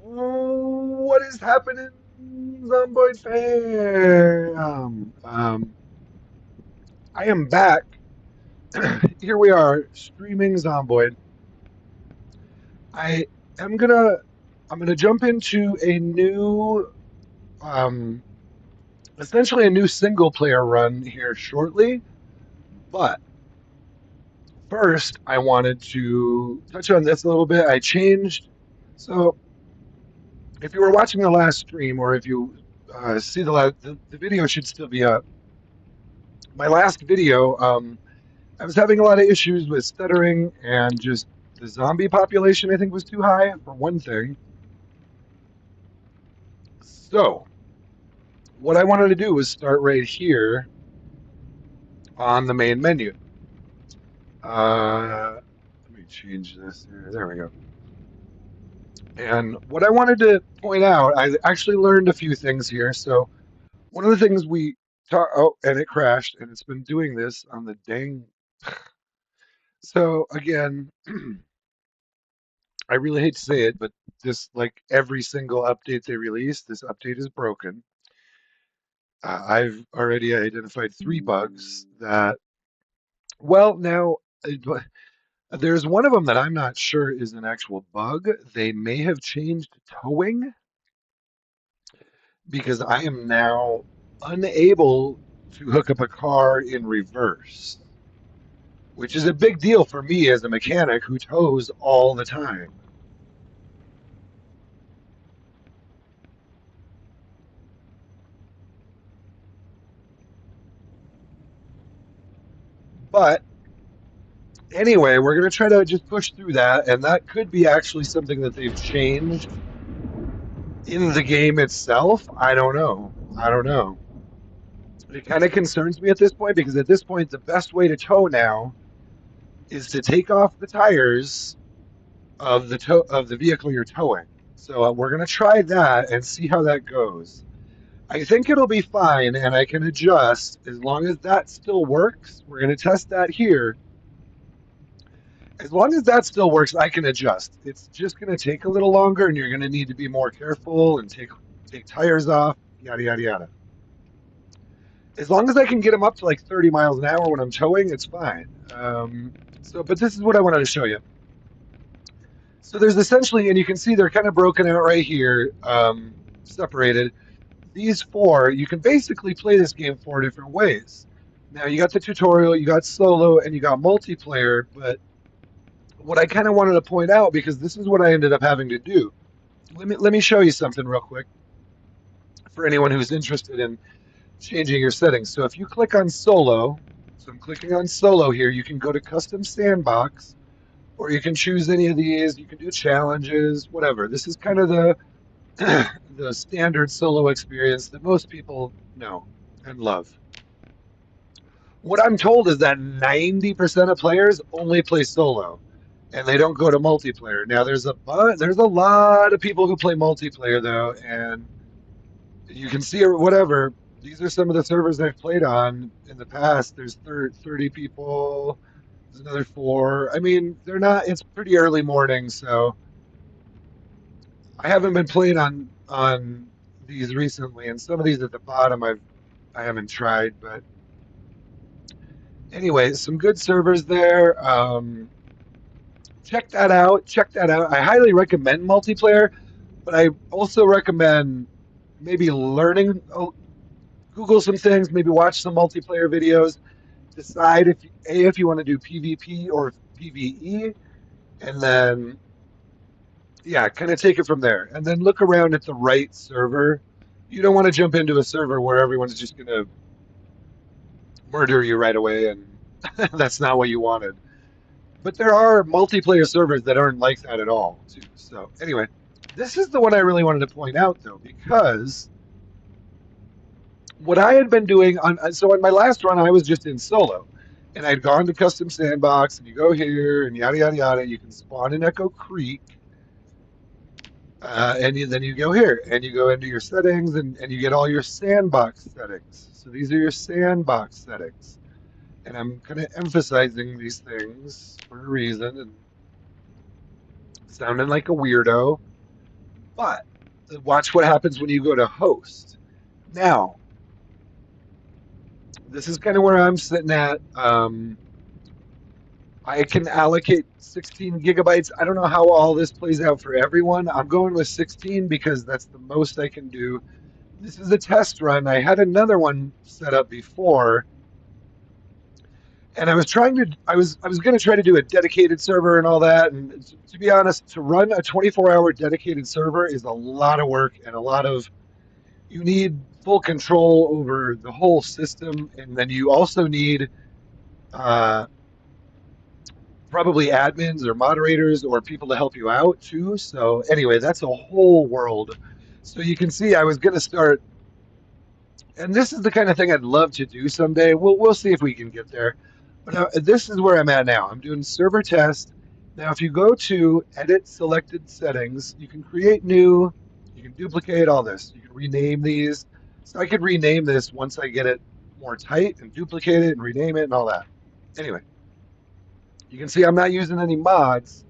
What is happening, Zomboid fam? I am back. Here we are, streaming Zomboid. I am gonna, I'm gonna jump into a new, um, essentially a new single player run here shortly. But first, I wanted to touch on this a little bit. I changed. So, if you were watching the last stream, or if you see the video should still be up. My last video, I was having a lot of issues with stuttering and just the zombie population, I think, was too high for one thing. So, what I wanted to do was start right here on the main menu. Let me change this. There we go. And what I wanted to point out, I actually learned a few things here. So, one of the things we taught, oh, and it crashed, and it's been doing this on the dang. So, again, I really hate to say it, but this, like every single update they release, this update is broken. I've already identified three bugs that, well, now there's one of them that I'm not sure is an actual bug. They may have changed towing because I am now unable to hook up a car in reverse, which is a big deal for me as a mechanic who tows all the time. But anyway, we're going to try to just push through that, and that could be actually something that they've changed in the game itself. I don't know. I don't know. It kind of concerns me at this point because at this point, the best way to tow now is to take off the tires of the vehicle you're towing. So we're going to try that and see how that goes. I think it'll be fine, and I can adjust as long as that still works. We're going to test that here. As long as that still works, I can adjust. It's just going to take a little longer, and you're going to need to be more careful and take tires off, yada yada yada. As long as I can get them up to like 30 miles an hour when I'm towing, it's fine. But this is what I wanted to show you. So there's essentially, and you can see they're kind of broken out right here, separated. These four, you can basically play this game four different ways. Now you got the tutorial, you got solo, and you got multiplayer. But what I kind of wanted to point out, because this is what I ended up having to do. Let me show you something real quick for anyone who's interested in changing your settings. So if you click on solo, so I'm clicking on solo here, you can go to custom sandbox, or you can choose any of these. You can do challenges, whatever. This is kind of the the standard solo experience that most people know and love. What I'm told is that 90% of players only play solo and they don't go to multiplayer. Now there's a lot of people who play multiplayer though, and you can see or whatever. These are some of the servers I've played on in the past. There's 30 people. There's another four. I mean, they're not. It's pretty early morning, so I haven't been playing on these recently. And some of these at the bottom I haven't tried, but anyway, some good servers there. Check that out. Check that out. I highly recommend multiplayer, but I also recommend maybe learning, Google some things, maybe watch some multiplayer videos, decide if you want to do PvP or PvE, and then yeah, kind of take it from there. And then look around at the right server. You don't want to jump into a server where everyone's just going to murder you right away, and that's not what you wanted. But there are multiplayer servers that aren't like that at all, too. So anyway, this is the one I really wanted to point out, though, because what I had been doing on my last run, I was just in solo, and I'd gone to custom sandbox, and you go here and yada yada yada. You can spawn in Echo Creek, then you go here and you go into your settings, and you get all your sandbox settings. So these are your sandbox settings, and I'm kind of emphasizing these things for a reason and sounding like a weirdo. But watch what happens when you go to host. Now, this is kind of where I'm sitting at. I can allocate 16 gigabytes. I don't know how all this plays out for everyone. I'm going with 16 because that's the most I can do. This is a test run. I had another one set up before, and I was going to try to do a dedicated server and all that. And to be honest, to run a 24-hour dedicated server is a lot of work and a lot of you need full control over the whole system, and then you also need uh, probably admins or moderators or people to help you out too. So anyway, that's a whole world. So you can see I was going to start, and this is the kind of thing I'd love to do someday. We'll see if we can get there. But this is where I'm at now. I'm doing server test. Now, if you go to edit selected settings, you can create new, you can duplicate all this. You can rename these. So I could rename this once I get it more tight and duplicate it and rename it and all that. Anyway, you can see I'm not using any mods.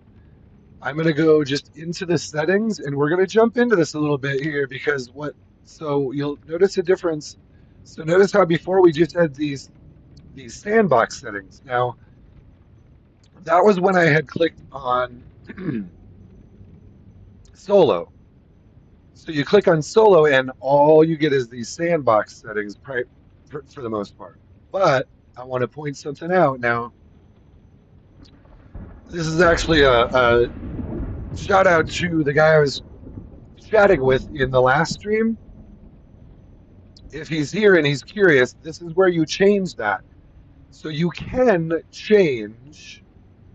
I'm going to go just into the settings and we're going to jump into this a little bit here because so you'll notice a difference. So notice how before we just had these sandbox settings. Now, that was when I had clicked on solo. So you click on solo and all you get is these sandbox settings for the most part. But I want to point something out now. This is actually a shout out to the guy I was chatting with in the last stream. If he's here and he's curious, this is where you change that. So you can change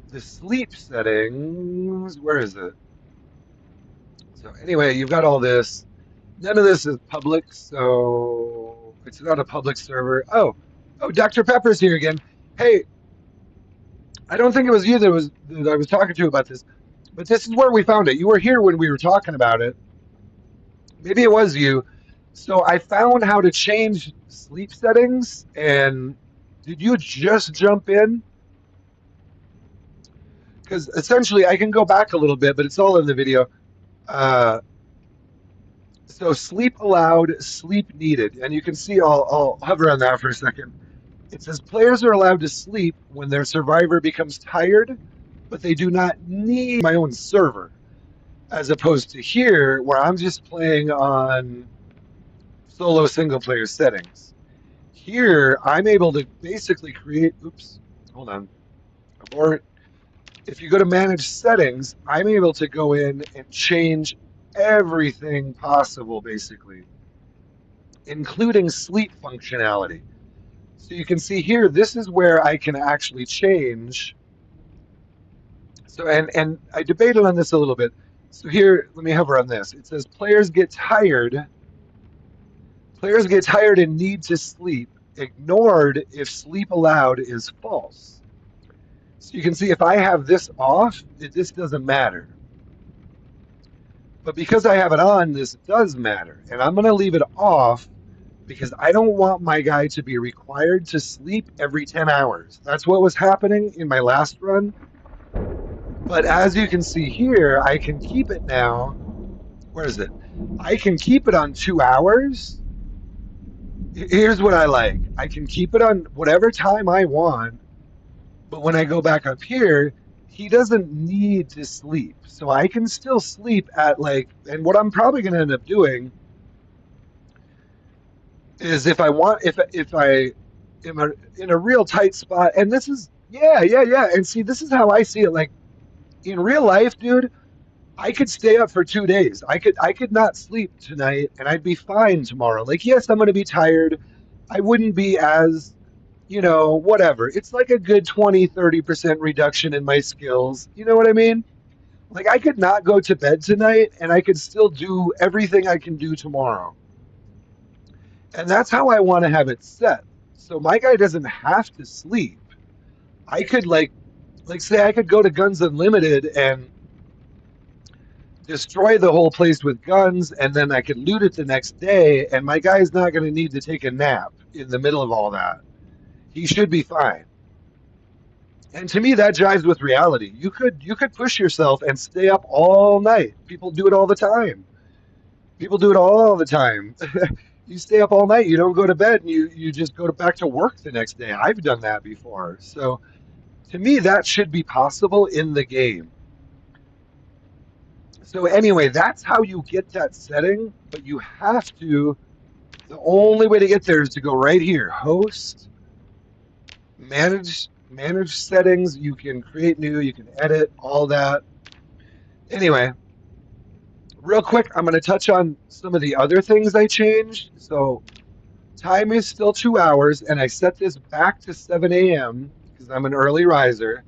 the sleep settings. Where is it? So anyway, you've got all this. None of this is public, so it's not a public server. Oh, Dr. Pepper's here again. Hey, I don't think it was you that I was talking to about this, but this is where we found it. You were here when we were talking about it. Maybe it was you. So I found how to change sleep settings, and did you just jump in? Because essentially, I can go back a little bit, but it's all in the video. Uh, so sleep allowed, sleep needed, and you can see. I'll hover on that for a second. It says players are allowed to sleep when their survivor becomes tired, but they do not need my own server, as opposed to here where I'm just playing on solo single player settings. Here, I'm able to basically create, oops, hold on, abort. If you go to manage settings, I'm able to go in and change everything possible, basically, including sleep functionality. So you can see here, this is where I can actually change. So, and I debated on this a little bit. So here, let me hover on this. It says players get tired. Players get tired and need to sleep. Ignored if sleep allowed is false. So you can see if I have this off, this doesn't matter. But because I have it on, this does matter. And I'm going to leave it off because I don't want my guy to be required to sleep every 10 hours. That's what was happening in my last run. But as you can see here, I can keep it now. Where is it? I can keep it on 2 hours. Here's what I like. I can keep it on whatever time I want. But when I go back up here, he doesn't need to sleep. So I can still sleep at and what I'm probably going to end up doing is if I am in a real tight spot, and this is, yeah. And see, this is how I see it. Like in real life, dude, I could stay up for 2 days. I could not sleep tonight and I'd be fine tomorrow. Like, yes, I'm going to be tired. I wouldn't be as, whatever. It's like a good 20-30% reduction in my skills. You know what I mean? Like I could not go to bed tonight and I could still do everything I can do tomorrow. And that's how I want to have it set. So my guy doesn't have to sleep. I could like say I could go to Guns Unlimited and destroy the whole place with guns, and then I could loot it the next day, and my guy's not going to need to take a nap in the middle of all that. He should be fine. And to me, that jives with reality. You could push yourself and stay up all night. People do it all the time. People do it all the time. You stay up all night, you don't go to bed, and you just go back to work the next day. I've done that before. So to me, that should be possible in the game. So anyway, that's how you get that setting, but you have to, the only way to get there is to go right here, host, manage settings. You can create new, you can edit all that. Anyway, real quick, I'm going to touch on some of the other things I changed. So time is still 2 hours, and I set this back to 7 a.m. because I'm an early riser.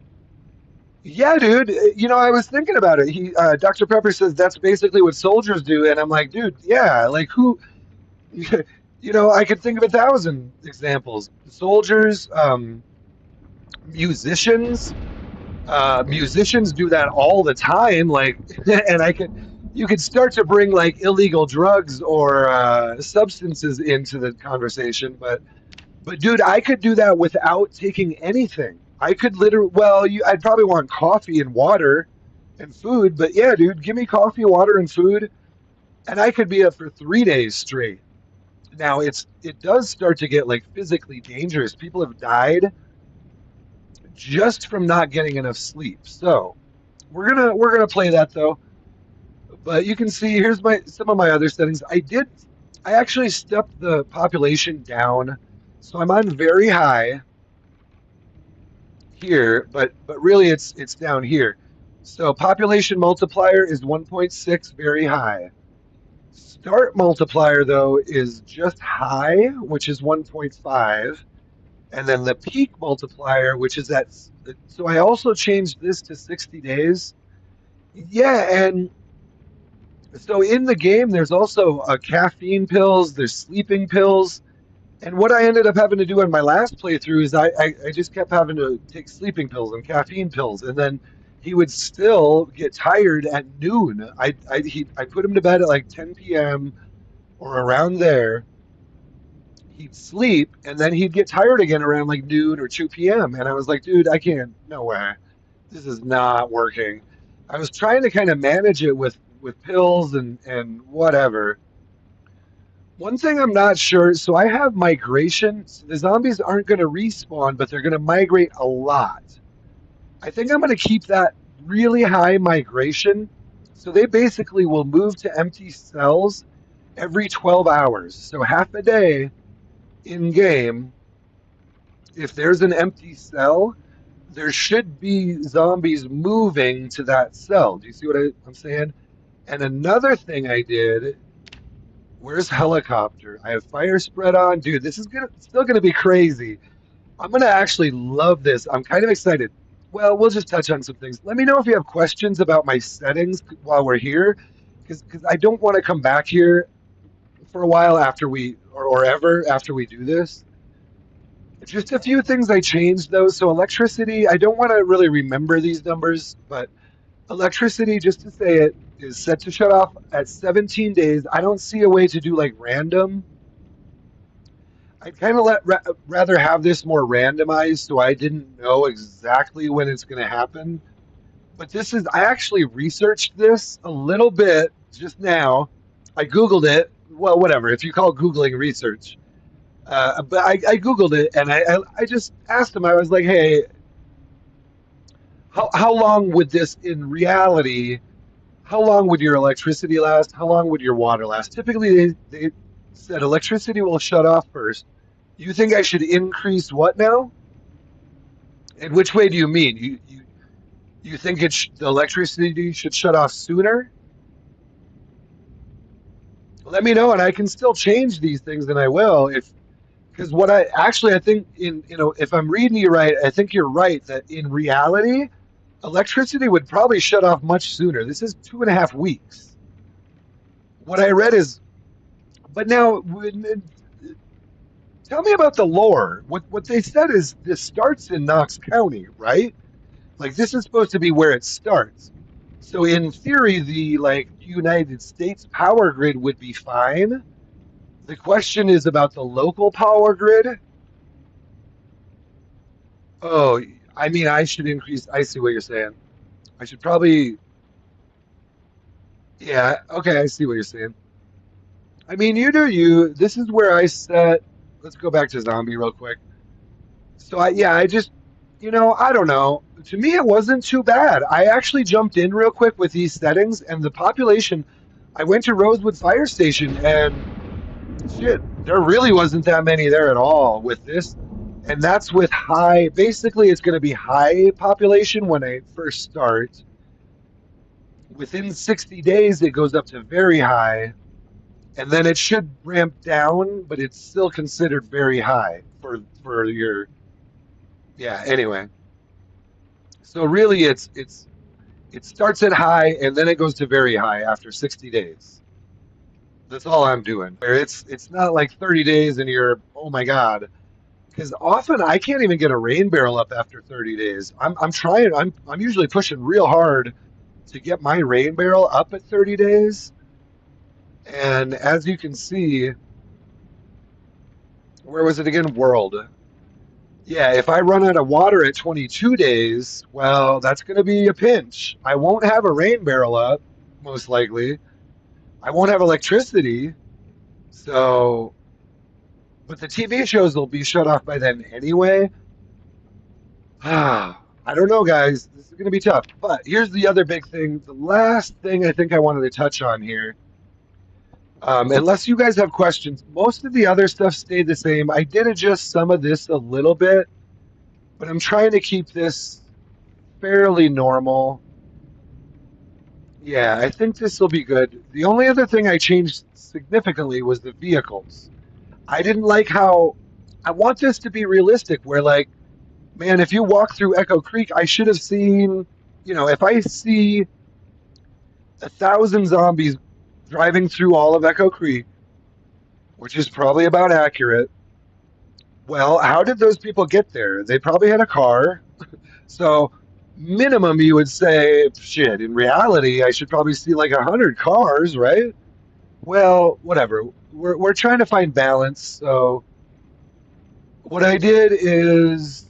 Yeah, dude. I was thinking about it. Dr. Pepper says that's basically what soldiers do, and I'm like, dude, yeah. Like who? I could think of 1,000 examples. Soldiers, musicians. Musicians do that all the time. Like, and you could start to bring like illegal drugs or substances into the conversation, but dude, I could do that without taking anything. I could literally, well, I'd probably want coffee and water and food, but yeah, dude, give me coffee, water, and food, and I could be up for 3 days straight. Now it does start to get like physically dangerous. People have died just from not getting enough sleep. So we're gonna play that though. But you can see here's my some of my other settings. I actually stepped the population down, so I'm on very high here, but really it's down here. So population multiplier is 1.6, very high. Start multiplier though is just high, which is 1.5, and then the peak multiplier, which is at. So I also changed this to 60 days. Yeah, and so in the game there's also caffeine pills, there's sleeping pills. And what I ended up having to do in my last playthrough is I just kept having to take sleeping pills and caffeine pills, and then he would still get tired at noon. I put him to bed at like 10 p.m. or around there. He'd sleep, and then he'd get tired again around like noon or 2 p.m. And I was like, dude, I can't. No way. This is not working. I was trying to kind of manage it with pills and whatever. One thing I'm not sure, so I have migration. So the zombies aren't going to respawn, but they're going to migrate a lot. I think I'm going to keep that really high migration. So they basically will move to empty cells every 12 hours. So half a day in game, if there's an empty cell, there should be zombies moving to that cell. Do you see what I'm saying? And another thing I did, where's helicopter? I have fire spread on. Dude, this is still gonna be crazy. I'm gonna actually love this. I'm kind of excited. Well, we'll just touch on some things. Let me know if you have questions about my settings while we're here, because I don't want to come back here for a while after or ever after we do this. Just a few things I changed though. So electricity, I don't want to really remember these numbers, but electricity, just to say it, is set to shut off at 17 days. I don't see a way to do like random. I'd kind of rather have this more randomized so I didn't know exactly when it's going to happen. But I actually researched this a little bit just now. I Googled it. Well, whatever, if you call Googling research. But I Googled it and I just asked him, I was like, hey, how long would this in reality, how long would your electricity last? How long would your water last? Typically, they said electricity will shut off first. You think I should increase what now? And which way do you mean? You think the electricity should shut off sooner? Let me know, and I can still change these things, and I will if because what I think if I'm reading you right, I think you're right that in reality, electricity would probably shut off much sooner. This is 2.5 weeks. What I read is, but now tell me about the lore. What they said is this starts in Knox County, right? Like this is supposed to be where it starts. So in theory, the like United States power grid would be fine. The question is about the local power grid. Oh, I mean, I should increase. I see what you're saying. I should probably. Yeah. Okay, I see what you're saying. I mean, you do you. This is where I set. Let's go back to zombie real quick. So yeah, I just, I don't know. To me, it wasn't too bad. I actually jumped in real quick with these settings and the population. I went to Rosewood Fire Station and shit, there really wasn't that many there at all with this. And that's with high, basically, it's going to be high population when I first start. Within 60 days, it goes up to very high. And then it should ramp down, but it's still considered very high for your, yeah, anyway. So really, it starts at high and then it goes to very high after 60 days. That's all I'm doing. Where it's not like 30 days and you're, oh my god, because often I can't even get a rain barrel up after 30 days. I'm trying. I'm usually pushing real hard to get my rain barrel up at 30 days. And as you can see, where was it again? World. Yeah, if I run out of water at 22 days, well, that's going to be a pinch. I won't have a rain barrel up, most likely. I won't have electricity. So, but the TV shows will be shut off by then anyway. I don't know, guys. This is going to be tough. But here's the other big thing. The last thing I think I wanted to touch on here, unless you guys have questions, most of the other stuff stayed the same. I did adjust some of this a little bit, but I'm trying to keep this fairly normal. Yeah, I think this will be good. The only other thing I changed significantly was the vehicles. I didn't like how I want this to be realistic, where, like, man, if you walk through Echo Creek, I should have seen, if I see 1,000 zombies driving through all of Echo Creek, which is probably about accurate. Well, how did those people get there? They probably had a car. So, minimum, you would say, shit, in reality, I should probably see like 100 cars, right? Well, whatever. We're trying to find balance. So, what I did is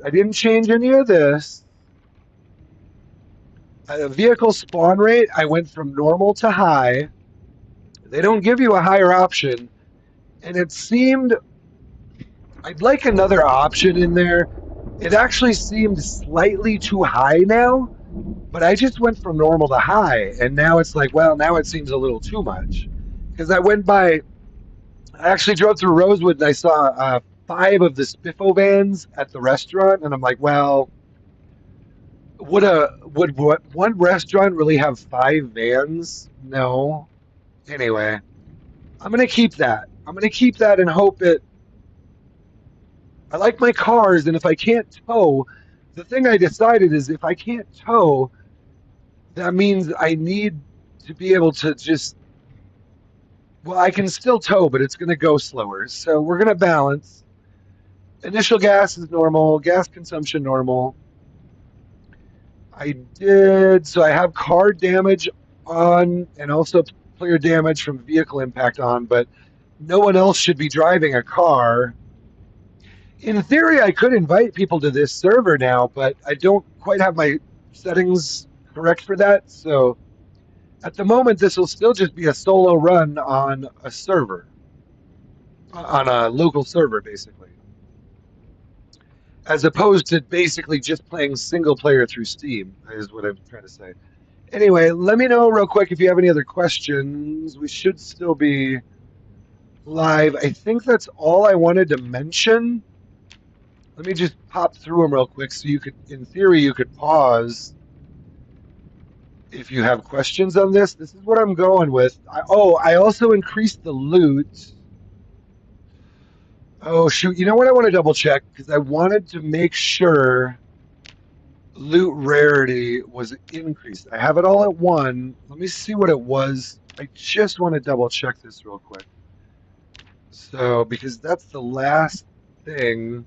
I didn't change any of this. Vehicle spawn rate, I went from normal to high. They don't give you a higher option. And it seemed, I'd like another option in there. It actually seemed slightly too high now, but I just went from normal to high. And now it's like, well, now it seems a little too much. Because I actually drove through Rosewood and I saw 5 of the Spiffo vans at the restaurant. And I'm like, well, would one restaurant really have 5 vans? No. Anyway, I'm gonna keep that. I'm gonna keep that and hope it. I like my cars, and if I can't tow, the thing I decided is if I can't tow, that means I need to be able to just. Well, I can still tow, but it's gonna go slower. So we're gonna balance. Initial gas is normal. Gas consumption normal. I did. So I have car damage on, and also player damage from vehicle impact on, but no one else should be driving a car. In theory, I could invite people to this server now, but I don't quite have my settings correct for that. So at the moment, this will still just be a solo run on a server, on a local server, basically, as opposed to basically just playing single player through Steam, is what I'm trying to say. Anyway, let me know real quick if you have any other questions. We should still be live. I think that's all I wanted to mention. Let me just pop through them real quick so you could, in theory, you could pause if you have questions on this. This is what I'm going with. I also increased the loot. Oh, shoot. You know what? I want to double check because I wanted to make sure loot rarity was increased. I have it all at 1. Let me see what it was. I just want to double check this real quick. So, because that's the last thing.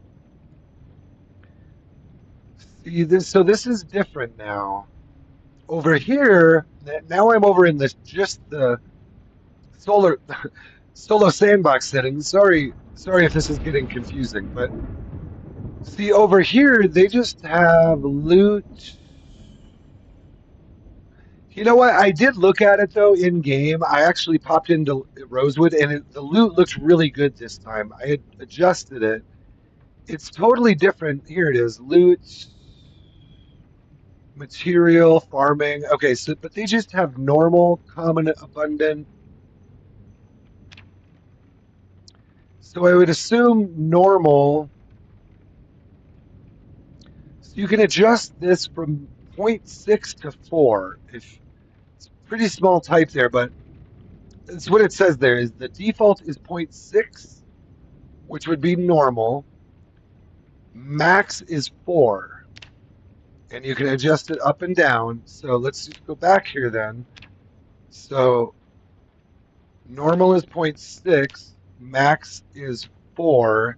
See this? So this is different now. Over here, now I'm over in this just the solar solo sandbox settings. Sorry if this is getting confusing, but see over here they just have loot. You know what? I did look at it though in game. I actually popped into Rosewood, and the loot looks really good this time. I had adjusted it. It's totally different. Here it is: loot, material, farming. Okay, so but they just have normal, common, abundant. So I would assume normal. So you can adjust this from zero point 0.6 to 4. If it's pretty small type there, but it's what it says there is the default is zero point 0.6, which would be normal. Max is 4. And you can adjust it up and down. So let's just go back here then. So normal is zero point 0.6, max is 4.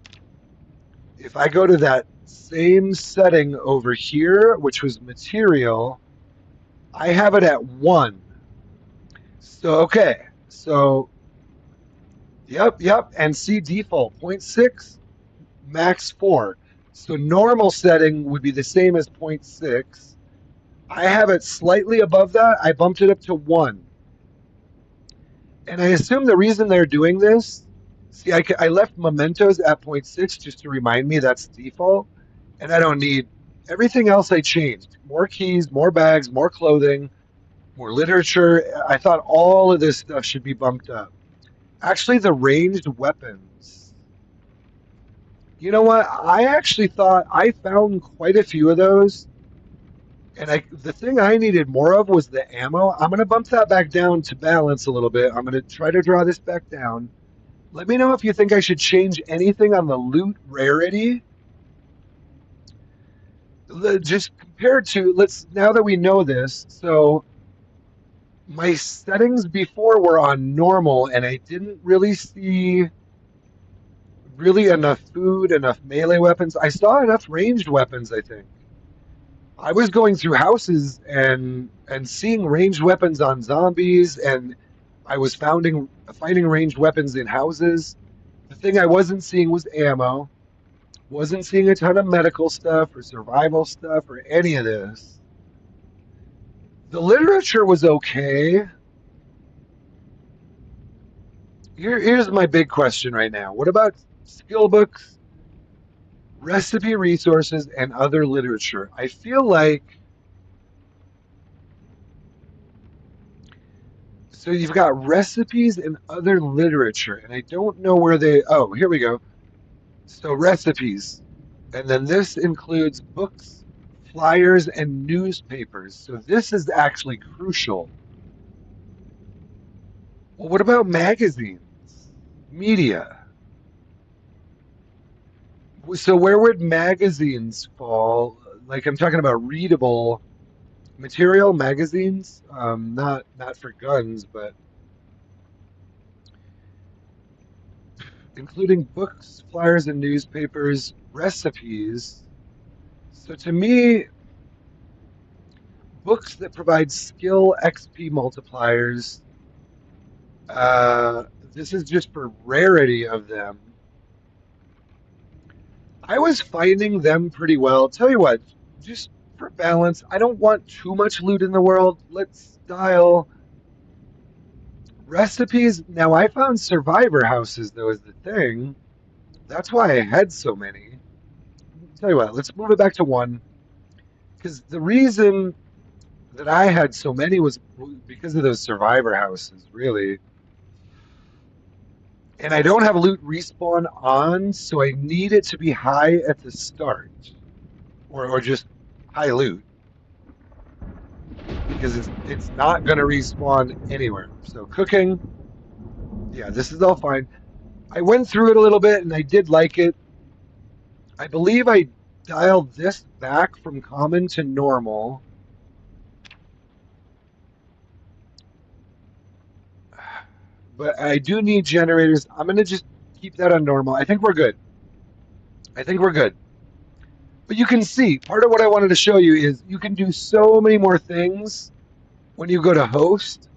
If I go to that same setting over here, which was material, I have it at 1. So, okay. So, yep. And see default, zero point 0.6, max 4. So, normal setting would be the same as zero point 0.6. I have it slightly above that. I bumped it up to 1. And I assume the reason they're doing this, see, I left mementos at zero point 0.6 just to remind me that's default. And I don't need everything else I changed. More keys, more bags, more clothing, more literature. I thought all of this stuff should be bumped up. Actually, the ranged weapons. You know what? I actually thought I found quite a few of those. And the thing I needed more of was the ammo. I'm going to bump that back down to balance a little bit. I'm going to try to draw this back down. Let me know if you think I should change anything on the loot rarity. Just compared to, now that we know this, so my settings before were on normal, and I didn't really see really enough food, enough melee weapons. I saw enough ranged weapons, I think. I was going through houses and seeing ranged weapons on zombies, and I was finding ranged weapons in houses. The thing I wasn't seeing was ammo. Wasn't seeing a ton of medical stuff or survival stuff or any of this. The literature was okay. Here's my big question right now. What about skill books, recipe resources, and other literature? I feel like so you've got recipes and other literature, and I don't know where they. Oh, here we go. So recipes, and then this includes books, flyers, and newspapers. So this is actually crucial. Well, what about magazines, media? So where would magazines fall? Like I'm talking about readable material, magazines, not for guns, but including books, flyers, and newspapers, recipes. So to me, books that provide skill XP multipliers. Uh, this is just for rarity of them. I was finding them pretty well. Tell you what, just for balance, I don't want too much loot in the world. Let's dial recipes. Now, I found survivor houses, though, is the thing. That's why I had so many. Tell you what, let's move it back to 1. Because the reason that I had so many was because of those survivor houses, really. And I don't have loot respawn on, so I need it to be high at the start. Or just high loot. Because it's not going to respawn anywhere. So cooking, yeah, this is all fine. I went through it a little bit and I did like it. I believe I dialed this back from common to normal. But I do need generators. I'm going to just keep that on normal. I think we're good. I think we're good. But you can see, part of what I wanted to show you is you can do so many more things when you go to host.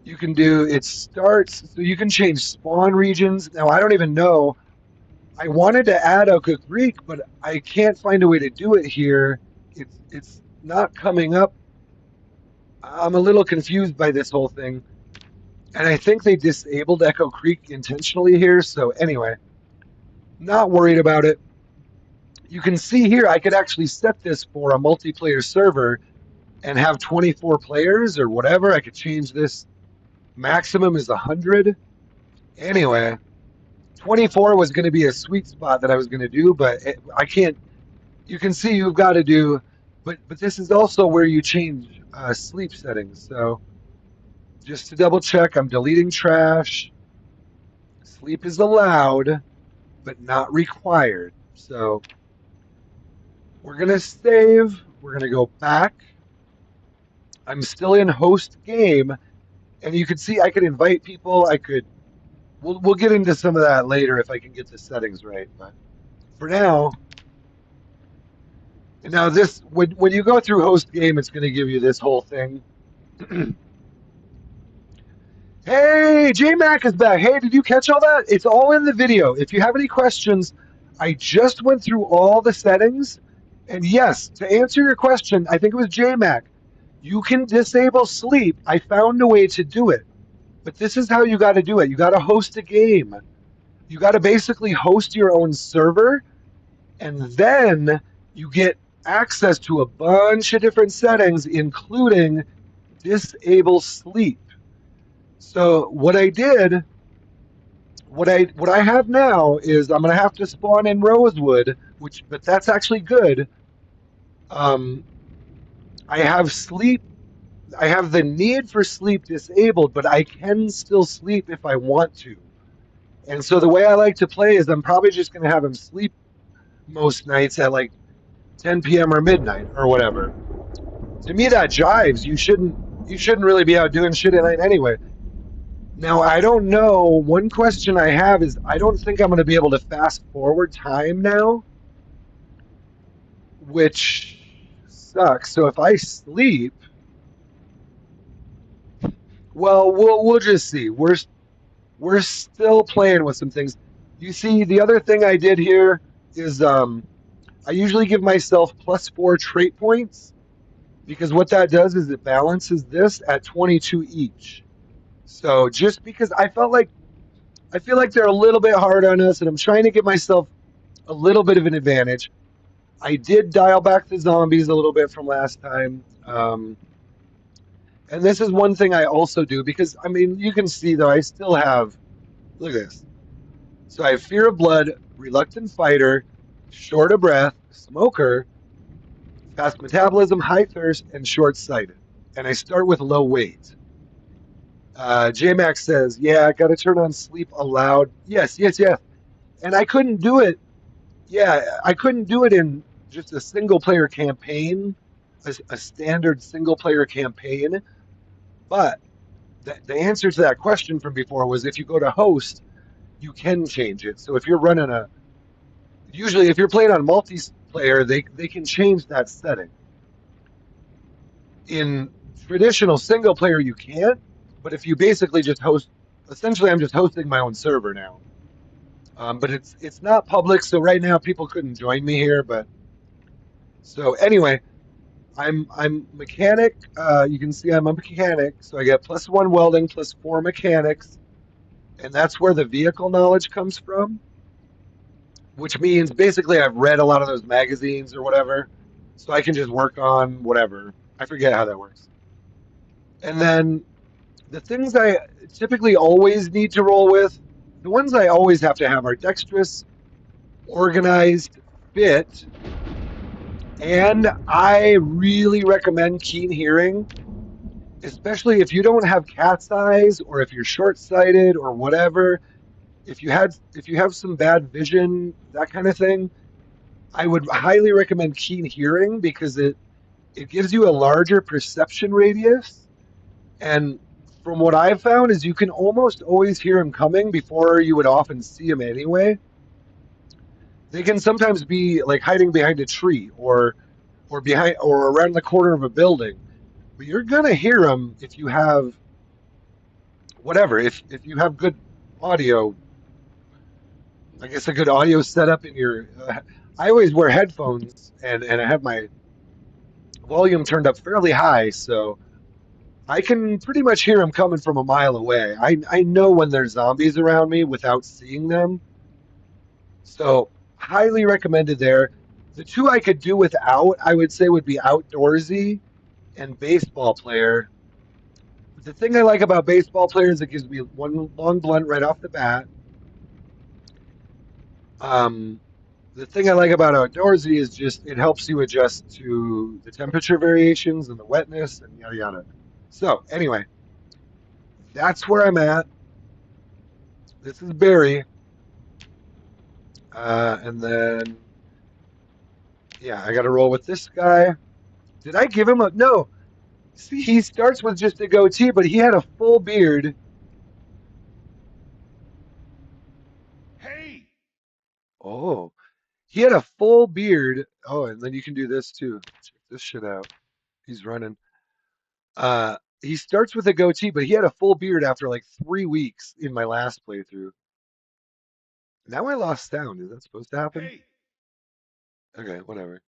You can do it starts, so you can change spawn regions. Now, I don't even know. I wanted to add Oka Creek, but I can't find a way to do it here. It's not coming up. I'm a little confused by this whole thing, and I think they disabled Echo Creek intentionally here. So anyway, not worried about it. You can see here I could actually set this for a multiplayer server and have 24 players or whatever. I could change this. Maximum is 100. Anyway, 24 was going to be a sweet spot that I was going to do, but I can't. You can see you've got to do, but this is also where you change sleep settings. So just to double check, I'm deleting trash. Sleep is allowed, but not required. So we're going to save. We're going to go back. I'm still in host game, and you can see I could invite people. I could. We'll get into some of that later if I can get the settings right. But for now, now this when you go through host game, it's going to give you this whole thing. Hey, JMac is back. Hey, did you catch all that? It's all in the video. If you have any questions, I just went through all the settings. And yes, to answer your question, I think it was JMac. You can disable sleep. I found a way to do it. But this is how you got to do it. You got to host a game. You got to basically host your own server, and then you get access to a bunch of different settings, including disable sleep. So what I did, what I have now is I'm gonna have to spawn in Rosewood, but that's actually good. Um, I have sleep. I have the need for sleep disabled, but I can still sleep if I want to. And so the way I like to play is I'm probably just gonna have him sleep most nights at like 10 p.m. or midnight or whatever. To me, that jives. You shouldn't really be out doing shit at night anyway. Now, I don't know. One question I have is I don't think I'm going to be able to fast forward time now, which sucks. So if I sleep, well, we'll just see. We're still playing with some things. You see, the other thing I did here is I usually give myself +4 trait points because what that does is it balances this at 22 each. So just because I feel like they're a little bit hard on us, and I'm trying to give myself a little bit of an advantage. I did dial back the zombies a little bit from last time. And this is one thing I also do because, I mean, you can see though, I still have, look at this. So I have fear of blood, reluctant fighter, short of breath, smoker, fast metabolism, high thirst, and short sighted. And I start with low weight. JMax says, yeah, I got to turn on sleep allowed. Yes, yes, yes. And I couldn't do it. Yeah, I couldn't do it in just a single player campaign, a standard single player campaign. But the answer to that question from before was if you go to host, you can change it. So if you're running usually if you're playing on multiplayer, they can change that setting. In traditional single player, you can't. But if you basically just host, essentially, I'm just hosting my own server now. But it's not public, so right now people couldn't join me here. But so anyway, I'm mechanic. You can see I'm a mechanic, so I get +1 welding, +4 mechanics, and that's where the vehicle knowledge comes from. Which means basically I've read a lot of those magazines or whatever, so I can just work on whatever. I forget how that works. And then the things I typically always need to roll with, the ones I always have to have are dexterous, organized, fit, and I really recommend keen hearing, especially if you don't have cat's eyes or if you're short-sighted or whatever. If you have some bad vision, that kind of thing, I would highly recommend keen hearing because it gives you a larger perception radius. And from what I've found is you can almost always hear them coming before you would often see them anyway. They can sometimes be like hiding behind a tree or behind or around the corner of a building. But you're gonna hear them if you have whatever. If you have good audio, I guess a good audio setup in your. I always wear headphones and I have my volume turned up fairly high, so I can pretty much hear them coming from a mile away. I know when there's zombies around me without seeing them. So highly recommended there. The two I could do without, I would say, would be outdoorsy and baseball player. The thing I like about baseball player is it gives me one long blunt right off the bat. Um, the thing I like about outdoorsy is just it helps you adjust to the temperature variations and the wetness and yada yada. So anyway, that's where I'm at. This is Barry, and then yeah, I got to roll with this guy. Did I give him a no? See, he starts with just a goatee, but he had a full beard. Hey! Oh, he had a full beard. Oh, and then you can do this too. Check this shit out. He's running. He starts with a goatee, but he had a full beard after like 3 weeks in my last playthrough. Now I lost sound. Is that supposed to happen? Hey! Okay, whatever.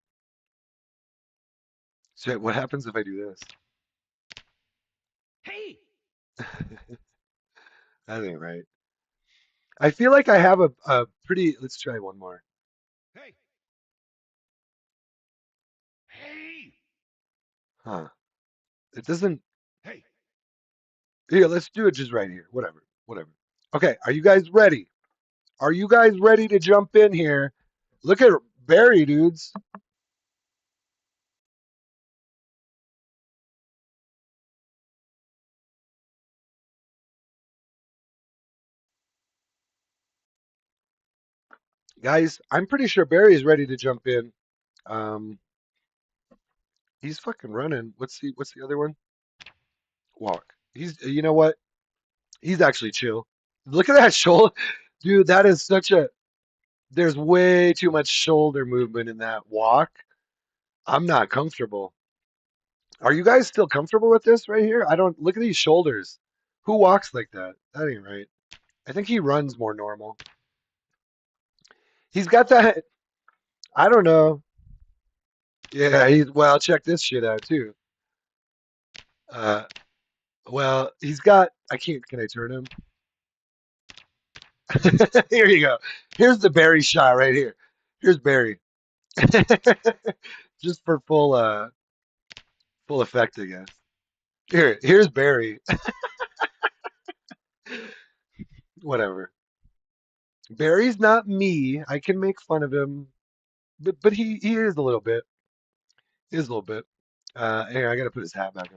So what happens if I do this? Hey! That ain't right. I feel like I have a pretty. Let's try one more. Hey! Hey! Huh? It doesn't. Hey! Here, let's do it just right here. Whatever. Whatever. Okay, are you guys ready? Are you guys ready to jump in here? Look at Barry, dudes. Guys, I'm pretty sure Barry is ready to jump in. Um, he's fucking running. What's the other one? Walk. He's you know what? He's actually chill. Look at that shoulder. Dude, that is such a there's way too much shoulder movement in that walk. I'm not comfortable. Are you guys still comfortable with this right here? I don't look at these shoulders. Who walks like that? That ain't right. I think he runs more normal. He's got that I don't know. Yeah, he's well, check this shit out too. Uh well, he's got I can't can I turn him? Here you go. Here's the Barry shot right here. Here's Barry. Just for full effect, I guess. Here's Barry. Whatever. Barry's not me. I can make fun of him, but he is a little bit. He is a little bit. Hey, I gotta put his hat back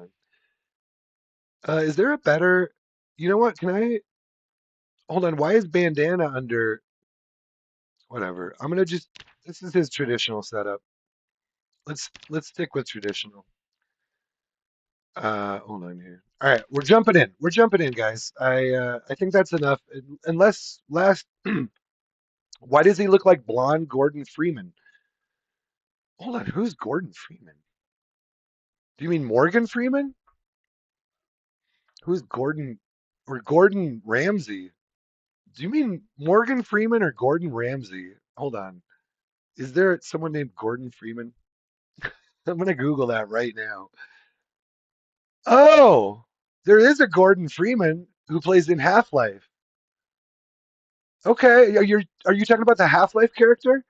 on. Is there a better? You know what? Can I hold on? Why is bandana under? Whatever. I'm gonna just. This is his traditional setup. Let's stick with traditional. Hold on here. All right, we're jumping in. We're jumping in, guys. I think that's enough. Unless last, why does he look like blonde Gordon Freeman? Hold on, who's Gordon Freeman? Do you mean Morgan Freeman? Who's Gordon or Gordon Ramsay? Do you mean Morgan Freeman or Gordon Ramsay? Hold on. Is there someone named Gordon Freeman? I'm gonna Google that right now. Oh, there is a Gordon Freeman who plays in Half-Life. Okay, are you talking about the Half-Life character?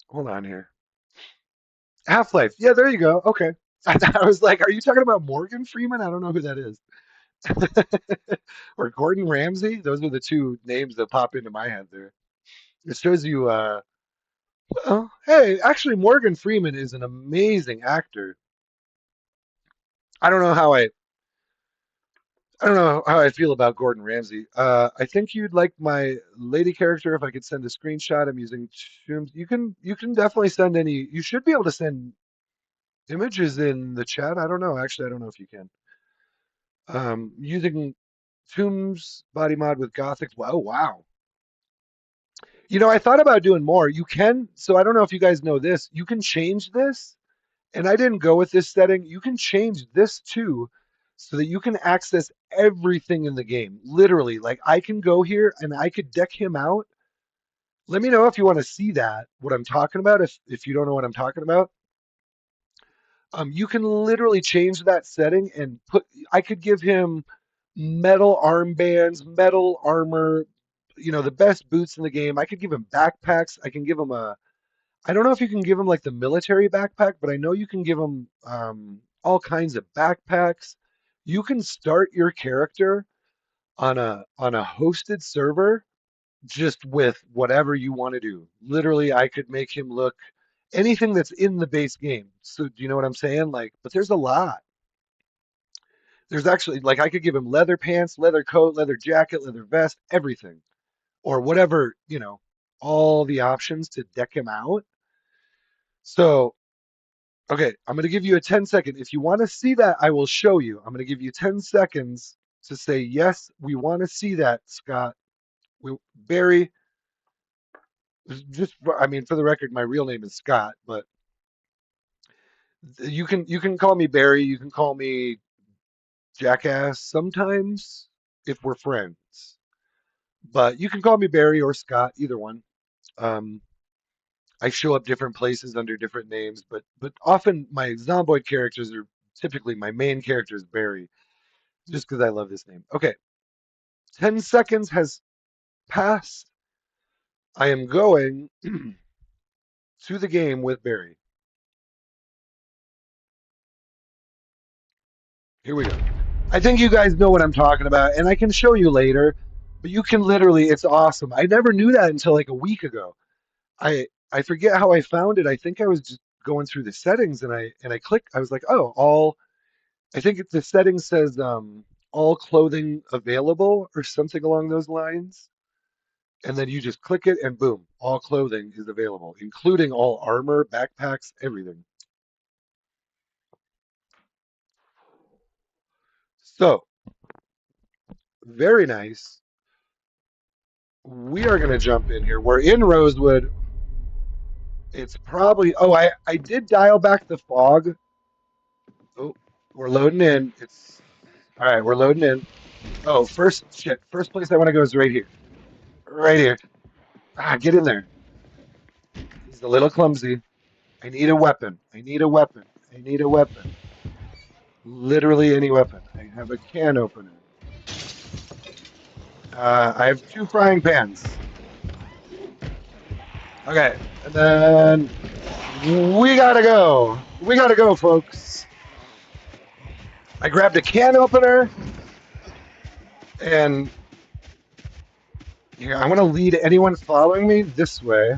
Hold on here. Half-Life. Yeah, there you go. Okay. I was like, are you talking about Morgan Freeman? I don't know who that is. Or Gordon Ramsay? Those are the two names that pop into my head there. It shows you well, hey, actually Morgan Freeman is an amazing actor. I don't know how I don't know how I feel about Gordon Ramsay. I think you'd like my lady character if I could send a screenshot. I'm using Tombs. You can definitely send any. You should be able to send images in the chat. I don't know. Actually, I don't know if you can. Using Tombs body mod with Gothic. Oh wow. I thought about doing more. You can. So I don't know if you guys know this. You can change this, and I didn't go with this setting. You can change this too, so that you can access everything in the game. Literally, like I can go here and I could deck him out. Let me know if you want to see that, what I'm talking about, if you don't know what I'm talking about. You can literally change that setting and put. I could give him metal armbands, metal armor, the best boots in the game. I could give him backpacks. I can give him a. I don't know if you can give him like the military backpack, but I know you can give him all kinds of backpacks. You can start your character on a hosted server just with whatever you want to do. Literally, I could make him look anything that's in the base game. So do you know what I'm saying? Like, but there's a lot. There's actually like I could give him leather pants, leather coat, leather jacket, leather vest, everything, or whatever, all the options to deck him out. So, okay, I'm going to give you a 10-second. If you want to see that, I will show you. I'm going to give you 10 seconds to say, yes, we want to see that, Scott. Barry, just, I mean, for the record, my real name is Scott, but you can call me Barry. You can call me Jackass sometimes if we're friends. But you can call me Barry or Scott, either one. Um, I show up different places under different names, but often my Zomboid characters are typically my main character is Barry, just because I love this name. Okay, 10 seconds has passed. I am going to the game with Barry. Here we go. I think you guys know what I'm talking about, and I can show you later, but you can literally, it's awesome. I never knew that until like a week ago. I forget how I found it. I think I was just going through the settings and I clicked. I was like, oh, all. I think the settings says all clothing available or something along those lines, and then you just click it and boom, all clothing is available, including all armor, backpacks, everything. So very nice. We are going to jump in here. We're in Rosewood. It's probably. Oh, I did dial back the fog. Oh, we're loading in. It's all right. We're loading in. Oh, first shit. First place I want to go is right here. Right here. Ah, get in there. He's a little clumsy. I need a weapon. I need a weapon. I need a weapon. Literally any weapon. I have a can opener. I have two frying pans. Okay, and then we gotta go. We gotta go, folks. I grabbed a can opener, and here I want to lead anyone following me this way.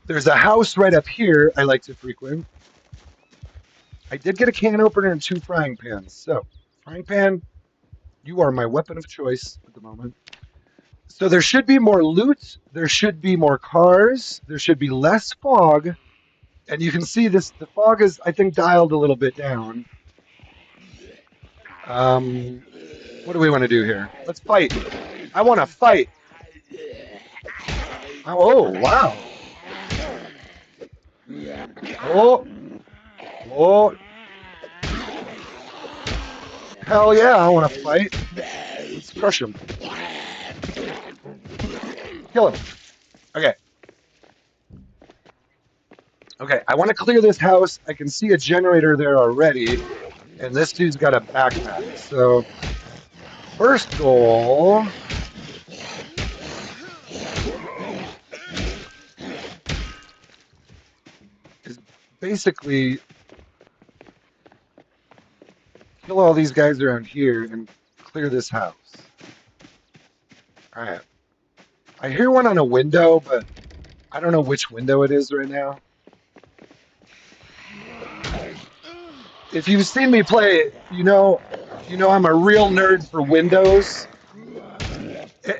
There's a house right up here I like to frequent. I did get a can opener and two frying pans. So, frying pan, you are my weapon of choice at the moment. So there should be more loot. There should be more cars. There should be less fog. And you can see this. The fog is, I think, dialed a little bit down. Um, what do we want to do here? Let's fight. I want to fight. Oh, wow. Oh, oh, hell yeah, I want to fight. Let's crush him. Kill him. Okay. Okay, I want to clear this house. I can see a generator there already, and this dude's got a backpack. So, first goal is basically kill all these guys around here and clear this house. All right. I hear one on a window, but I don't know which window it is right now. If you've seen me play, you know I'm a real nerd for windows.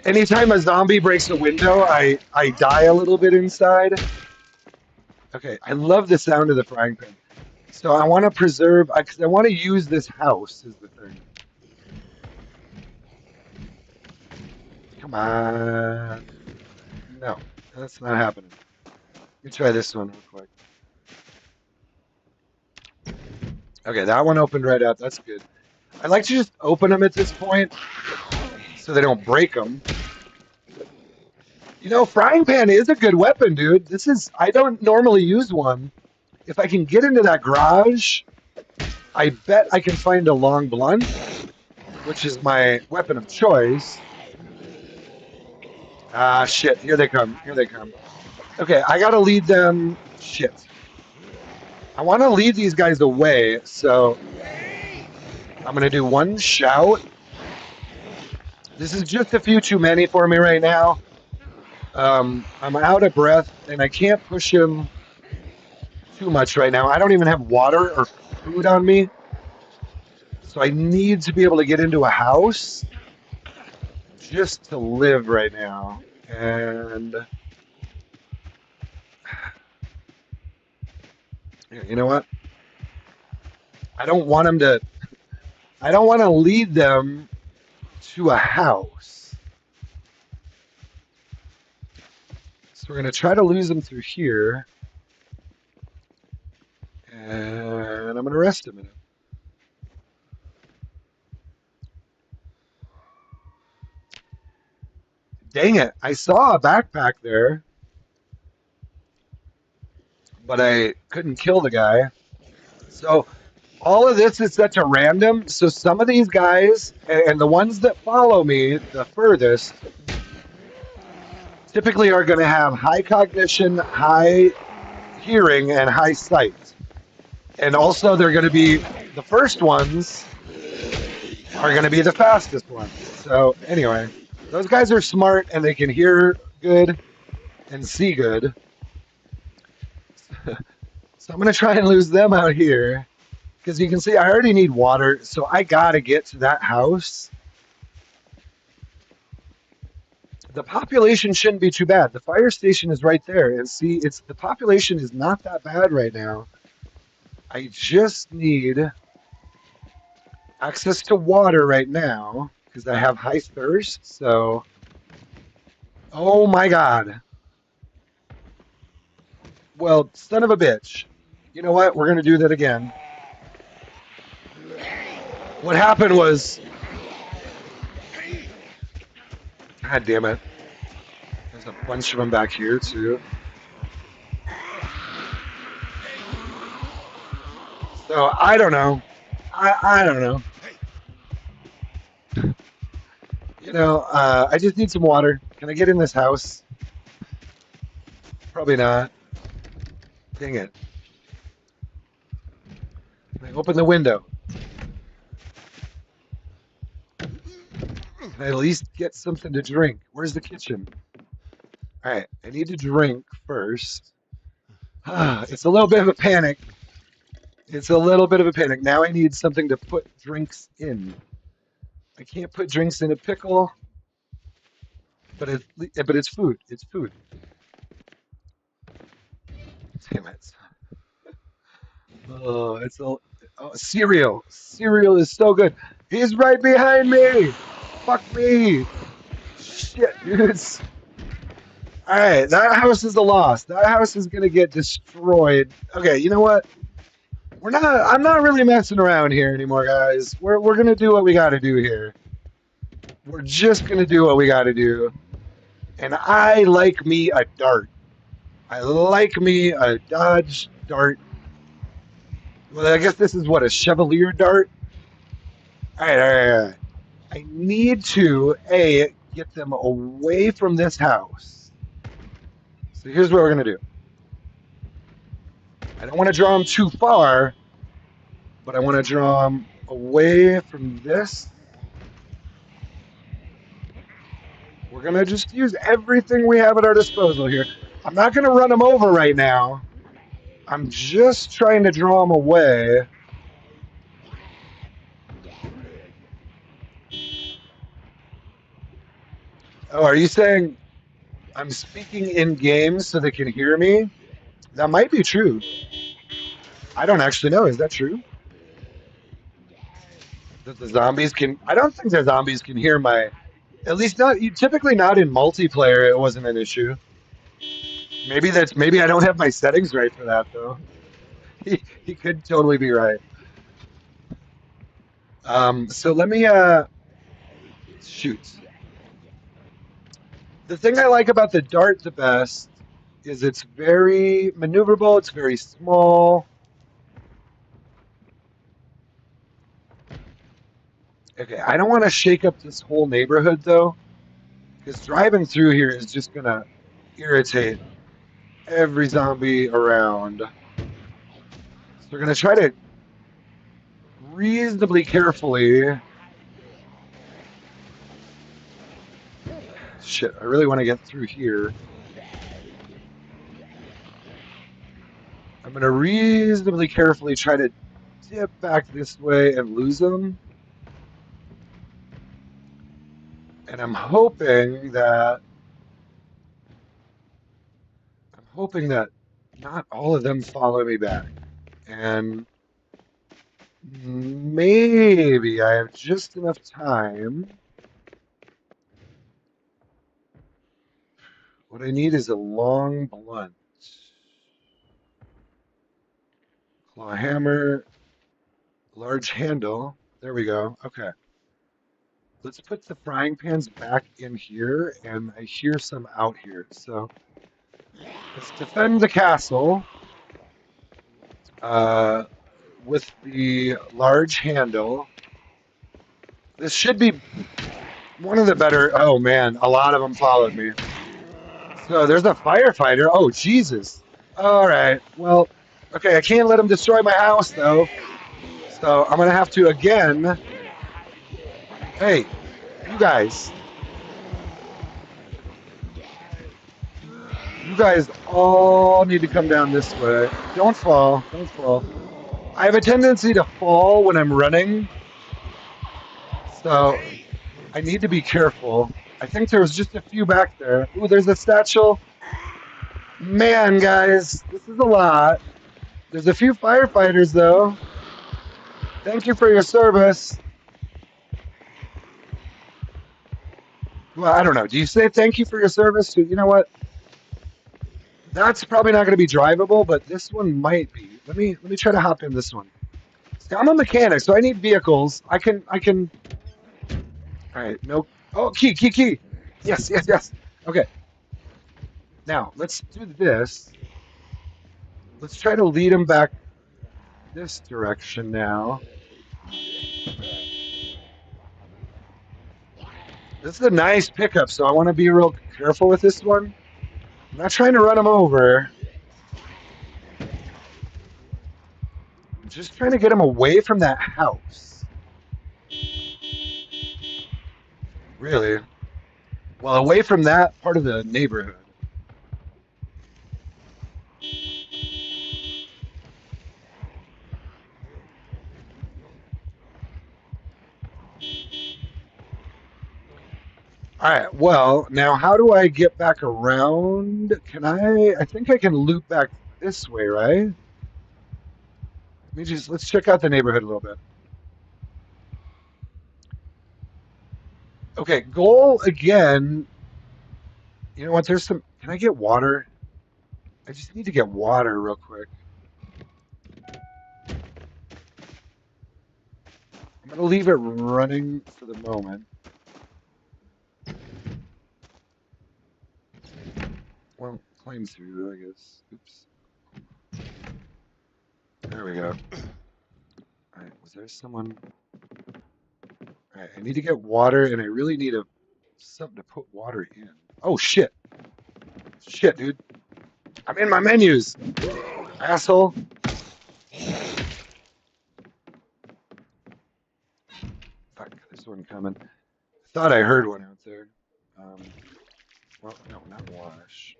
Anytime a zombie breaks a window, I die a little bit inside. Okay, I love the sound of the frying pan. So I want to preserve, because I want to use this house, is the thing. Come on. No, that's not happening. Let me try this one real quick. Okay, that one opened right up. That's good. I like to just open them at this point so they don't break them. Frying pan is a good weapon, dude. I don't normally use one. if I can get into that garage, I bet I can find a long blunt, which is my weapon of choice. Ah, shit. Here they come. Here they come. Okay, I gotta lead them. Shit. I want to lead these guys away, so I'm gonna do one shout. This is just a few too many for me right now. I'm out of breath, and I can't push him too much right now. I don't even have water or food on me, so I need to be able to get into a house just to live right now. And here, you know what? I don't want him to. I don't want to lead them to a house. So we're gonna try to lose them through here, and I'm gonna rest a minute. Dang it! I saw a backpack there, but I couldn't kill the guy. So all of this is set to random. So some of these guys and the ones that follow me the furthest typically are going to have high cognition, high hearing, and high sight. And also, they're going to be the first ones are going to be the fastest ones. So anyway, those guys are smart and they can hear good and see good. So I'm going to try and lose them out here because you can see I already need water. So I got to get to that house. The population shouldn't be too bad. The fire station is right there, and see, it's the population is not that bad right now. I just need access to water right now because I have high thirst. So, oh my god. Well, son of a bitch. You know what? We're gonna do that again. What happened was, god damn it. There's a bunch of them back here too. So I don't know. I don't know. I just need some water. Can I get in this house? Probably not. Dang it. Can I open the window? Can I at least get something to drink? Where's the kitchen? All right, I need to drink first. It's a little bit of a panic. It's a little bit of a panic. Now I need something to put drinks in. I can't put drinks in a pickle, but it's food. It's food. Damn it. Oh, cereal. Cereal is so good. He's right behind me. Fuck me. Shit, dudes. All right, that house is a loss. That house is gonna get destroyed. Okay, you know what? We're not. I'm not really messing around here anymore, guys. We're gonna do what we got to do here. We're just gonna do what we got to do. And I like me a dart. I like me a Dodge dart. Well, I guess this is what a Chevalier dart. All right, all right, all right. I need to get them away from this house. So here's what we're gonna do. I don't want to draw them too far, but I want to draw them away from this. We're going to just use everything we have at our disposal here. I'm not going to run them over right now. I'm just trying to draw them away. Oh, are you saying I'm speaking in game so they can hear me? That might be true. I don't actually know. Is that true? That the zombies can. I don't think the zombies can hear my. At least not. Typically not in multiplayer. It wasn't an issue. Maybe I don't have my settings right for that though. He could totally be right. So let me shoot. The thing I like about the dart the best is it's very maneuverable. It's very small. Okay, I don't want to shake up this whole neighborhood though, because driving through here is just gonna irritate every zombie around. So we're gonna try to reasonably carefully. Shit, I really want to get through here. I'm gonna reasonably carefully try to dip back this way and lose them. And I'm hoping that not all of them follow me back. And maybe I have just enough time. What I need is a long blunt. Claw hammer, large handle. There we go. Okay. Let's put the frying pans back in here, and I hear some out here. So let's defend the castle uh, with the large handle. This should be one of the better. Oh man, a lot of them followed me. So there's a firefighter. Oh Jesus. All right. Well, okay. I can't let him destroy my house though. So I'm gonna have to again. Hey, you guys. You guys all need to come down this way. Don't fall. Don't fall. I have a tendency to fall when I'm running, so I need to be careful. I think there was just a few back there. Ooh, there's a satchel. Man, guys, this is a lot. There's a few firefighters, though. Thank you for your service. Well, I don't know. Do you say thank you for your service? You know what? That's probably not going to be drivable, but this one might be. Let me try to hop in this one. See, I'm a mechanic, so I need vehicles. I can. All right. No. Oh, key. Yes. Okay. Now let's do this. Let's try to lead him back this direction now. This is a nice pickup, so I want to be real careful with this one. I'm not trying to run him over. I'm just trying to get him away from that house. Really? Well, away from that part of the neighborhood. All right. Well, now how do I get back around? Can I? I think I can loop back this way, right? Let's check out the neighborhood a little bit. Okay, goal again. You know what? There's some. Can I get water? I just need to get water real quick. I'm gonna leave it running for the moment. Well, claim through, I guess. Oops. There we go. All right. Was there someone? All right. I need to get water, and I really need something to put water in. Oh shit! Shit, dude. I'm in my menus, asshole. Fuck. There's one coming. I thought I heard one out there. Um, well, no, not wash.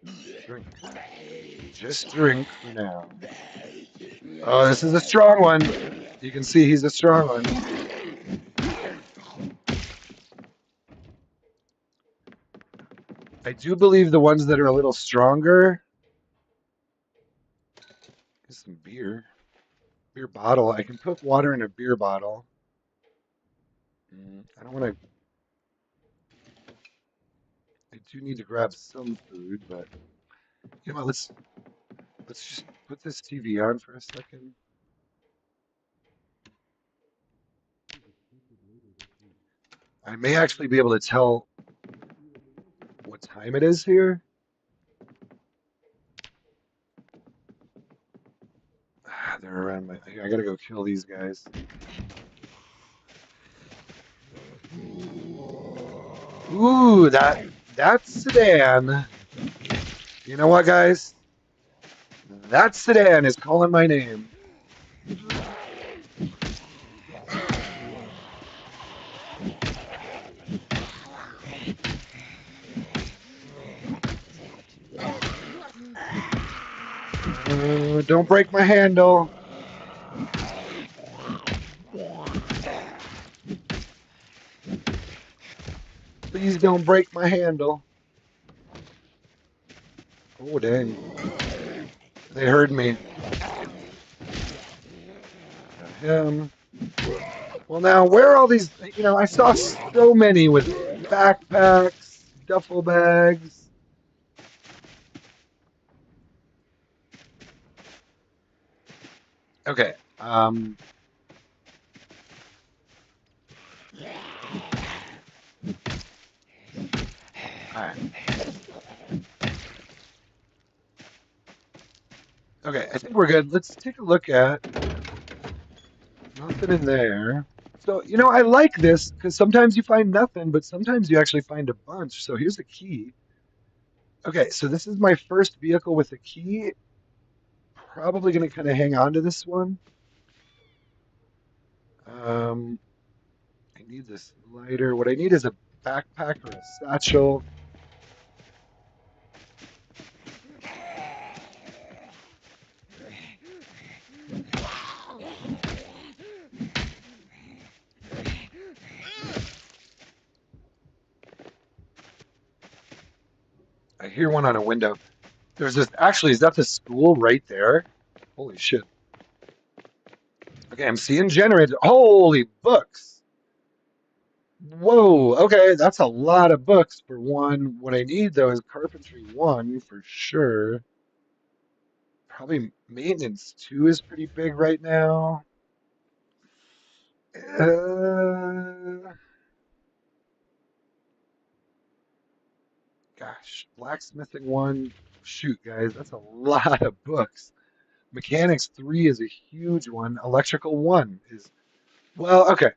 Drink. Just drink for now. Oh, this is a strong one. You can see he's a strong one. I do believe the ones that are a little stronger. Get some beer. Beer bottle. I can put water in a beer bottle. I don't want to. I do need to grab some food, but you know what? Let's just put this TV on for a second. I may actually be able to tell what time it is here. go kill these guys. Ooh, that sedan. You know what, guys? That sedan is calling my name. Don't break my handle. Please don't break my handle. Oh, dang. They heard me. Got him. Well, now, where are all these? I saw so many with backpacks, duffel bags. Okay. All right. Okay, I think we're good. Let's take a look at nothing in there. So, I like this because sometimes you find nothing, but sometimes you actually find a bunch. So here's a key. Okay, so this is my first vehicle with a key. Probably going to kind of hang on to this one. Um, I need this lighter. What I need is a backpack or a satchel. I hear one on a window. There's this, actually, is that the school right there? Holy shit. Okay, I'm seeing generated. Holy books. Whoa, okay, that's a lot of books for one. What I need though is carpentry one for sure. Probably maintenance two is pretty big right now. Uh, Gosh, blacksmithing one. Shoot, guys, that's a lot of books. Mechanics three is a huge one. Electrical one is, well, okay.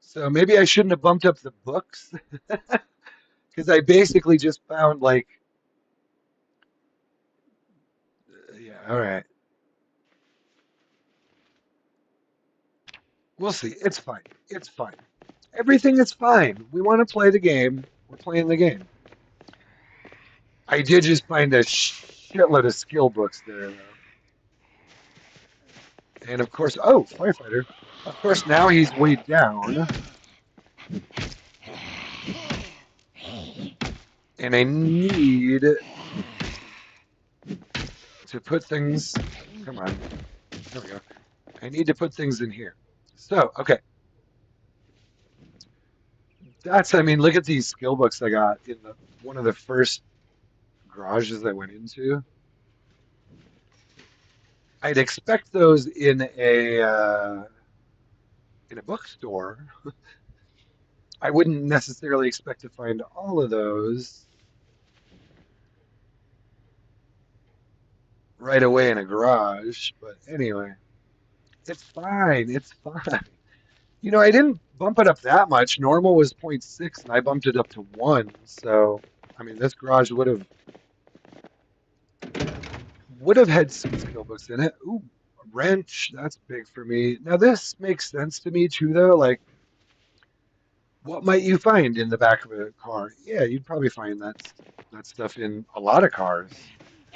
So maybe I shouldn't have bumped up the books because I basically just found like, yeah, all right. We'll see. It's fine. It's fine. Everything is fine. We want to play the game. We're playing the game. I did just find a shitload of skill books there, though. And of course, oh, firefighter. Of course, now he's way down. And I need to put things. Come on. There we go. I need to put things in here. So, okay. I mean, look at these skill books I got in one of the first garages I went into. I'd expect those in a bookstore. I wouldn't necessarily expect to find all of those right away in a garage, but anyway, it's fine. It's fine. I didn't bump it up that much. Normal was zero point 0.6 and I bumped it up to 1. So, I mean, this garage would have had some skill books in it. Ooh, a wrench, that's big for me. Now this makes sense to me too though, like what might you find in the back of a car? Yeah, you'd probably find that stuff in a lot of cars.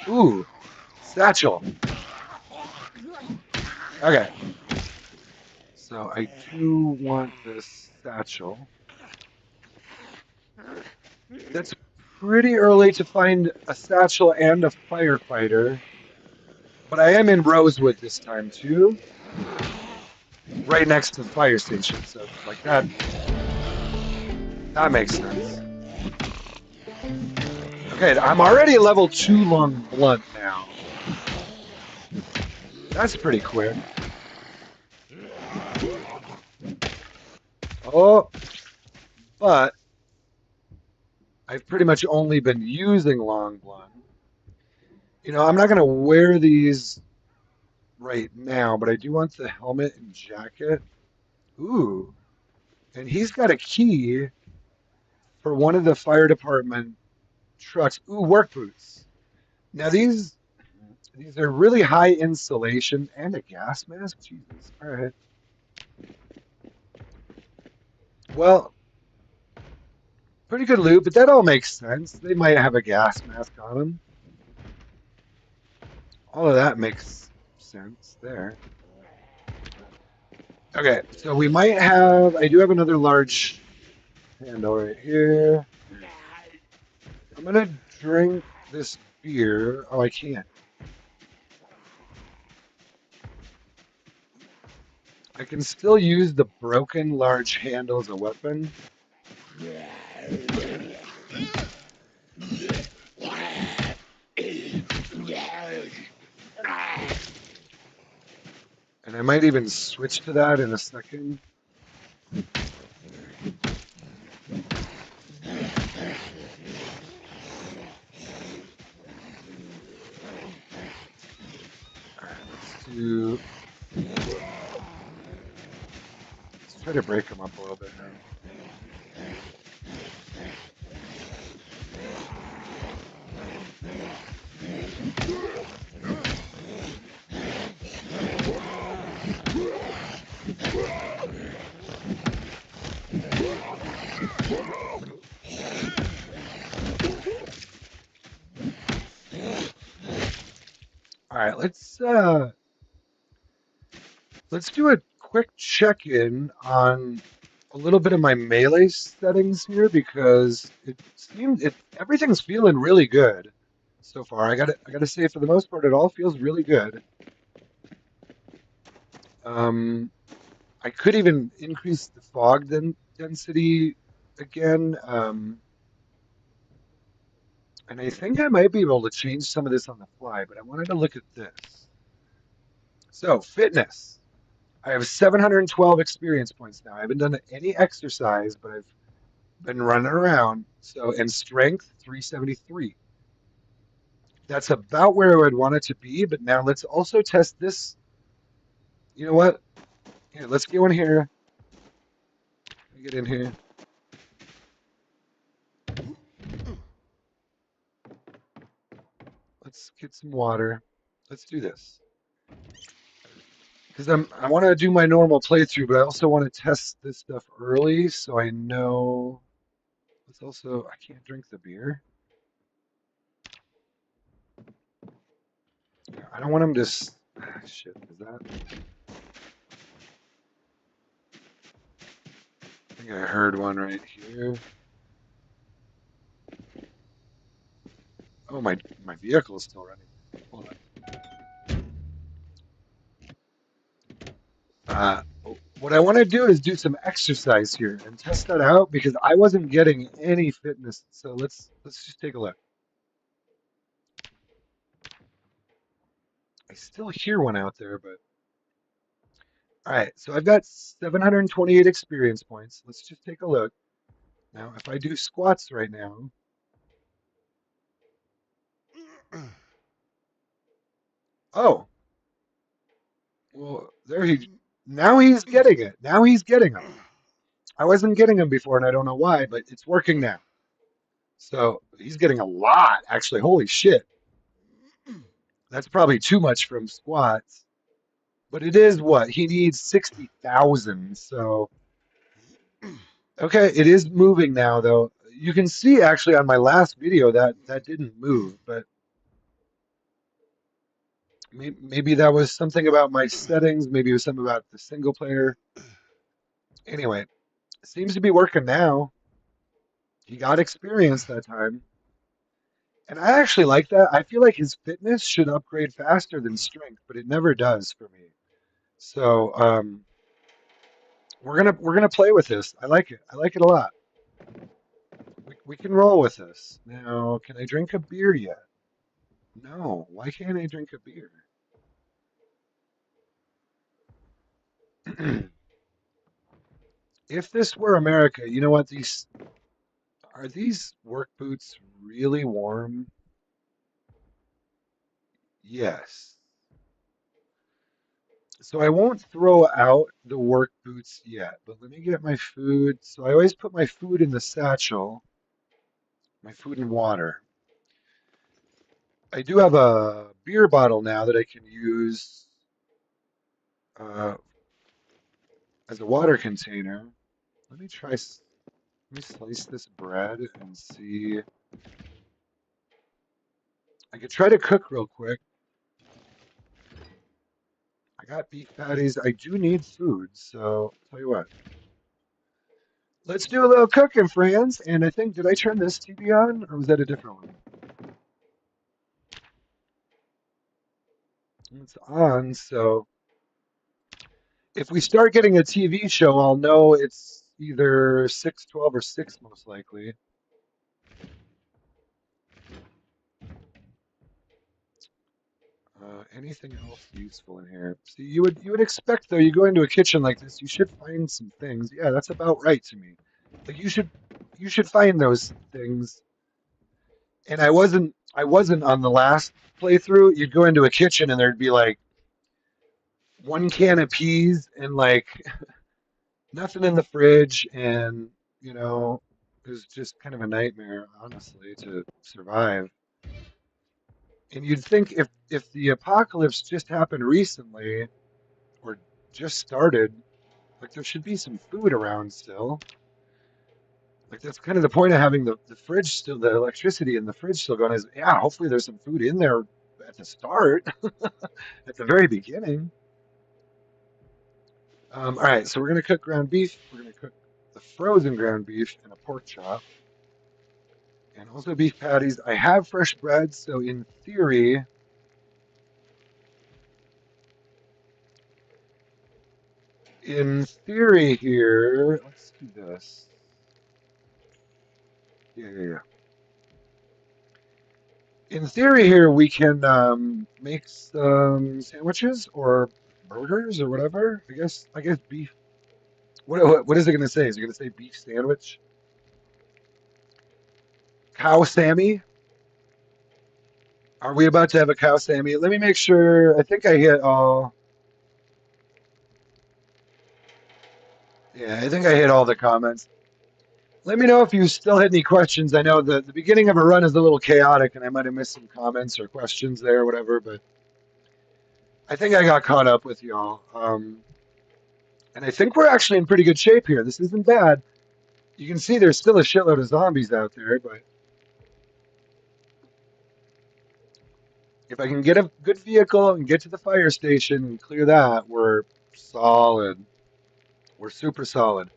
Ooh, satchel. Okay, so I do want this satchel. That's pretty early to find a satchel and a firefighter, but I am in Rosewood this time too, right next to the fire station. So like that makes sense. Okay, I'm already level 2 long blunt now. That's pretty quick. Oh, but I've pretty much only been using long blunt. I'm not going to wear these right now, but I do want the helmet and jacket. Ooh, and he's got a key for one of the fire department trucks. Ooh, work boots. Now these are really high insulation and a gas mask. Jesus. All right. Well, pretty good loot, but that all makes sense. They might have a gas mask on them. All of that makes sense there. Okay, so we might have. I do have another large handle right here. I'm gonna drink this beer. Oh, I can't. I can still use the broken large handle as a weapon. And I might even switch to that in a second. All right, let's try to break them up a little bit now. All right, let's do a quick check-in on a little bit of my melee settings here because it seems it everything's feeling really good so far. I gotta say for the most part it all feels really good. Um, I could even increase the fog density again. And I think I might be able to change some of this on the fly, but I wanted to look at this. So, fitness. I have 712 experience points now. I haven't done any exercise, but I've been running around. So, and strength, 373. That's about where I would want it to be, but now let's also test this. You know what? Here, let's get one here. Let me get in here. Let's get some water. Let's do this. Because I want to do my normal playthrough, but I also want to test this stuff early so I know. Let's also, I can't drink the beer. I don't want him to. Shit, is that? I think I heard one right here. Oh, my vehicle is still running. Hold on. What I want to do is do some exercise here and test that out because I wasn't getting any fitness. So let's just take a look. I still hear one out there, but all right. So I've got 728 experience points. Let's just take a look. Now, if I do squats right now, oh, well, there he. Now he's getting it. Now he's getting them. I wasn't getting them before, and I don't know why, but it's working now. So he's getting a lot, actually. Holy shit. That's probably too much from squats. But it is what? He needs 60,000. So, okay, it is moving now, though. You can see actually on my last video that that didn't move, but maybe that was something about my settings. Maybe it was something about the single player. Anyway, it seems to be working now. He got experience that time. And I actually like that. I feel like his fitness should upgrade faster than strength, but it never does for me. So we're gonna play with this. I like it. I like it a lot. We can roll with this. Now, can I drink a beer yet? No. Why can't I drink a beer? If this were America, you know what? These are these work boots really warm? Yes. So I won't throw out the work boots yet, but let me get my food. So I always put my food in the satchel, my food and water. I do have a beer bottle now that I can use uh, as a water container. Let me try. Let me slice this bread and see. I could try to cook real quick. I got beef patties. I do need food, so tell you what. Let's do a little cooking, friends. And I think, did I turn this TV on, or was that a different one? It's on, so if we start getting a TV show, I'll know it's either 612 or 6 most likely. Anything else useful in here? See, you would expect though, you go into a kitchen like this, you should find some things. Yeah, that's about right to me. Like you should find those things. And I wasn't on the last playthrough. You'd go into a kitchen and there'd be like one can of peas and like nothing in the fridge, and you know, it was just kind of a nightmare, honestly, to survive. And you'd think if the apocalypse just happened recently or just started, like there should be some food around still. Like that's kind of the point of having the fridge still, the electricity in the fridge still going is, yeah, hopefully there's some food in there at the start, at the very beginning. All right, so we're gonna cook ground beef. We're gonna cook the frozen ground beef and a pork chop, and also beef patties. I have fresh bread, so in theory here, let's do this. Yeah, yeah, yeah. In theory here, we can make some sandwiches or burgers or whatever. I guess beef. What is it going to say? Is it going to say beef sandwich? Cow Sammy? Are we about to have a cow Sammy? Let me make sure. I think I hit all. Yeah, I think I hit all the comments. Let me know if you still had any questions. I know the beginning of a run is a little chaotic, and I might have missed some comments or questions there or whatever, but I think I got caught up with y'all. And I think we're actually in pretty good shape here. This isn't bad. You can see there's still a shitload of zombies out there, but if I can get a good vehicle and get to the fire station and clear that, we're solid. We're super solid.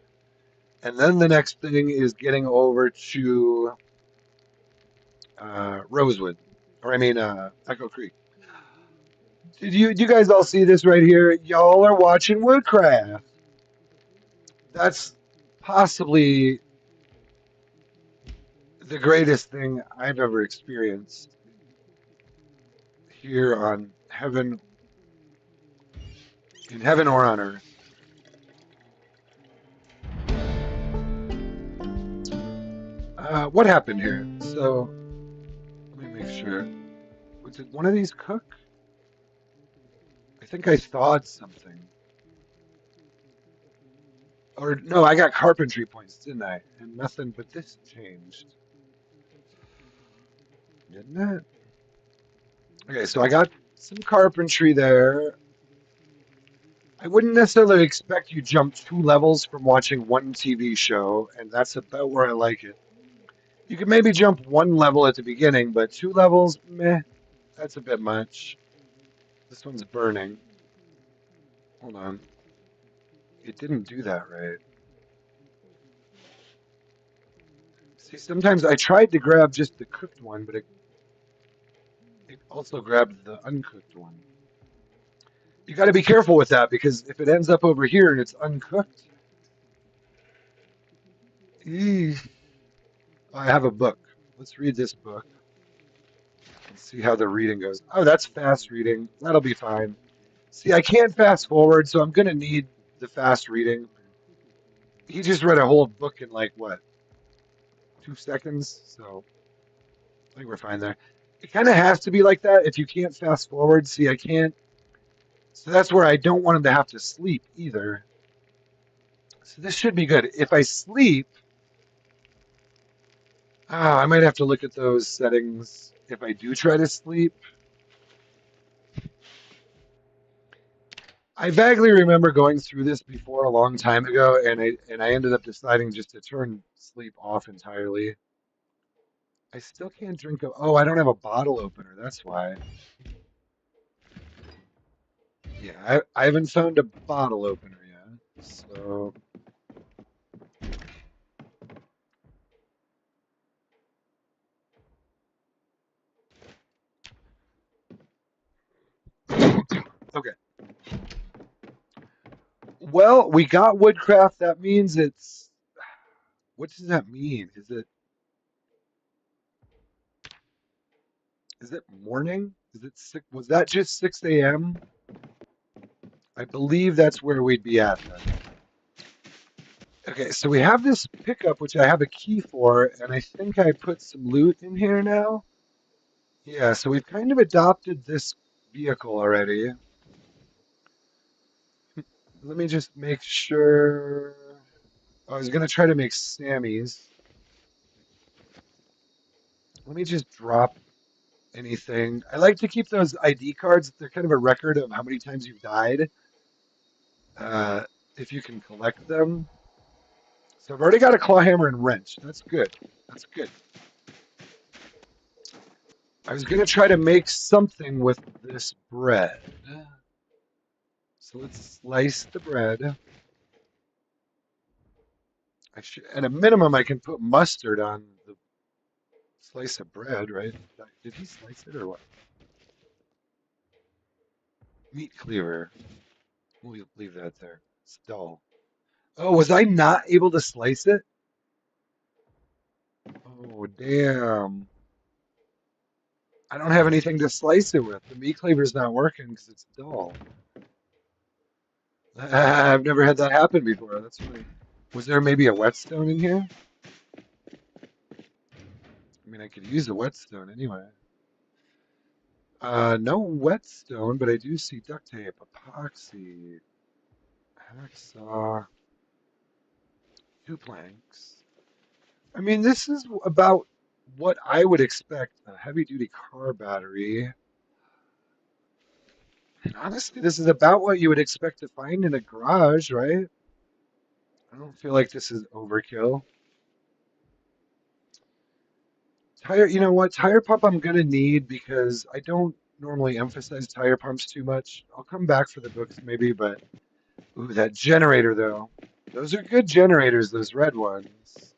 And then the next thing is getting over to Rosewood, or I mean Echo Creek. Do you guys all see this right here? Y'all are watching Woodcraft. That's possibly the greatest thing I've ever experienced here on heaven, in heaven or on earth. What happened here? So let me make sure. Did one of these cook? I think I thawed something. Or no, I got carpentry points, didn't I? And nothing but this changed, didn't it? Okay, so I got some carpentry there. I wouldn't necessarily expect you jump 2 levels from watching one TV show, and that's about where I like it. You could maybe jump 1 level at the beginning, but 2 levels, meh, that's a bit much. This one's burning. Hold on. It didn't do that right. See, sometimes I tried to grab just the cooked one, but it also grabbed the uncooked one. You got to be careful with that because if it ends up over here and it's uncooked, eesh. I have a book. Let's read this book and see how the reading goes. Oh, that's fast reading. That'll be fine. See, I can't fast forward, so I'm going to need the fast reading. He just read a whole book in like what, 2 seconds? So I think we're fine there. It kind of has to be like that if you can't fast forward. See, I can't So that's where I don't want him to have to sleep either. So this should be good. If I sleep, I might have to look at those settings if I do try to sleep. I vaguely remember going through this before a long time ago, and I ended up deciding just to turn sleep off entirely. I still can't drink a. Oh, I don't have a bottle opener. That's why. Yeah, I haven't found a bottle opener yet. So okay. Well, we got woodcraft. That means it's. What does that mean? Is it morning? Is it six? Was that just 6 a.m.? I believe that's where we'd be at then. Okay, so we have this pickup, which I have a key for, and I think I put some loot in here now. Yeah, so we've kind of adopted this vehicle already. Let me just make sure. I was gonna try to make Sammy's. Let me just drop anything. I like to keep those ID cards. They're kind of a record of how many times you've died, uh, if you can collect them. So I've already got a claw hammer and wrench. That's good. That's good. I was gonna try to make something with this bread. So let's slice the bread. At a minimum, I can put mustard on the slice of bread, right? Did he slice it or what? Meat cleaver. We'll leave that there. It's dull. Oh, was I not able to slice it? Oh, damn. I don't have anything to slice it with. The meat cleaver's not working because it's dull. I've never had that happen before. That's funny. Was there maybe a whetstone in here? I mean, I could use a whetstone anyway. No whetstone, but I do see duct tape, epoxy, hacksaw, two planks. I mean, this is about what I would expect a heavy-duty car battery. And honestly, this is about what you would expect to find in a garage, right? I don't feel like this is overkill. Tire, you know what? Tire pump I'm gonna need because I don't normally emphasize tire pumps too much. I'll come back for the books maybe, but ooh, that generator though. Those are good generators, those red ones.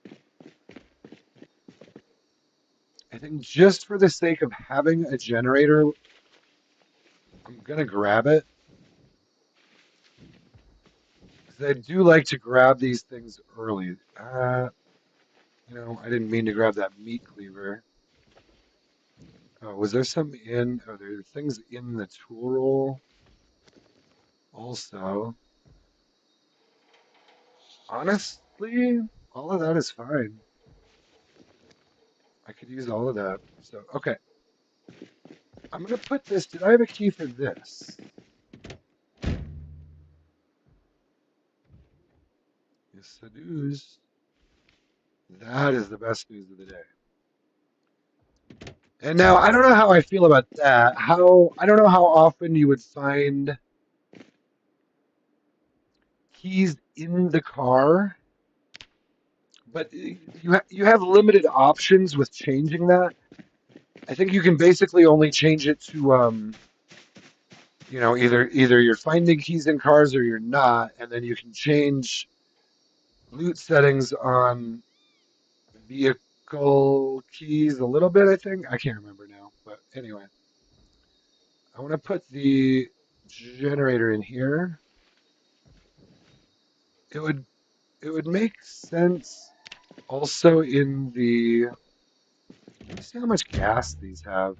I think just for the sake of having a generator, I'm gonna grab it. Because I do like to grab these things early. I didn't mean to grab that meat cleaver. Oh, was there some in? Oh, there are things in the tool roll also. Honestly, all of that is fine. I could use all of that. So, okay. I'm gonna put this. Did I have a key for this? Yes, I do. That is the best news of the day. And now I don't know how I feel about that. I don't know how often you would find keys in the car, but you have limited options with changing that. I think you can basically only change it to either you're finding keys in cars or you're not, and then you can change loot settings on vehicle keys a little bit, I think. I can't remember now, but anyway, I want to put the generator in here. It would it would make sense also in the. Let me see how much gas these have.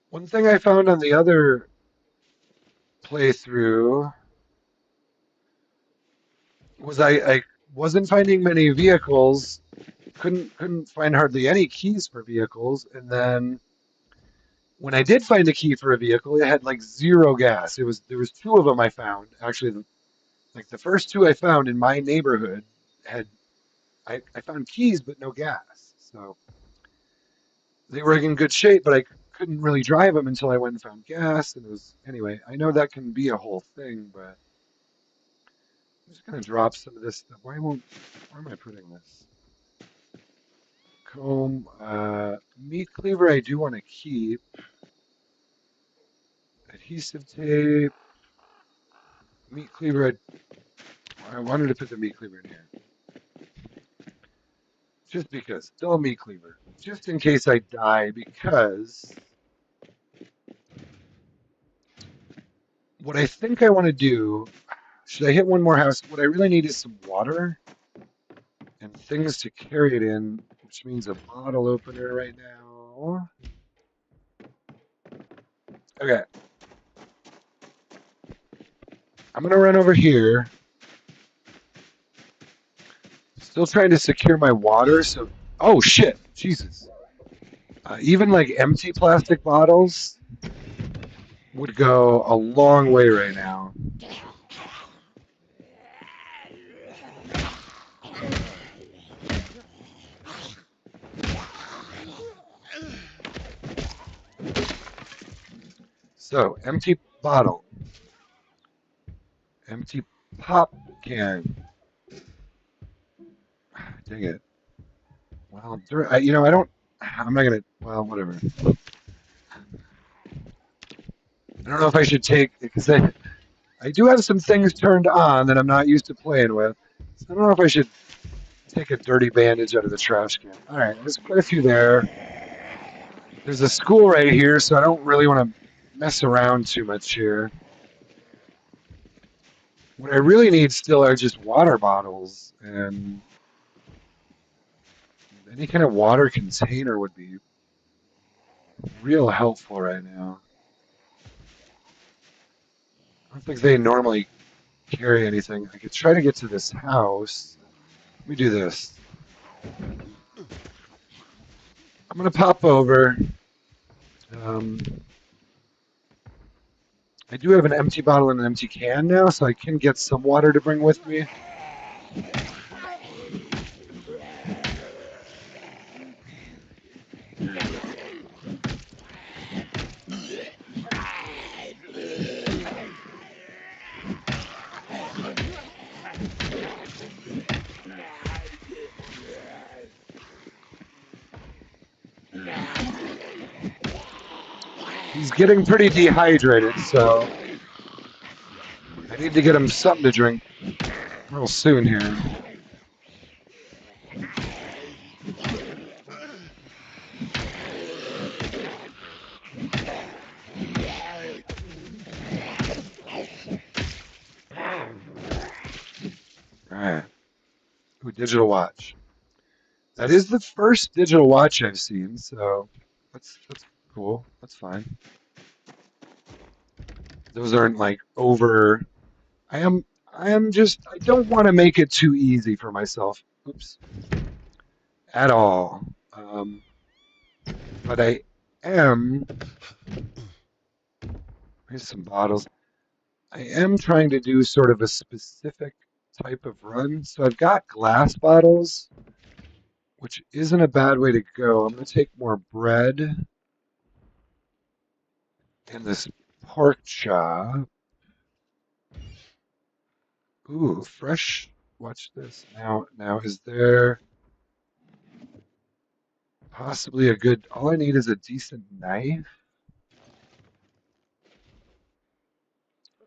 One thing I found on the other playthrough was I wasn't finding many vehicles, couldn't find hardly any keys for vehicles, and then When I did find a key for a vehicle, it had like zero gas. There was two of them I found. Actually, like the first two I found in my neighborhood had I found keys but no gas. So they were in good shape, but I couldn't really drive them until I went and found gas. And it was anyway. I know that can be a whole thing, but I'm just gonna drop some of this stuff. Where am I putting this? Comb, meat cleaver. I do want to keep adhesive tape. Meat cleaver. I wanted to put the meat cleaver in here just because. Dull meat cleaver, just in case I die. Because what I think I want to do. Should I hit one more house? What I really need is some water and things to carry it in, which means a bottle opener right now. Okay, I'm gonna run over here. Still trying to secure my water. So, oh shit, Jesus. Even like empty plastic bottles would go a long way right now. So, empty bottle, empty pop can. Dang it. Well, I don't. I'm not gonna. Well, whatever. I don't know if I should take because I do have some things turned on that I'm not used to playing with. So I don't know if I should take a dirty bandage out of the trash can. All right, there's quite a few there. There's a school right here, so I don't really want to mess around too much here. What I really need still are just water bottles, and any kind of water container would be real helpful right now. I don't think they normally carry anything. I could try to get to this house. Let me do this. I'm gonna pop over. Um, I do have an empty bottle and an empty can now, so I can get some water to bring with me. He's getting pretty dehydrated, so I need to get him something to drink real soon here. All right. Ooh, digital watch. That is the first digital watch I've seen, so that's cool. That's fine. Those aren't like over. I am I don't want to make it too easy for myself. Oops. At all. But I am. Here's some bottles. I am trying to do sort of a specific type of run. So I've got glass bottles, which isn't a bad way to go. I'm going to take more bread and this pork chop. Ooh, fresh. Watch this. Now, is there possibly a good? All I need is a decent knife.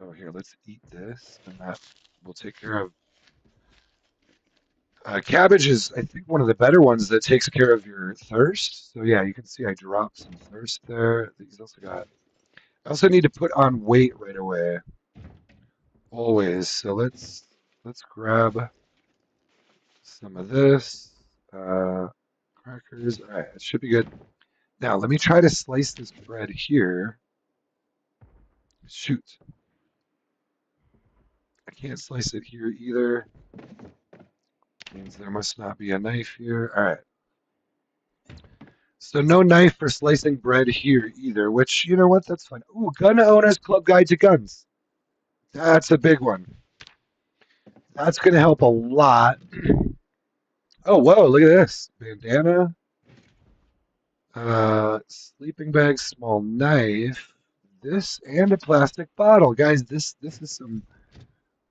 Oh, here, let's eat this, and that will take care of. Cabbage is, I think, one of the better ones that takes care of your thirst. So yeah, you can see I dropped some thirst there. These also got. I also need to put on weight right away, always. So let's grab some of this. Uh, Crackers. All right, it should be good. Now let me try to slice this bread here. Shoot, I can't slice it here either. Means there must not be a knife here. All right. So no knife for slicing bread here either, which, you know what, that's fine. Ooh, Gun Owners Club Guide to Guns. That's a big one. That's going to help a lot. Oh, whoa, look at this. Bandana, sleeping bag, small knife, this, and a plastic bottle. Guys, this is some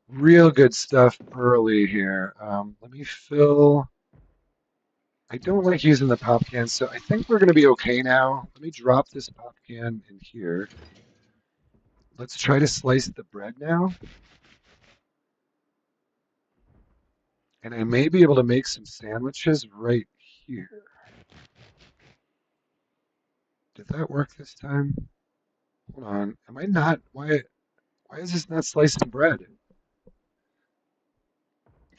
real good stuff early here. Let me fill. I don't like using the pop can, so I think we're going to be okay now. Let me drop this pop can in here. Let's try to slice the bread now. And I may be able to make some sandwiches right here. Did that work this time? Hold on. Am I not? Why is this not slicing bread?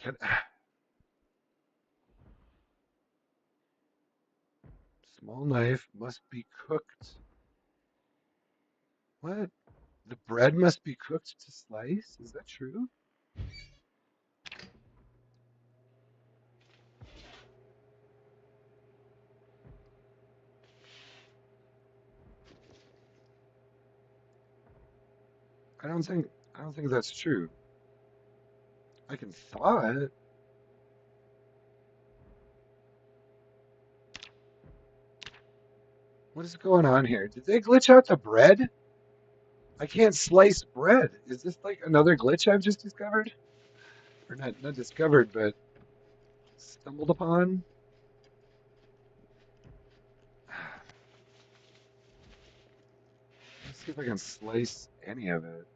Can, small knife must be cooked. What? The bread must be cooked to slice? Is that true? I don't think I don't think that's true. I can thaw it. What is going on here? Did they glitch out the bread? I can't slice bread. Is this like another glitch I've just discovered? Or not discovered, but stumbled upon? Let's see if I can slice any of it.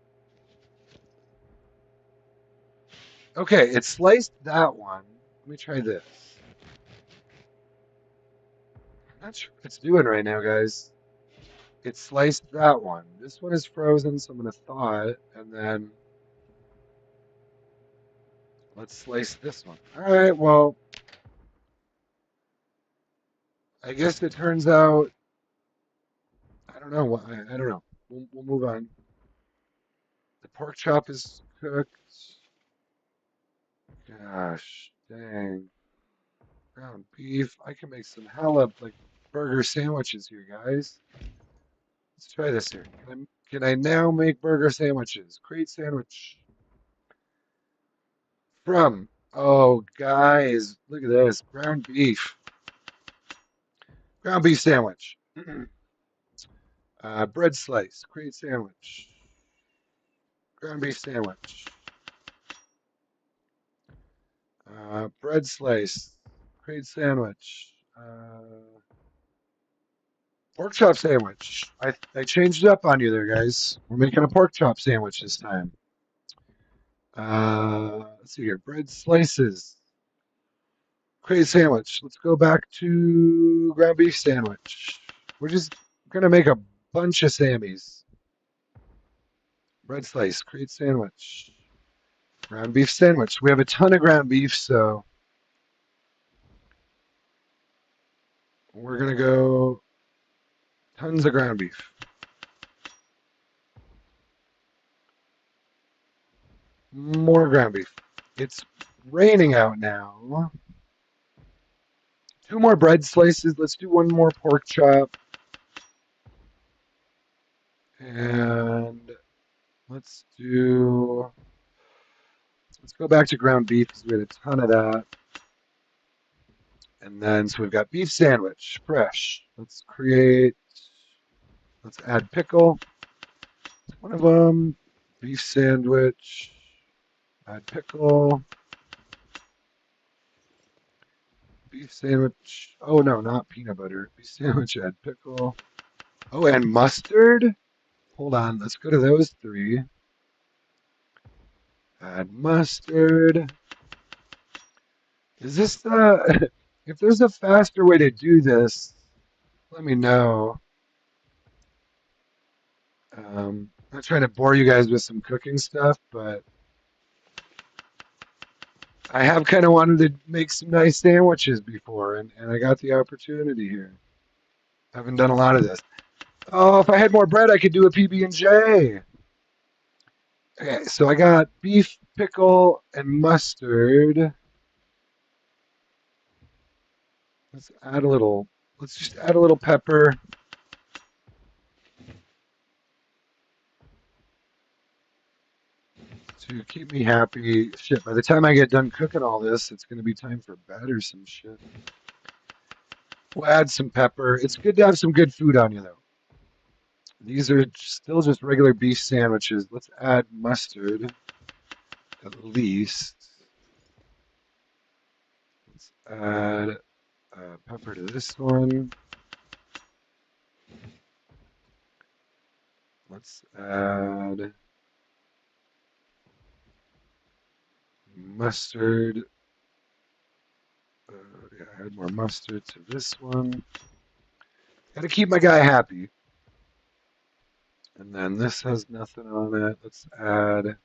Okay, it sliced that one. Let me try this. I'm not sure what it's doing right now, guys. It sliced that one. This one is frozen, so I'm going to thaw it, and then let's slice this one. All right, well, I guess it turns out, I don't know. I don't know. We'll move on. The pork chop is cooked. Gosh, dang. Ground beef. I can make some hella, like, burger sandwiches here, guys. Let's try this here. Can I now make burger sandwiches? Create sandwich. From. Oh, guys, look at this. Ground beef. Ground beef sandwich. Bread slice. Create sandwich. Ground beef sandwich. Bread slice. Create sandwich. Pork chop sandwich. I changed it up on you there, guys. We're making a pork chop sandwich this time. Let's see here. Bread slices. Create sandwich. Let's go back to ground beef sandwich. We're just gonna make a bunch of Sammys. Bread slice. Create sandwich. Ground beef sandwich. We have a ton of ground beef, so we're gonna go tons of ground beef. More ground beef. It's raining out now. Two more bread slices. Let's do one more pork chop. And let's go back to ground beef because we had a ton of that. And then, so we've got beef sandwich, fresh. Let's add pickle. One of them, beef sandwich, add pickle, beef sandwich. Oh no, not peanut butter. Beef sandwich, add pickle. Oh, and mustard. Hold on, let's go to those three. Add mustard. Is this if there's a faster way to do this, let me know. I'm not trying to bore you guys with some cooking stuff, but I have kind of wanted to make some nice sandwiches before, and I got the opportunity here. I haven't done a lot of this. Oh, if I had more bread, I could do a PB&J. Okay, so I got beef, pickle, and mustard. Let's add a little Let's just add a little pepper to keep me happy. Shit, by the time I get done cooking all this, it's going to be time for bed or some shit. We'll add some pepper. It's good to have some good food on you, though. These are still just regular beef sandwiches. Let's add mustard at least. Let's add pepper to this one. Let's add mustard. Yeah, add more mustard to this one. Gotta keep my guy happy. And then this has nothing on it. Let's add.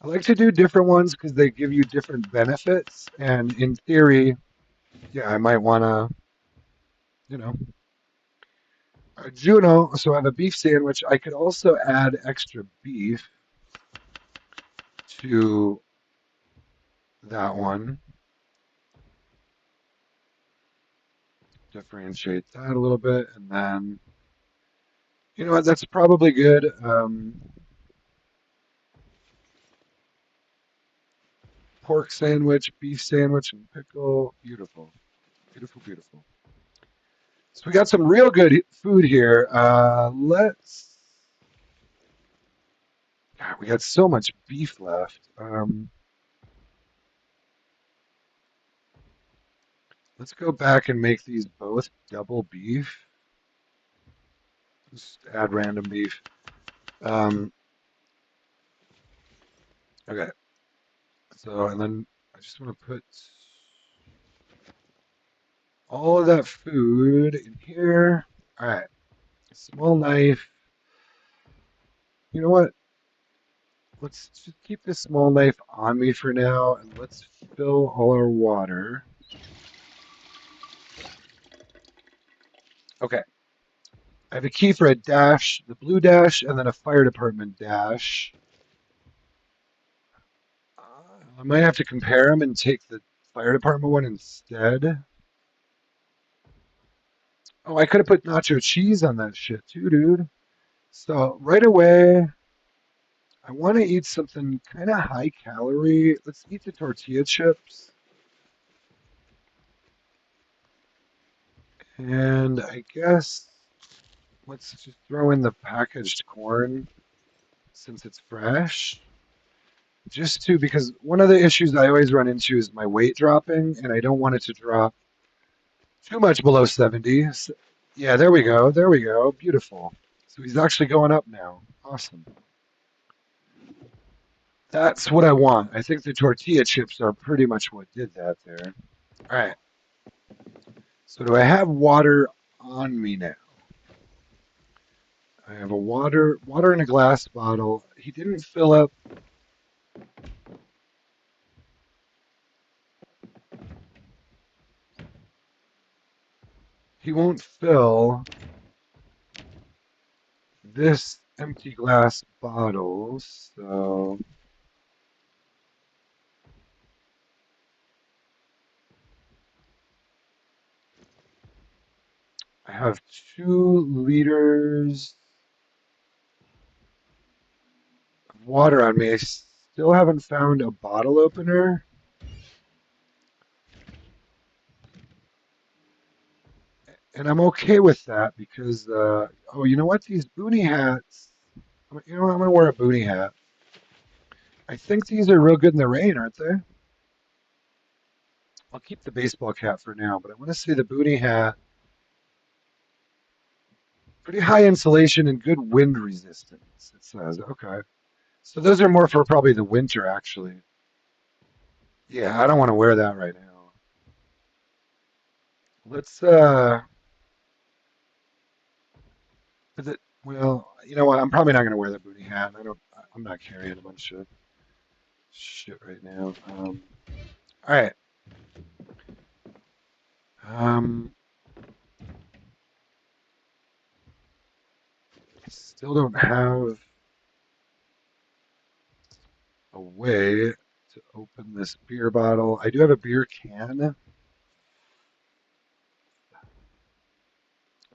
I like to do different ones because they give you different benefits. And in theory, yeah, I might want to, you know, Juno. So I have a beef sandwich. I could also add extra beef to that one. Differentiate that a little bit. And then, you know what? That's probably good. Pork sandwich, beef sandwich, and pickle. Beautiful. Beautiful, beautiful. So we got some real good food here. God, we got so much beef left. Let's go back and make these both double beef. Just add random beef. Um, okay. So, and then I just want to put all of that food in here. All right. Small knife. You know what? Let's just keep this small knife on me for now, and let's fill all our water. Okay. I have a key for a dash, the blue dash, and then a fire department dash. I might have to compare them and take the fire department one instead. Oh, I could have put nacho cheese on that shit too, dude. So right away, I want to eat something kind of high calorie. Let's eat the tortilla chips. And I guess let's just throw in the packaged corn since it's fresh. Just to, because one of the issues I always run into is my weight dropping, and I don't want it to drop too much below 70. Yeah, there we go. There we go. Beautiful. So he's actually going up now. Awesome. That's what I want. I think the tortilla chips are pretty much what did that there. All right. So do I have water on me now? I have a water in a glass bottle. He didn't fill up. He won't fill this empty glass bottle. So I have 2 liters of water on me. I still haven't found a bottle opener. And I'm okay with that because, oh, you know what? These boonie hats, you know what? I'm going to wear a boonie hat. I think these are real good in the rain, aren't they? I'll keep the baseball cap for now, but I want to say the boonie hat, pretty high insulation and good wind resistance, it says. Okay. So those are more for probably the winter, actually. Yeah, I don't want to wear that right now. Let's, is it, well, you know what? I'm probably not going to wear the boonie hat. I'm not carrying a bunch of shit right now. All right. Um, I still don't have a way to open this beer bottle. I do have a beer can.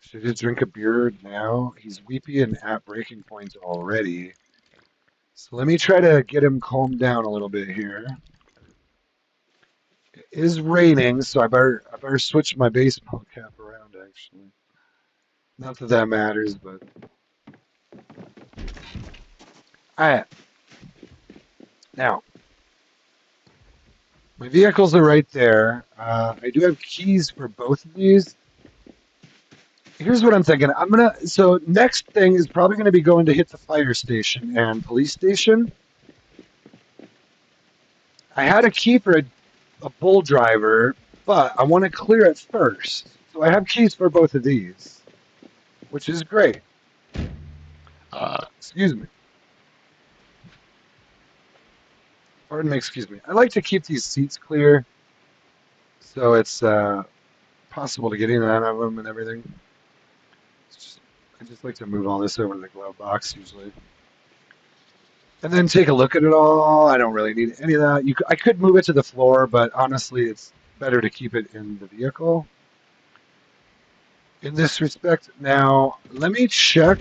Should I just drink a beer now? He's weepy and at breaking point already. So let me try to get him calmed down a little bit here. It is raining, so I better switch my baseball cap around actually. Not that that matters, but alright. Now, my vehicles are right there. I do have keys for both of these. Here's what I'm thinking. So next thing is probably gonna be going to hit the fire station and police station. I had a key for a bull driver, but I want to clear it first. So I have keys for both of these, which is great. Excuse me. Pardon me, excuse me. I like to keep these seats clear so it's possible to get in and out of them and everything. I just like to move all this over to the glove box usually. And then take a look at it all. I don't really need any of that. I could move it to the floor, but honestly, it's better to keep it in the vehicle in this respect. Now, let me check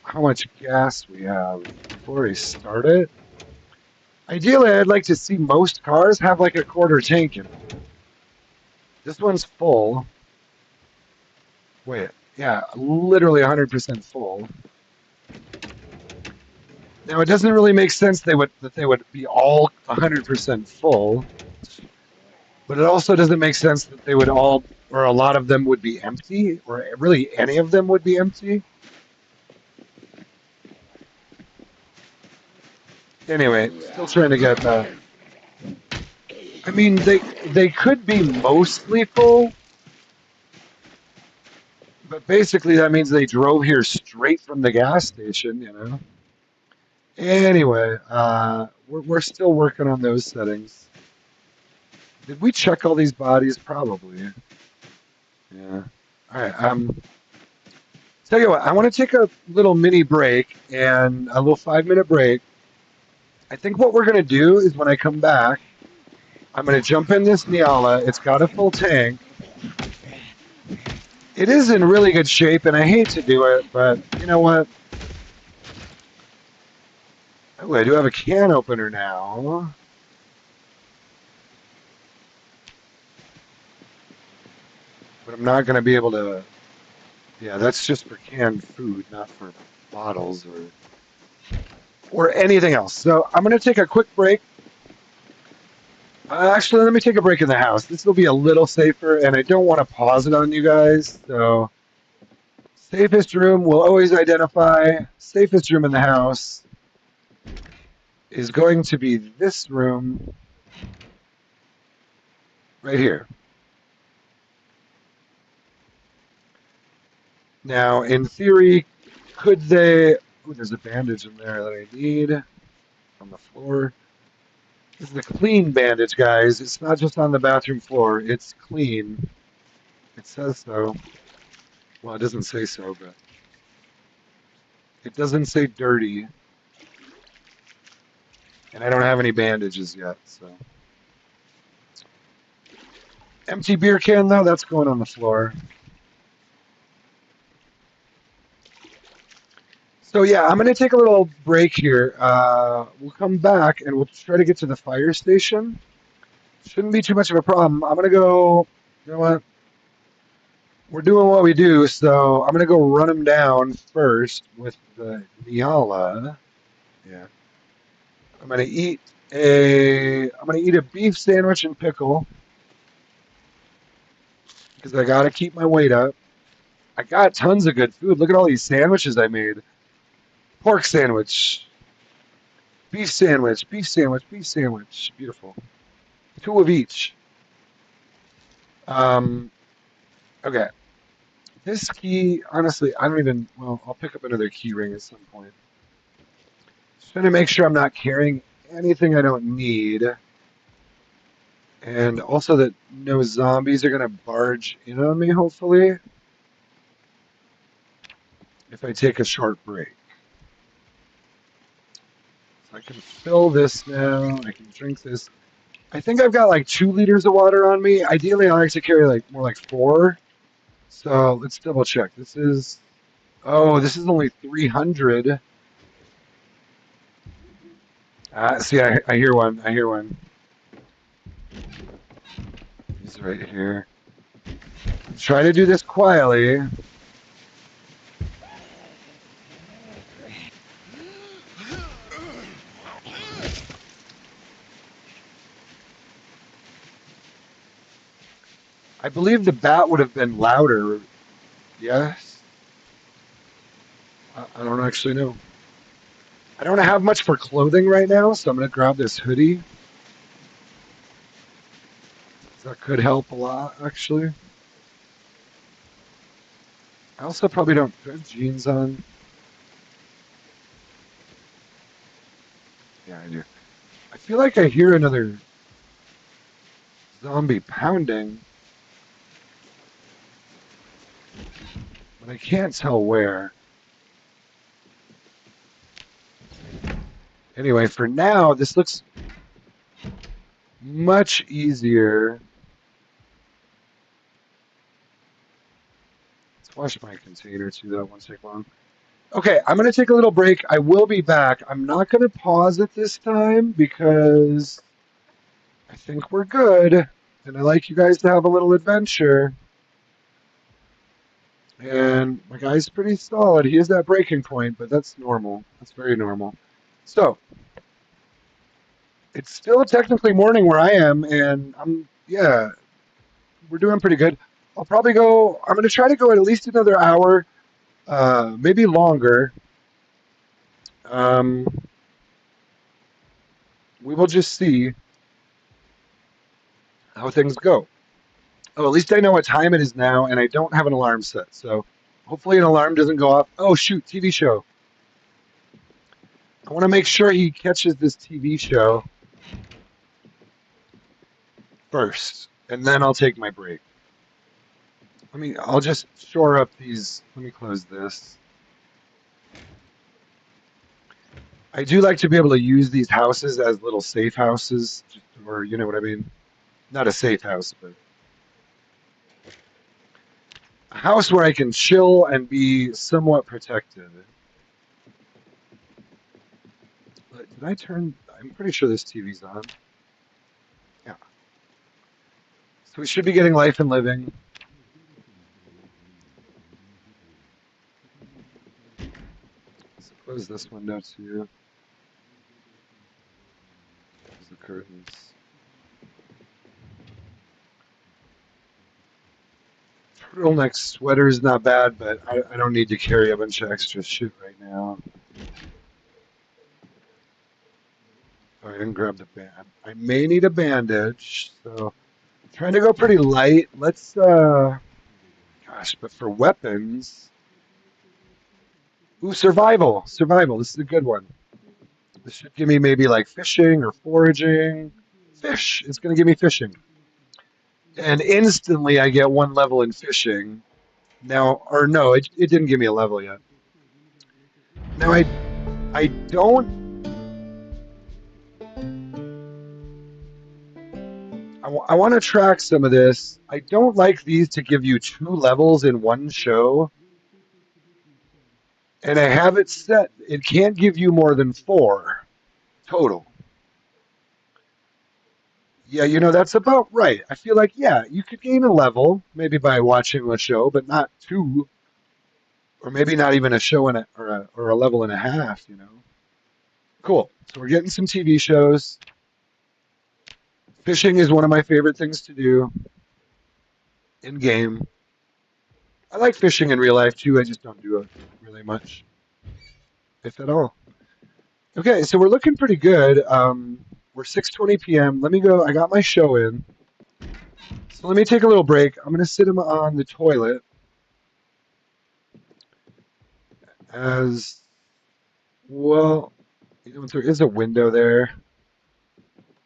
how much gas we have before we start it. Ideally, I'd like to see most cars have like a quarter tank in it. This one's full. Wait, yeah, literally 100% full. Now, it doesn't really make sense that they would be all 100% full, but it also doesn't make sense that they would all, or a lot of them would be empty, or really any of them would be empty. Anyway, still trying to get that. I mean, they could be mostly full, but basically that means they drove here straight from the gas station, you know. Anyway, we're still working on those settings. Did we check all these bodies? Probably. Yeah. All right. Tell you what, I want to take a little mini break and a little 5 minute break. I think what we're gonna do is when I come back, I'm gonna jump in this Niala. It's got a full tank. It is in really good shape, and I hate to do it, but you know what? Oh, I do have a can opener now. But I'm not going to be able to. Yeah, that's just for canned food, not for bottles or anything else. So I'm going to take a quick break. Actually, let me take a break in the house. This will be a little safer, and I don't want to pause it on you guys. So safest room we'll always identify. Safest room in the house is going to be this room right here. Now, in theory, could they? Ooh, there's a bandage in there that I need on the floor. This is a clean bandage, guys. It's not just on the bathroom floor. It's clean. It says so. Well, it doesn't say so, but it doesn't say dirty. And I don't have any bandages yet, so. Empty beer can, though, that's going on the floor. So, yeah, I'm going to take a little break here. We'll come back and we'll try to get to the fire station. Shouldn't be too much of a problem. I'm going to go, you know what? We're doing what we do, so I'm going to go run them down first with the Niala. Yeah. I'm gonna eat a beef sandwich and pickle because I gotta keep my weight up. I got tons of good food. Look at all these sandwiches I made. Pork sandwich, beef sandwich, beef sandwich, beef sandwich. Beautiful. Two of each. Um, okay. This key, honestly, I don't even. Well, I'll pick up another key ring at some point. Just trying to make sure I'm not carrying anything I don't need, and also that no zombies are gonna barge in on me. Hopefully, if I take a short break. So I can fill this now. I can drink this. I think I've got like 2 liters of water on me. Ideally, I like to carry like more like 4. So let's double check. This is only 300. See, I hear one. I hear one. He's right here. Try to do this quietly. I believe the bat would have been louder. Yes. I don't actually know. I don't have much for clothing right now, so I'm going to grab this hoodie. That could help a lot, actually. I also probably don't. Do I have jeans on? Yeah, I do. I feel like I hear another zombie pounding, but I can't tell where. Anyway, for now, this looks much easier. Let's wash my container too, that won't take long. Okay, I'm going to take a little break. I will be back. I'm not going to pause it this time because I think we're good. And I like you guys to have a little adventure. And my guy's pretty solid. He is that breaking point, but that's normal. That's very normal. So, it's still technically morning where I am, and yeah, we're doing pretty good. I'm going to try to go at least another hour, maybe longer. Um, we will just see how things go. Oh, at least I know what time it is now, and I don't have an alarm set. So hopefully an alarm doesn't go off. Oh, shoot, TV show. I want to make sure he catches this TV show first, and then I'll take my break. I'll just shore up these. Let me close this. I do like to be able to use these houses as little safe houses, or you know what I mean? Not a safe house, but a house where I can chill and be somewhat protected. But did I turn? I'm pretty sure this TV's on. Yeah. So we should be getting Life and Living. Let's close this window too. Close the curtains. Turtleneck sweater is not bad, but I don't need to carry a bunch of extra shit right now. Oh, I didn't grab the band. I may need a bandage, so I'm trying to go pretty light. Gosh, but for weapons, ooh, survival, survival. This is a good one. This should give me maybe like fishing or foraging. Fish. It's going to give me fishing, and instantly I get one level in fishing. Now, or no, it didn't give me a level yet. Now I don't I want to track some of this. I don't like these to give you two levels in one show, and I have it set. It can't give you more than four total. Yeah, that's about right. I feel like, yeah, you could gain a level maybe by watching a show, but not two, or maybe not even a show or a level and a half. Cool. So we're getting some TV shows. Fishing is one of my favorite things to do in game. I like fishing in real life too. I just don't do it really much, if at all. Okay, so we're looking pretty good. We're 6:20 p.m. Let me go. I got my show in. So let me take a little break. I'm going to sit him on the toilet as well. There is a window there.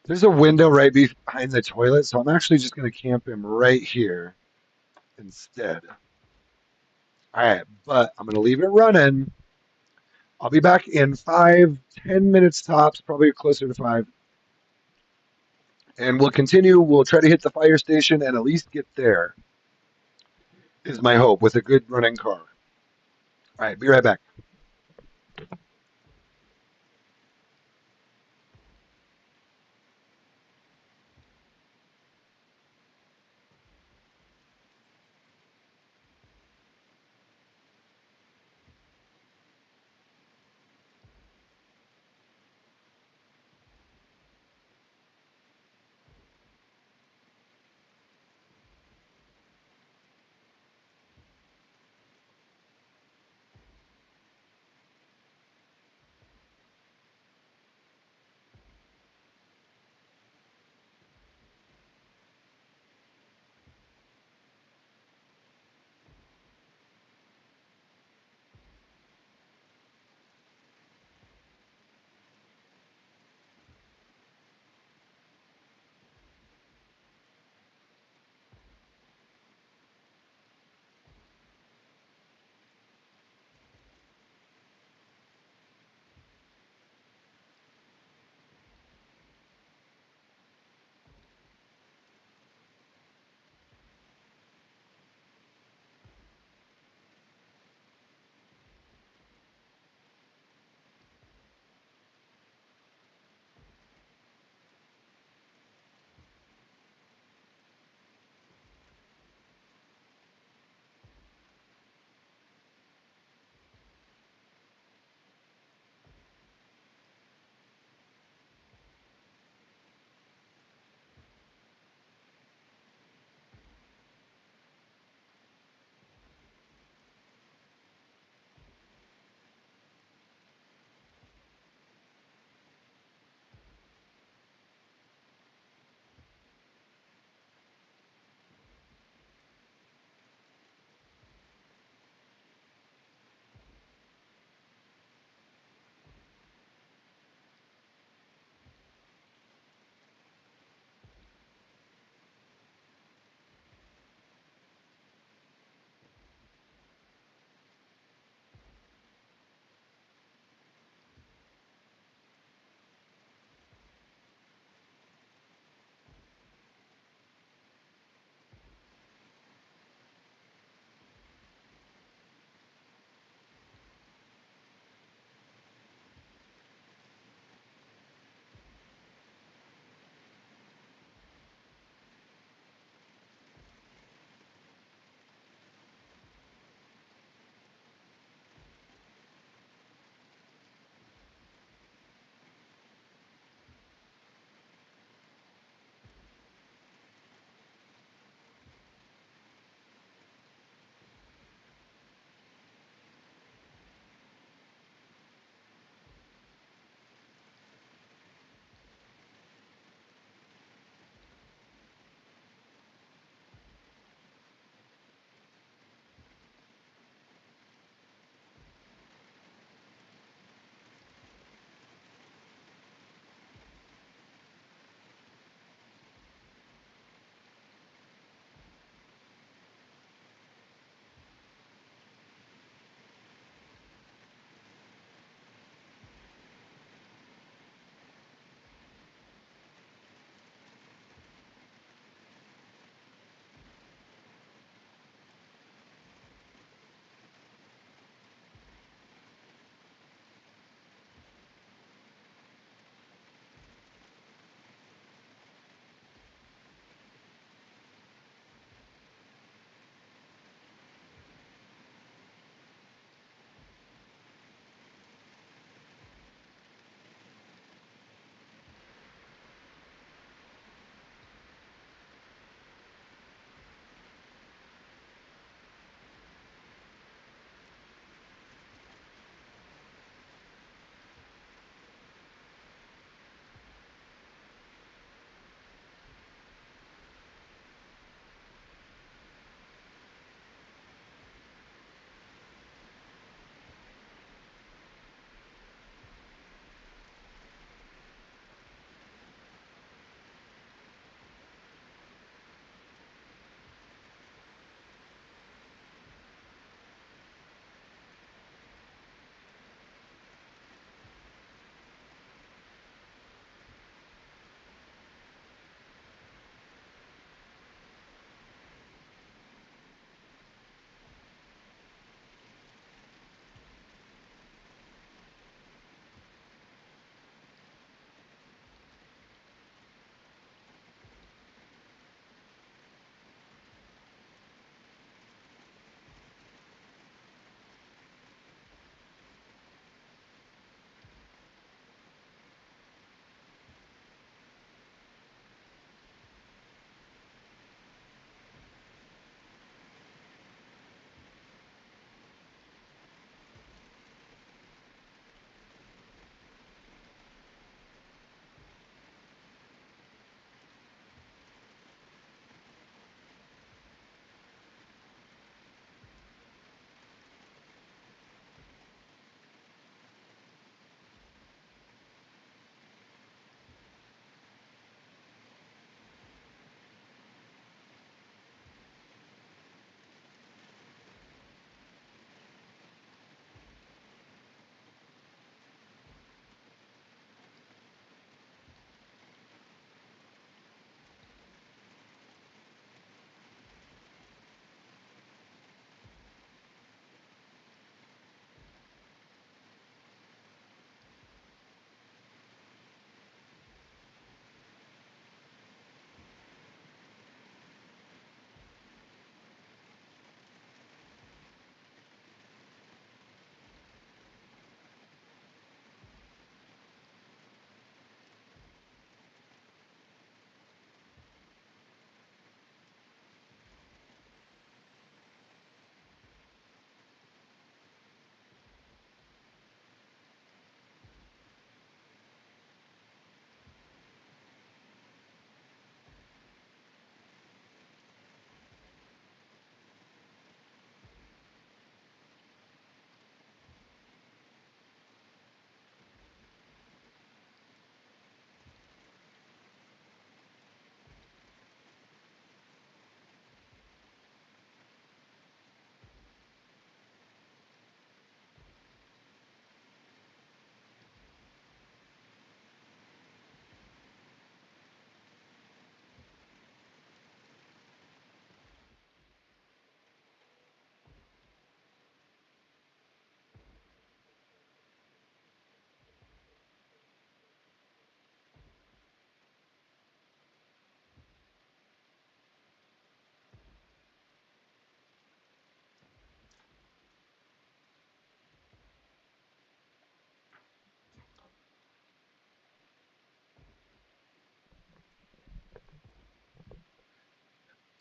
There's a window right behind the toilet, so I'm actually just going to camp him right here instead. All right, but I'm going to leave it running. I'll be back in 5, 10 minutes tops, probably closer to 5. And we'll continue. We'll try to hit the fire station and at least get there. is my hope with a good running car. All right, be right back.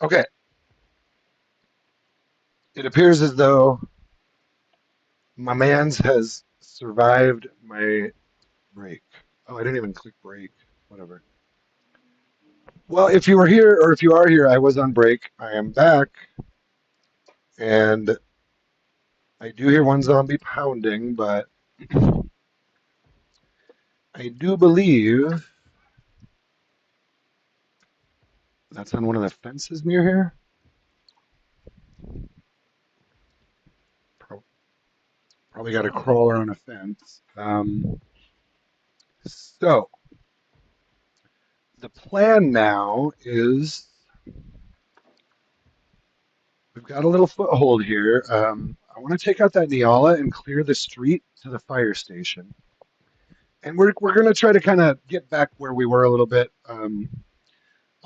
Okay, it appears as though my man's has survived my break. Oh, I didn't even click break. Whatever. Well, if you were here, or if you are here, I was on break. I am back, and I do hear one zombie pounding, but I do believe that's on one of the fences near here. Probably got to crawl around a fence. So the plan now is we've got a little foothold here. I want to take out that Neala and clear the street to the fire station. And we're going to try to kind of get back where we were a little bit on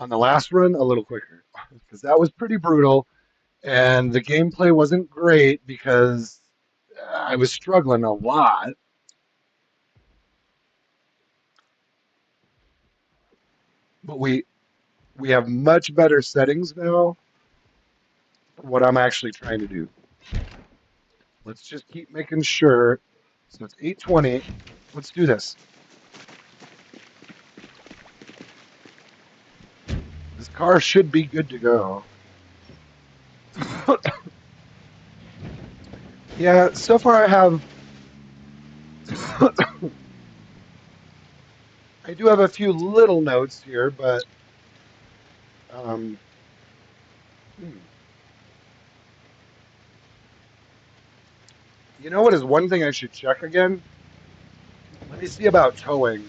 the last run a little quicker because that was pretty brutal. And the gameplay wasn't great because I was struggling a lot. But we have much better settings now for what I'm actually trying to do. Let's just keep making sure. So it's 8:20. Let's do this. This car should be good to go. Yeah, so far I have. I do have a few little notes here, but um, hmm. You know what is one thing I should check again? Let me see about towing.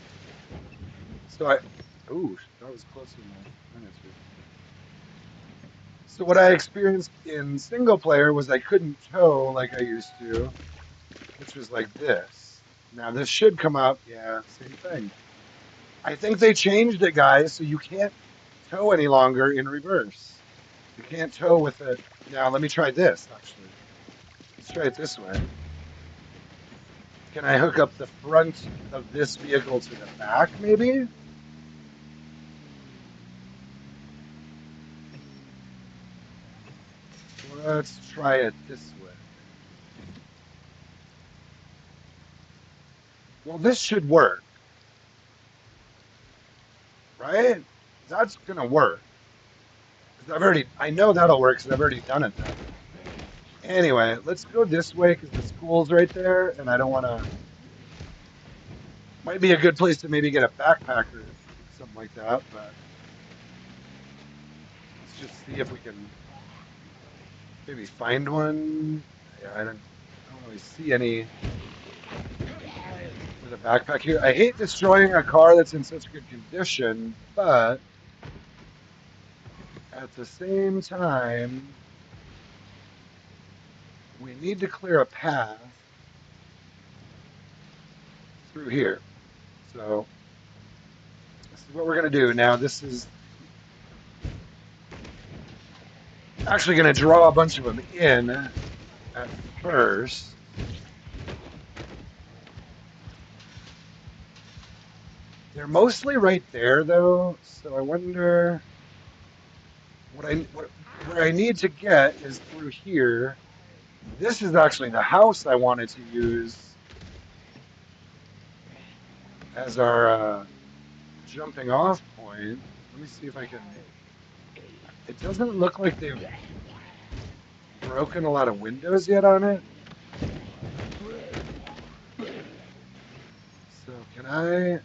So I, ooh, that was closer than I meant to. So what I experienced in single player was I couldn't tow like I used to, which was like this. Now this should come up. Yeah, same thing. I think they changed it, guys, so you can't tow any longer in reverse. You can't tow with it. Now let me try this, actually. Let's try it this way. Can I hook up the front of this vehicle to the back, maybe? Let's try it this way. Well, this should work, right? That's gonna work. Because I know that'll work because I've already done it that way. Anyway, let's go this way because the school's right there, and I don't want to. Might be a good place to maybe get a backpack or something like that, but let's just see if we can maybe find one. Yeah, I don't really see any with a backpack here. I hate destroying a car that's in such good condition, but at the same time, we need to clear a path through here. So this is what we're going to do. Now, this is actually going to draw a bunch of them in at first. They're mostly right there, though. So I wonder where I need to get is through here. This is actually the house I wanted to use as our jumping off point. Let me see if I can. It doesn't look like they've broken a lot of windows yet on it. So can I?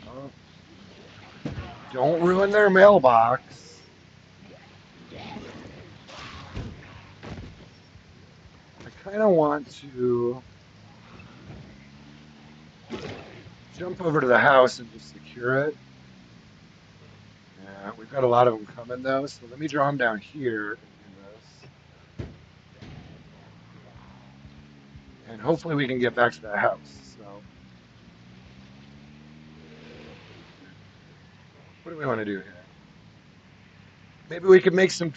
Oh, don't ruin their mailbox. I kind of want to jump over to the house and just secure it. Yeah, we've got a lot of them coming though, so let me draw them down here and do this. And hopefully we can get back to the house. So what do we want to do here? Maybe we could make some.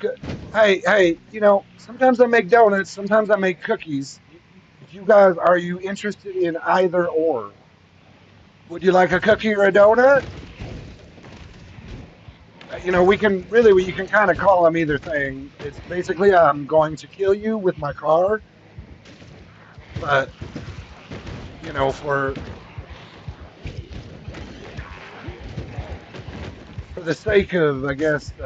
Hey, sometimes I make donuts, sometimes I make cookies. You guys, are you interested in either or? Would you like a cookie or a donut? You know, we can really, you can kind of call them either thing. It's basically I'm going to kill you with my car, but you know, for the sake of, I guess, you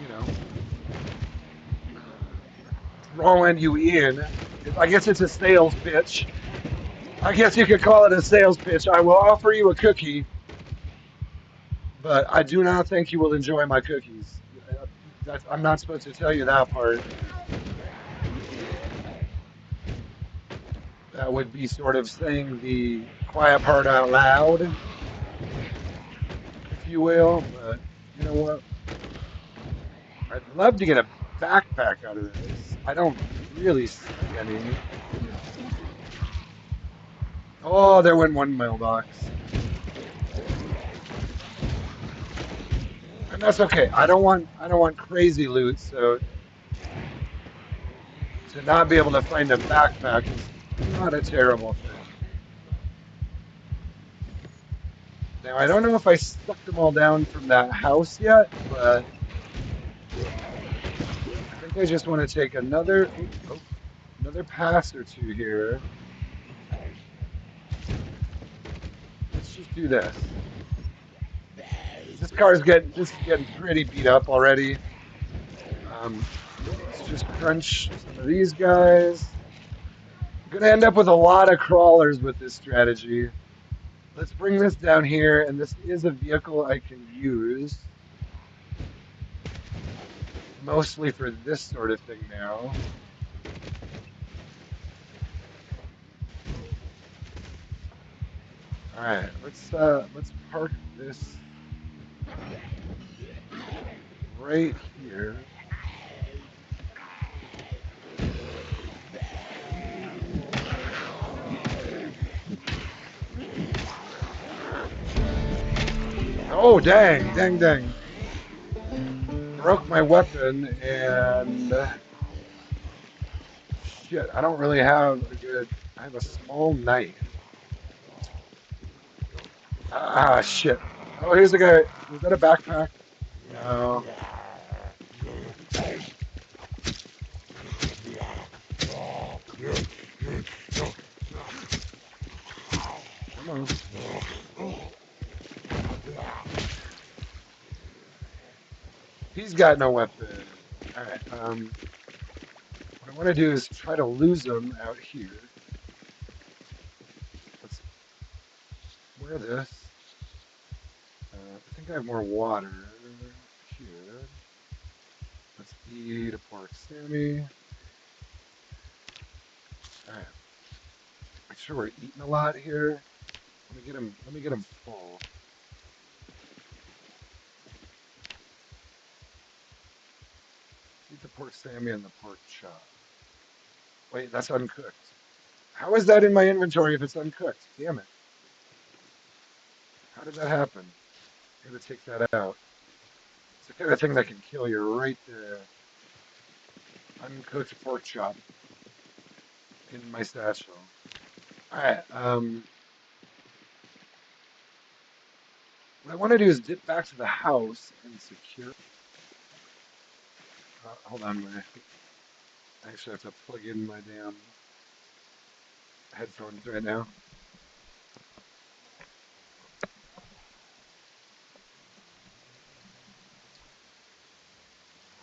know, drawing you in. I guess it's a sales pitch. I guess you could call it a sales pitch. I will offer you a cookie, but I do not think you will enjoy my cookies. I'm not supposed to tell you that part. That would be sort of saying the quiet part out loud, if you will. But you know what? I'd love to get a backpack out of this. I don't really see any. Oh, there went one mailbox. And that's okay. I don't want crazy loot, so to not be able to find a backpack is not a terrible thing. Now I don't know if I sucked them all down from that house yet, but I think I just want to take another pass or two here. Let's just do this. This is getting pretty beat up already. Um, let's just crunch some of these guys. I'm gonna end up with a lot of crawlers with this strategy. Let's bring this down here, and this is a vehicle I can use mostly for this sort of thing now. All right, let's park this right here. Oh, dang, dang, dang. Broke my weapon, and shit, I don't really have a good. I have a small knife. Ah, shit. Oh, here's a guy. Was that a backpack? No. Come on. He's got no weapon. All right. What I want to do is try to lose him out here. Let's wear this. I think I have more water here. Let's eat a pork Sammy. All right. Make sure we're eating a lot here. Let me get him. Let me get him full. Eat the pork Sammy and the pork chop. Wait, that's uncooked. How is that in my inventory if it's uncooked? Damn it. How did that happen? I gotta take that out. It's the kind of thing that can kill you right there. Uncooked pork chop in my satchel. All right. What I want to do is dip back to the house and secure. Hold on, I actually have to plug in my damn headphones right now.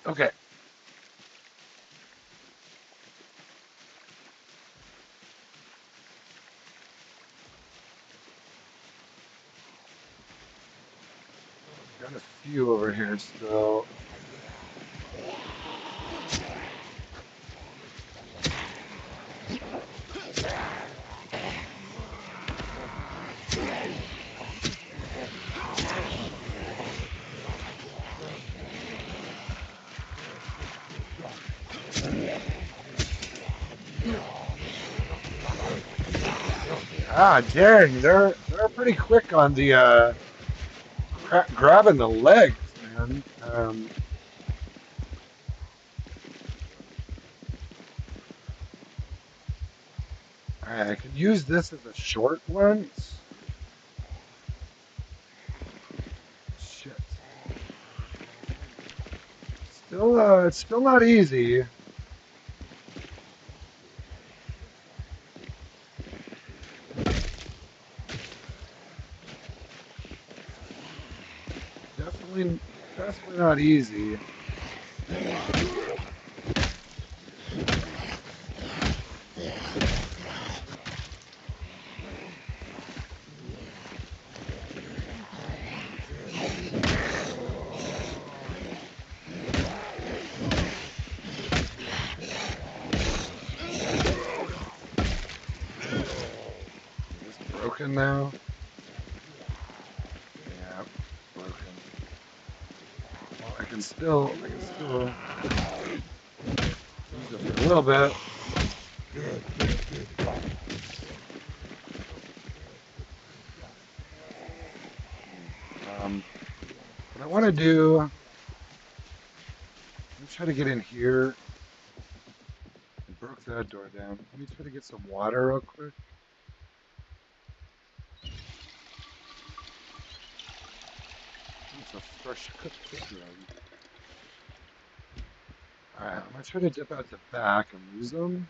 Okay. Got a few over here still. Ah, dang, they're pretty quick on the grabbing the legs, man. All right, I can use this as a short one. It's still not easy. Definitely, definitely not easy. Is this broken now? Yeah, broken. Well, I can still use it for a little bit. What I want to do, I'm gonna try to get in here. I broke that door down. Let me try to get some water real quick. It's a fresh cooked chicken. Alright, I'm gonna try to dip out the back and use them.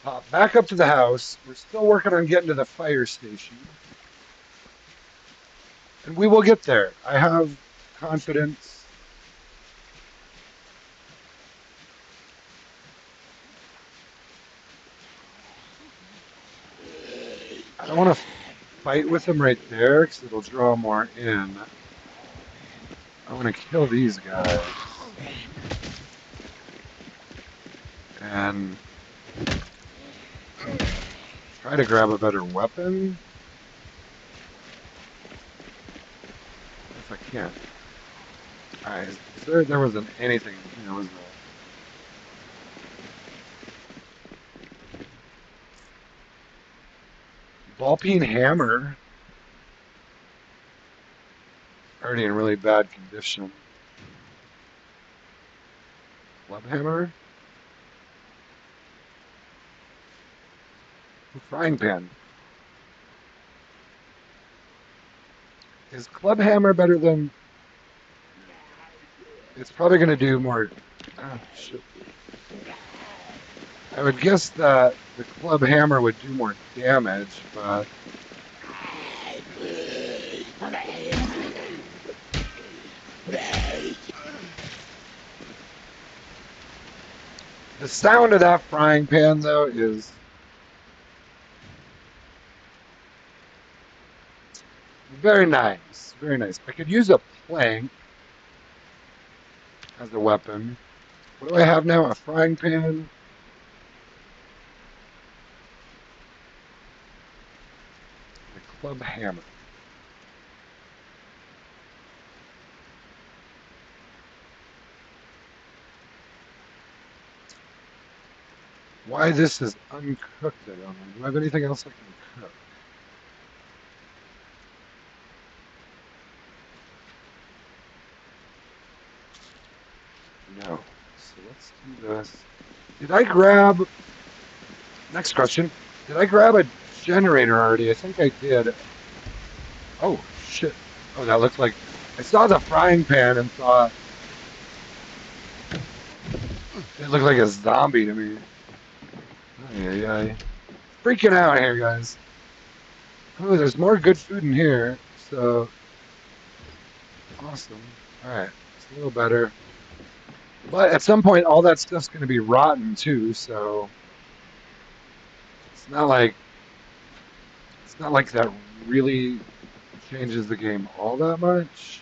Pop back up to the house. We're still working on getting to the fire station. And we will get there. I have confidence. I don't want to fight with them right there because it'll draw more in. I want to kill these guys. And try to grab a better weapon. If I can. Alright, there wasn't anything in here, was there? Ball peen hammer. Already in really bad condition. Club hammer. Frying pan. Is club hammer better than? It's probably going to do more. Ah, shit. I would guess that the club hammer would do more damage, but the sound of that frying pan though is very nice. Very nice. I could use a plank as a weapon. What do I have now? A frying pan. A club hammer. Why this is uncooked, I don't know. Do I have anything else I can cook? No. So let's do this. Did I grab... Next question. Did I grab a generator already? I think I did. Oh, shit. Oh, that looked like... I saw the frying pan and thought... It looked like a zombie to me. Yeah. Freaking out here, guys. Oh, there's more good food in here. So... Awesome. Alright. It's a little better. But at some point, all that stuff's going to be rotten, too, so... It's not like... It's not like that really changes the game all that much.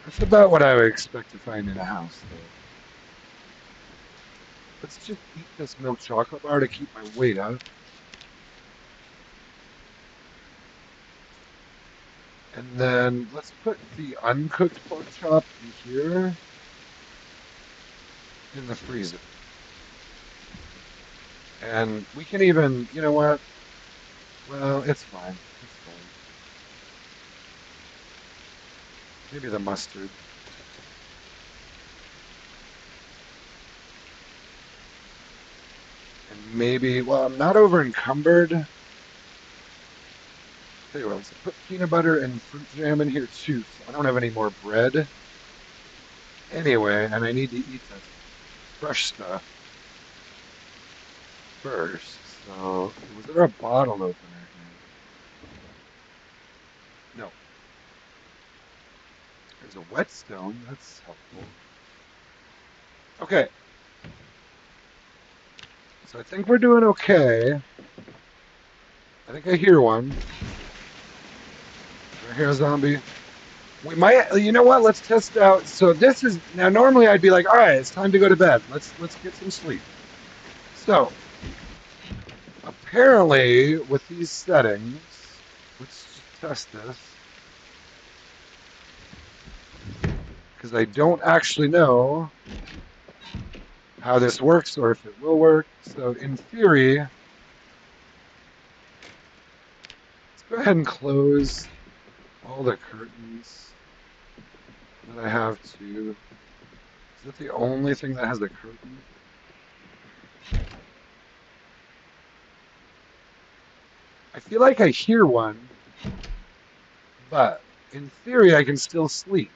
That's about what I would expect to find in a house, though. Let's just eat this milk chocolate bar to keep my weight up. And then let's put the uncooked pork chop in here in the freezer. And we can even, you know what? Well, it's fine. It's fine. Maybe the mustard. And maybe, well, I'm not over encumbered. Tell you what, let's put peanut butter and fruit jam in here too, because I don't have any more bread. Anyway, and I need to eat the fresh stuff first. So, was there a bottle opener here? No. There's a whetstone. That's helpful. Okay. So I think we're doing okay. I think I hear one. Do I hear a zombie? We might, you know what? Let's test out. So this is now. Normally, I'd be like, all right, it's time to go to bed. Let's get some sleep. So apparently, with these settings, let's just test this because I don't actually know how this works or if it will work. So in theory, let's go ahead and close all the curtains that I have to. Is that the only thing that has a curtain? I feel like I hear one, but in theory, I can still sleep.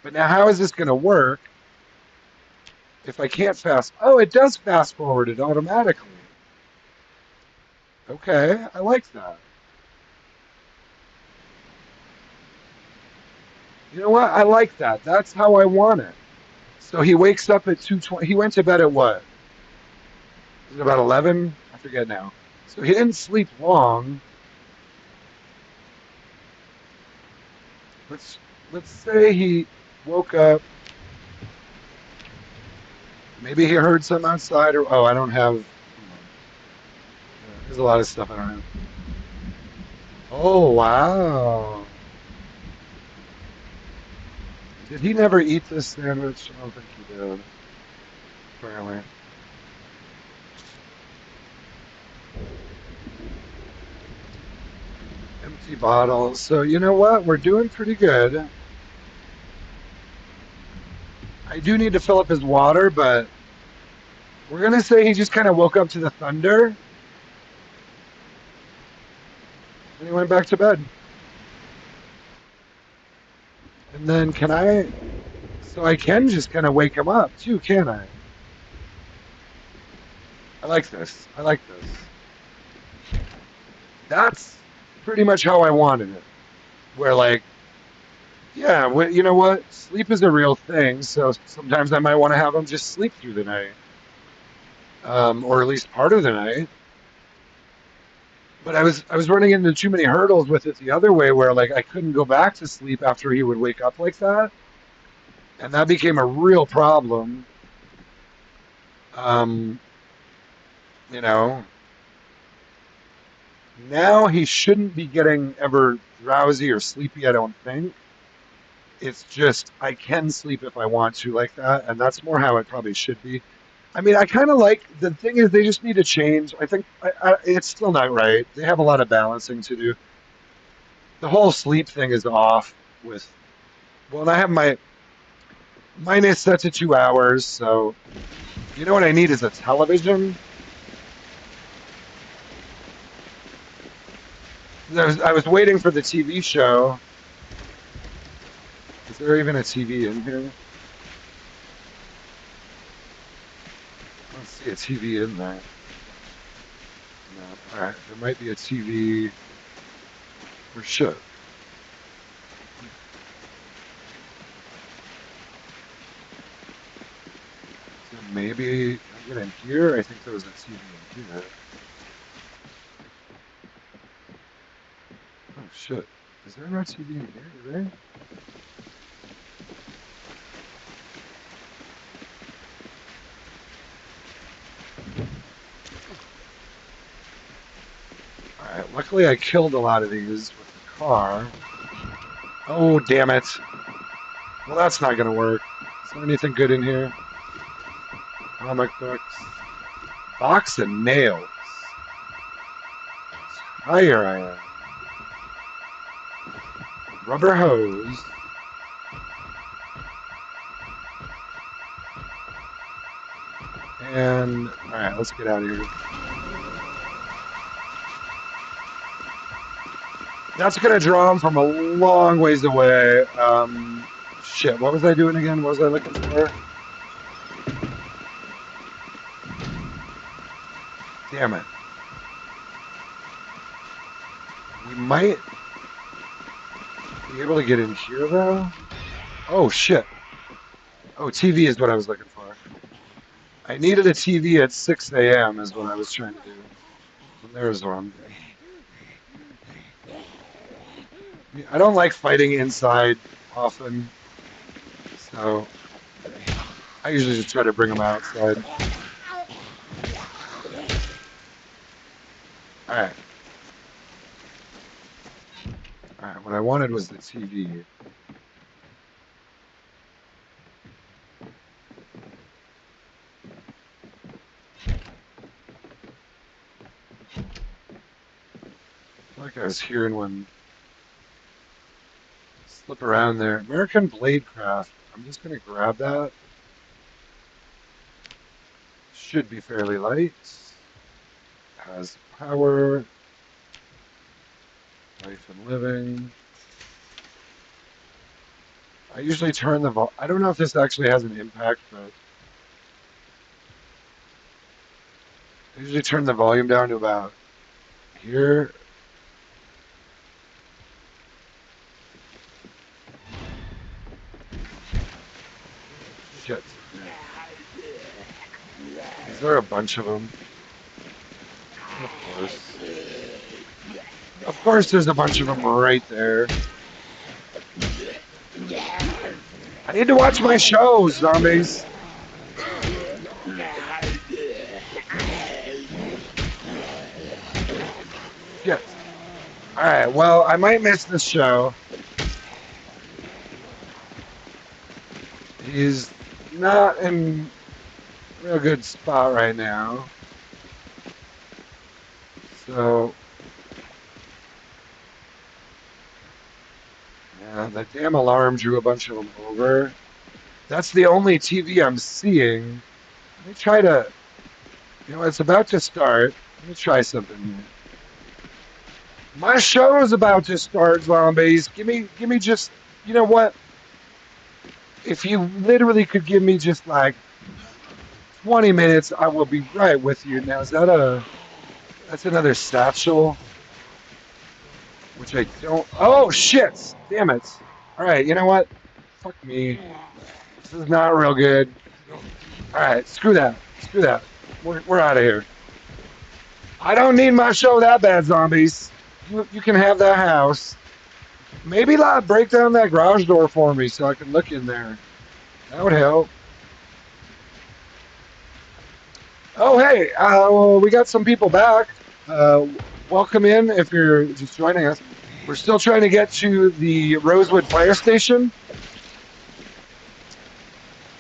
But now, how is this going to work if I can't fast? Oh, it does fast forward it automatically. Okay, I like that. You know what? I like that. That's how I want it. So he wakes up at 2:20. He went to bed at what? Is it about 11? I forget now. So he didn't sleep long. Let's let's say he woke up. Maybe he heard some outside, or oh, I don't have. Hold on. There's a lot of stuff I don't have. Oh wow! Did he never eat this sandwich? I don't think he did. Apparently, empty bottle. So you know what? We're doing pretty good. I do need to fill up his water, but we're gonna say he just kind of woke up to the thunder and he went back to bed. And then can I? So I can just kind of wake him up too, can I? I like this. I like this. That's pretty much how I wanted it. Where like, yeah, you know what? Sleep is a real thing. So sometimes I might want to have him just sleep through the night, or at least part of the night. But I was running into too many hurdles with it the other way, where like I couldn't go back to sleep after he would wake up like that, and that became a real problem. Um, you know, now he shouldn't be getting ever drowsy or sleepy. I don't think. It's just I can sleep if I want to like that, and that's more how it probably should be. I mean, I kind of like the thing is they just need to change. I think it's still not right. They have a lot of balancing to do. The whole sleep thing is off with. Well, and I have mine is set to 2 hours, so you know what I need is a television. I was waiting for the TV show. Is there even a TV in here? I don't see a TV in there. No. All right, there might be a TV or should. So maybe can I get in here? I think there was a TV in here. Oh shit! Is there no TV in here? Is there? All right. Luckily, I killed a lot of these with the car. Oh damn it! Well, that's not gonna work. Is there anything good in here? Comic books, box of nails, tire iron, rubber hose. And all right, let's get out of here. That's gonna draw him from a long ways away. Shit, what was I doing again? What was I looking for? Damn it. We might be able to get in here though. Oh shit. Oh, TV is what I was looking for. I needed a TV at 6 a.m. is what I was trying to do. And there's one. I don't like fighting inside often, so I usually just try to bring them outside. All right. All right. What I wanted was the TV. I feel like I was hearing one slip around there. American Bladecraft. I'm just gonna grab that. Should be fairly light. Has power. Life and living. I usually turn the I don't know if this actually has an impact, but I usually turn the volume down to about here. Shit. Is there a bunch of them? Of course. Of course there's a bunch of them right there. I need to watch my shows, zombies. Shit. Alright, well, I might miss this show. He's not in a real good spot right now. So, yeah, the damn alarm drew a bunch of them over. That's the only TV I'm seeing. Let me try to, it's about to start. Let me try something here. My show is about to start, zombies. Give me just, you know what? If you literally could give me just like 20 minutes, I will be right with you. Now, that's another satchel, which I don't, oh shit, damn it. All right, you know what? Fuck me. This is not real good. All right, screw that. Screw that. We're out of here. I don't need my show that bad, zombies. You can have that house. Maybe like break down that garage door for me so I can look in there. That would help. Oh, hey, we got some people back. Uh, Welcome in if you're just joining us. We're still trying to get to the Rosewood fire station.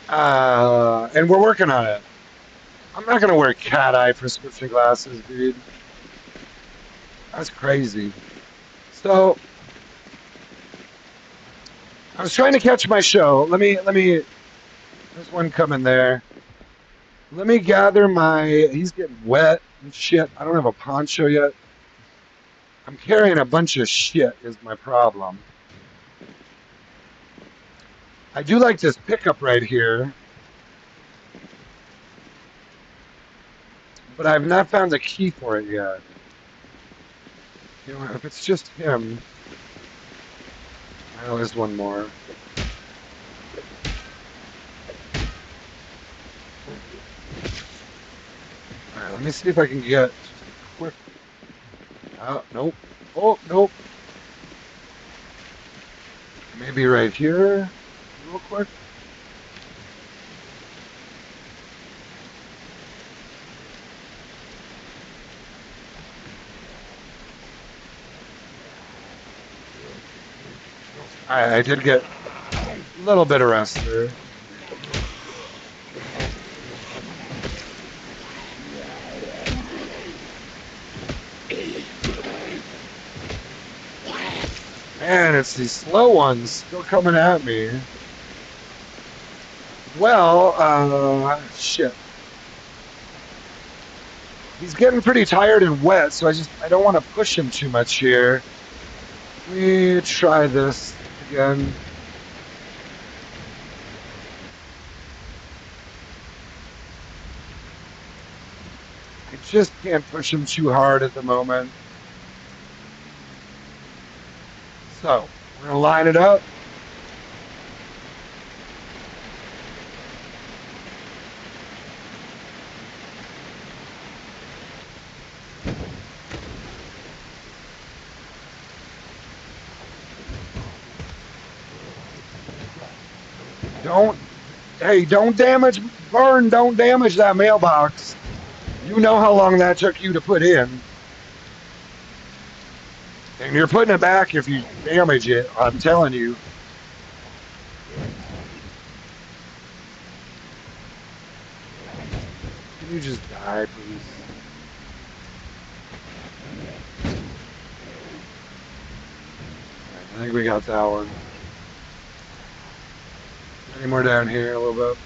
And we're working on it. I'm not going to wear cat eye prescription glasses, dude. That's crazy. So, I was trying to catch my show. There's one coming there. Let me gather he's getting wet and shit. I don't have a poncho yet. I'm carrying a bunch of shit is my problem. I do like this pickup right here, but I've not found the key for it yet. If it's just him, well, there's one more. All right, let me see if I can get just a quick. Oh, nope. Oh, nope. Maybe right here, real quick. I did get a little bit of rest there. Man, it's these slow ones still coming at me. Well, shit. He's getting pretty tired and wet, so I don't want to push him too much here. Let me try this again. I just can't push him too hard at the moment. So, we're going to line it up. Don't, hey, don't damage, Burn, don't damage that mailbox. You know how long that took you to put in. And you're putting it back if you damage it, I'm telling you. Can you just die, please? Alright, I think we got that one. Any more down here a little bit?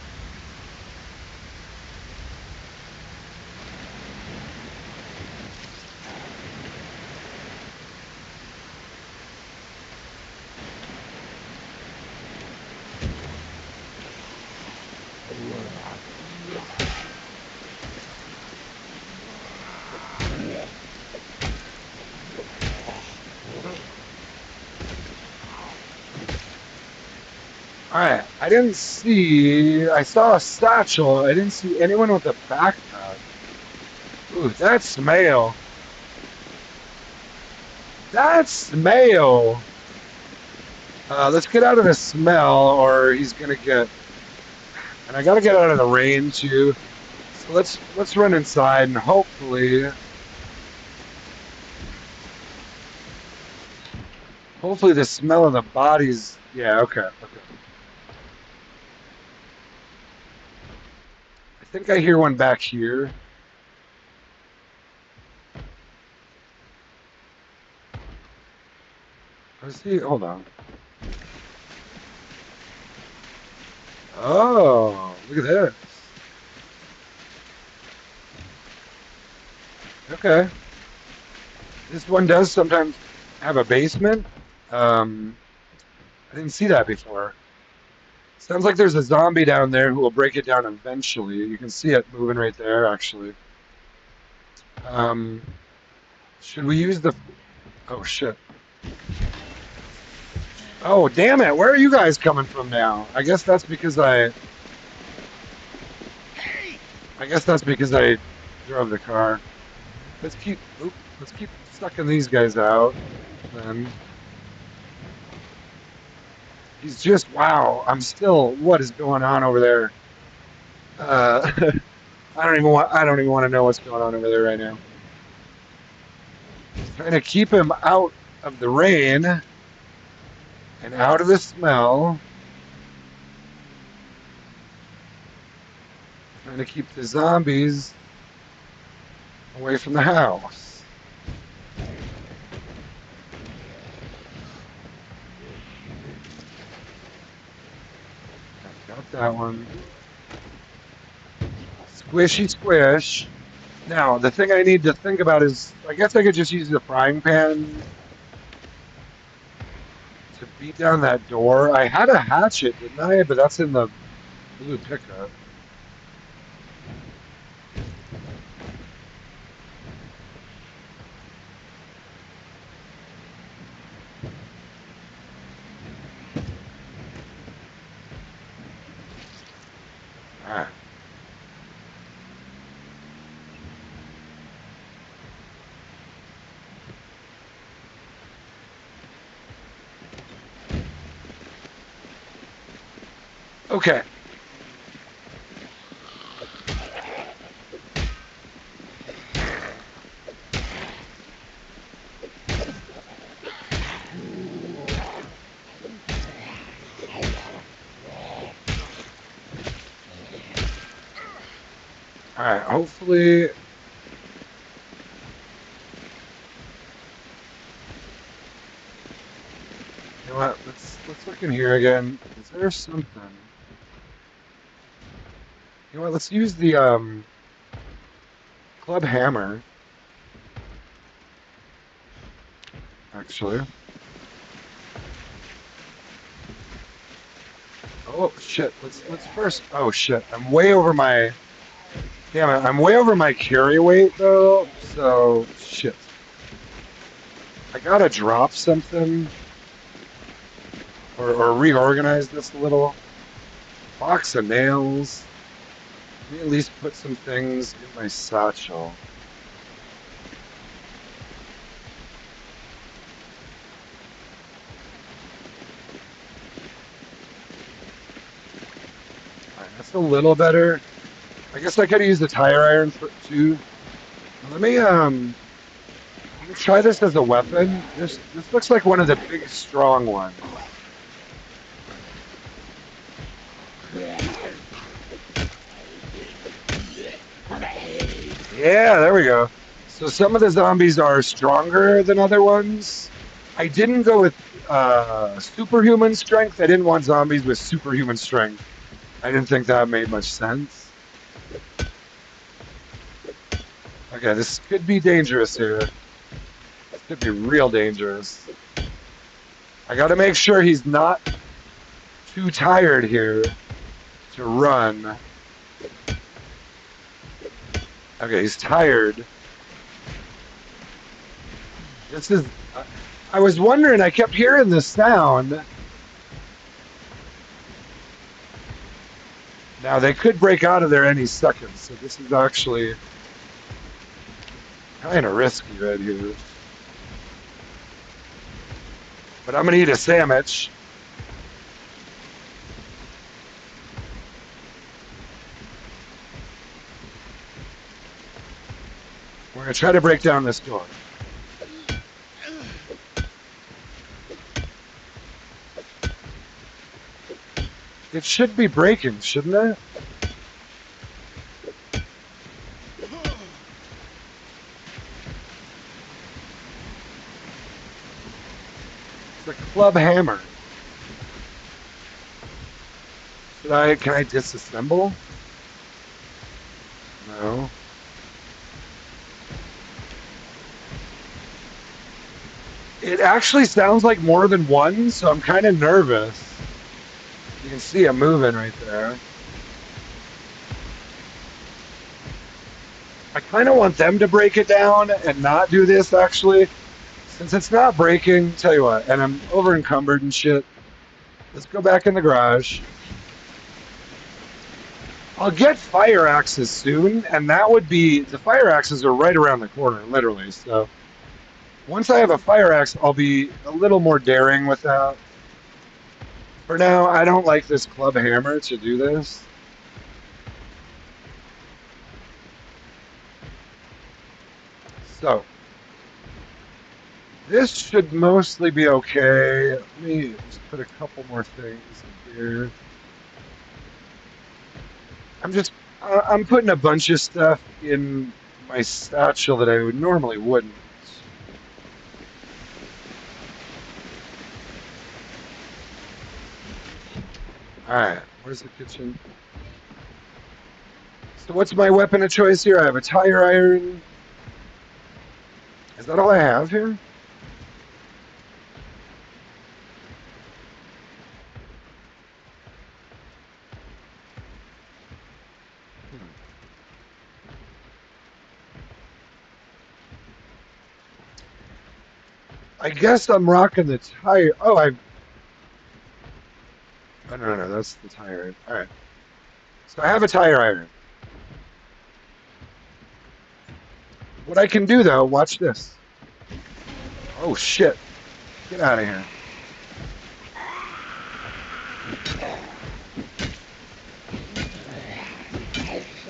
Alright, I saw a satchel. I didn't see anyone with a backpack. Ooh, that's mail. That's mail. Let's get out of the smell or he's gonna get, and I gotta get out of the rain too. So let's run inside and hopefully the smell of the bodies, yeah, okay. I think I hear one back here. Let's see, hold on. Oh, look at this. Okay. This one does sometimes have a basement. Um, I didn't see that before. Sounds like there's a zombie down there who will break it down eventually. You can see it moving right there, actually. Um, should we use the... Oh, shit. Oh, damn it. Where are you guys coming from now? I guess that's because Hey! I guess that's because I drove the car. Let's keep sucking these guys out. Then he's just, wow. What is going on over there? Uh, I don't even want to know what's going on over there right now. Trying to keep him out of the rain and out of the smell. Trying to keep the zombies away from the house. Got that one. Squishy squish. Now, the thing I need to think about is, I guess I could just use the frying pan to beat down that door. I had a hatchet, didn't I? But that's in the blue pickup. Ah. Okay. All right. Hopefully, you know what? Let's look in here again. Is there something? You know what? Let's use the. Club hammer, actually. Oh shit! Let's first. Oh shit! I'm way over my. Damn it! I'm way over my carry weight though. So shit. I gotta drop something or reorganize this a little. Box of nails. Let me at least put some things in my satchel. All right, that's a little better. I guess I could use the tire iron for, too. Let me try this as a weapon. This looks like one of the big strong ones. Yeah, there we go. So some of the zombies are stronger than other ones. I didn't go with superhuman strength. I didn't want zombies with superhuman strength. I didn't think that made much sense. Okay, this could be dangerous here. This could be real dangerous. I gotta make sure he's not too tired here to run. Okay, he's tired. This is. I was wondering, I kept hearing this sound. Now, they could break out of there any second, so this is actually kind of risky right here. But I'm going to eat a sandwich. We're going to try to break down this door. It should be breaking, shouldn't it? It's a club hammer. Can I disassemble? No. It actually sounds like more than one, so I'm kind of nervous. You can see it moving right there. I kind of want them to break it down and not do this, actually. Since it's not breaking, tell you what, and I'm over encumbered and shit, let's go back in the garage. I'll get fire axes soon, and that would be, the fire axes are right around the corner, literally, so once I have a fire axe, I'll be a little more daring with that. For now, I don't like this club hammer to do this. So, this should mostly be okay. Let me just put a couple more things in here. I'm putting a bunch of stuff in my satchel that I would normally wouldn't. All right, where's the kitchen? So what's my weapon of choice here? I have a tire iron. Is that all I have here? Hmm. I guess I'm rocking the tire. Oh, no, that's the tire iron. All right. So I have a tire iron. What I can do though, watch this. Oh shit. Get out of here.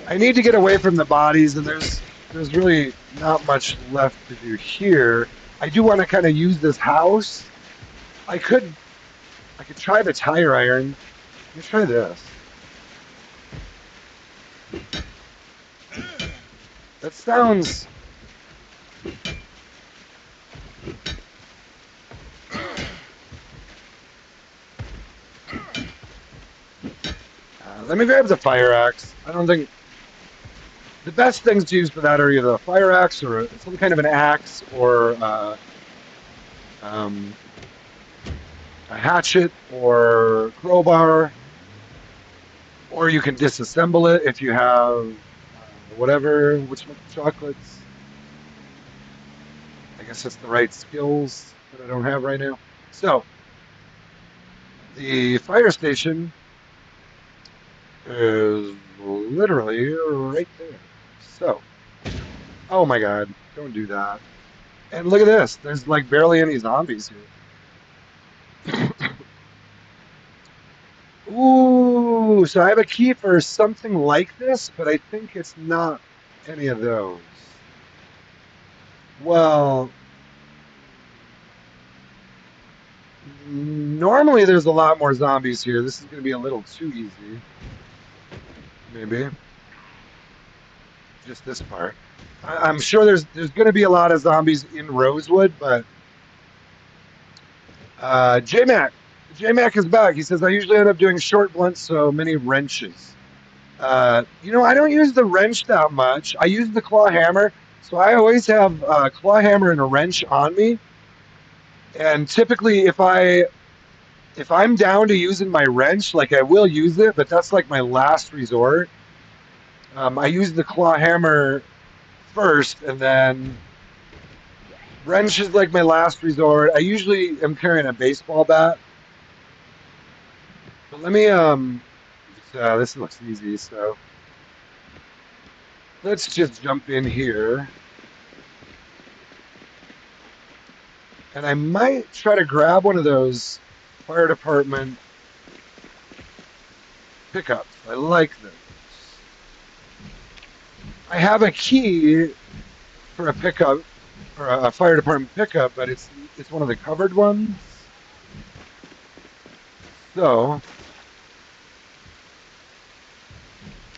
I need to get away from the bodies, and there's really not much left to do here. I do want to kind of use this house. I could I could try the tire iron. Let me try this. That sounds. Let me grab the fire axe. I don't think. The best things to use for that are either a fire axe or some kind of an axe or um, a hatchet or crowbar, or you can disassemble it if you have whatever, which chocolates. I guess it's the right skills that I don't have right now. So the fire station is literally right there. So, oh my god, don't do that. And look at this. There's like barely any zombies here. Ooh, so I have a key for something like this, but I think it's not any of those. Well, normally there's a lot more zombies here. This is going to be a little too easy. Maybe. Just this part. I'm sure there's going to be a lot of zombies in Rosewood, but JMac, JMac is back. He says I usually end up doing short blunts, so many wrenches. I don't use the wrench that much. I use the claw hammer, so I always have a claw hammer and a wrench on me. And typically, if I'm down to using my wrench, like I will use it, but that's like my last resort. I use the claw hammer first, and then wrench is like my last resort. I usually am carrying a baseball bat, but let me this looks easy, so let's just jump in here. And I might try to grab one of those fire department pickups. I like those. I have a key for a pickup or a fire department pickup, but it's one of the covered ones. So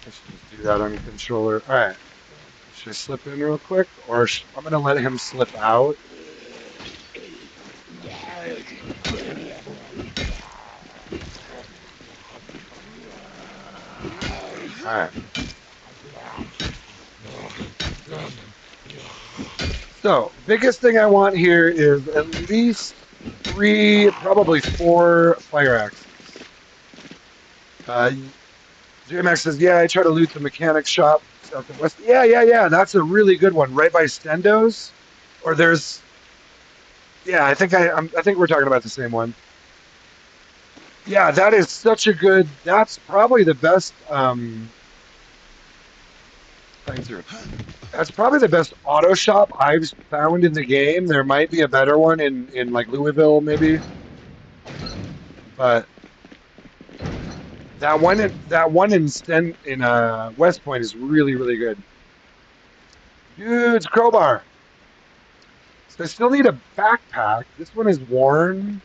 I should just do that on the controller. All right. Should I slip in real quick, or I'm gonna let him slip out? All right. So biggest thing I want here is at least 3, probably 4 fire axes. JMax says, "Yeah, I try to loot the mechanic shop south and west." Yeah. That's a really good one, right by Stendo's. Or there's, yeah, I think we're talking about the same one. Yeah, that is such a good. That's probably the best. Thanks, sir. That's probably the best auto shop I've found in the game. There might be a better one in like Louisville, maybe, but that one in West Point is really good. Dude's crowbar. So I still need a backpack. This one is worn.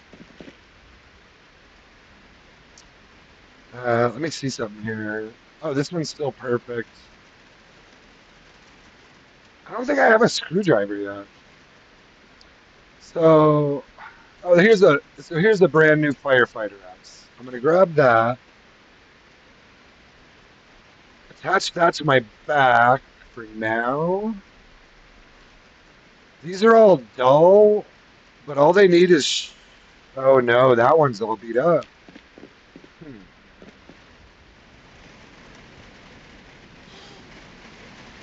Let me see something here. Oh, this one's still perfect. I don't think I have a screwdriver yet. So, here's a brand new firefighter axe. I'm gonna grab that, attach that to my back for now. These are all dull, but all they need is. Oh no, that one's all beat up. Hmm.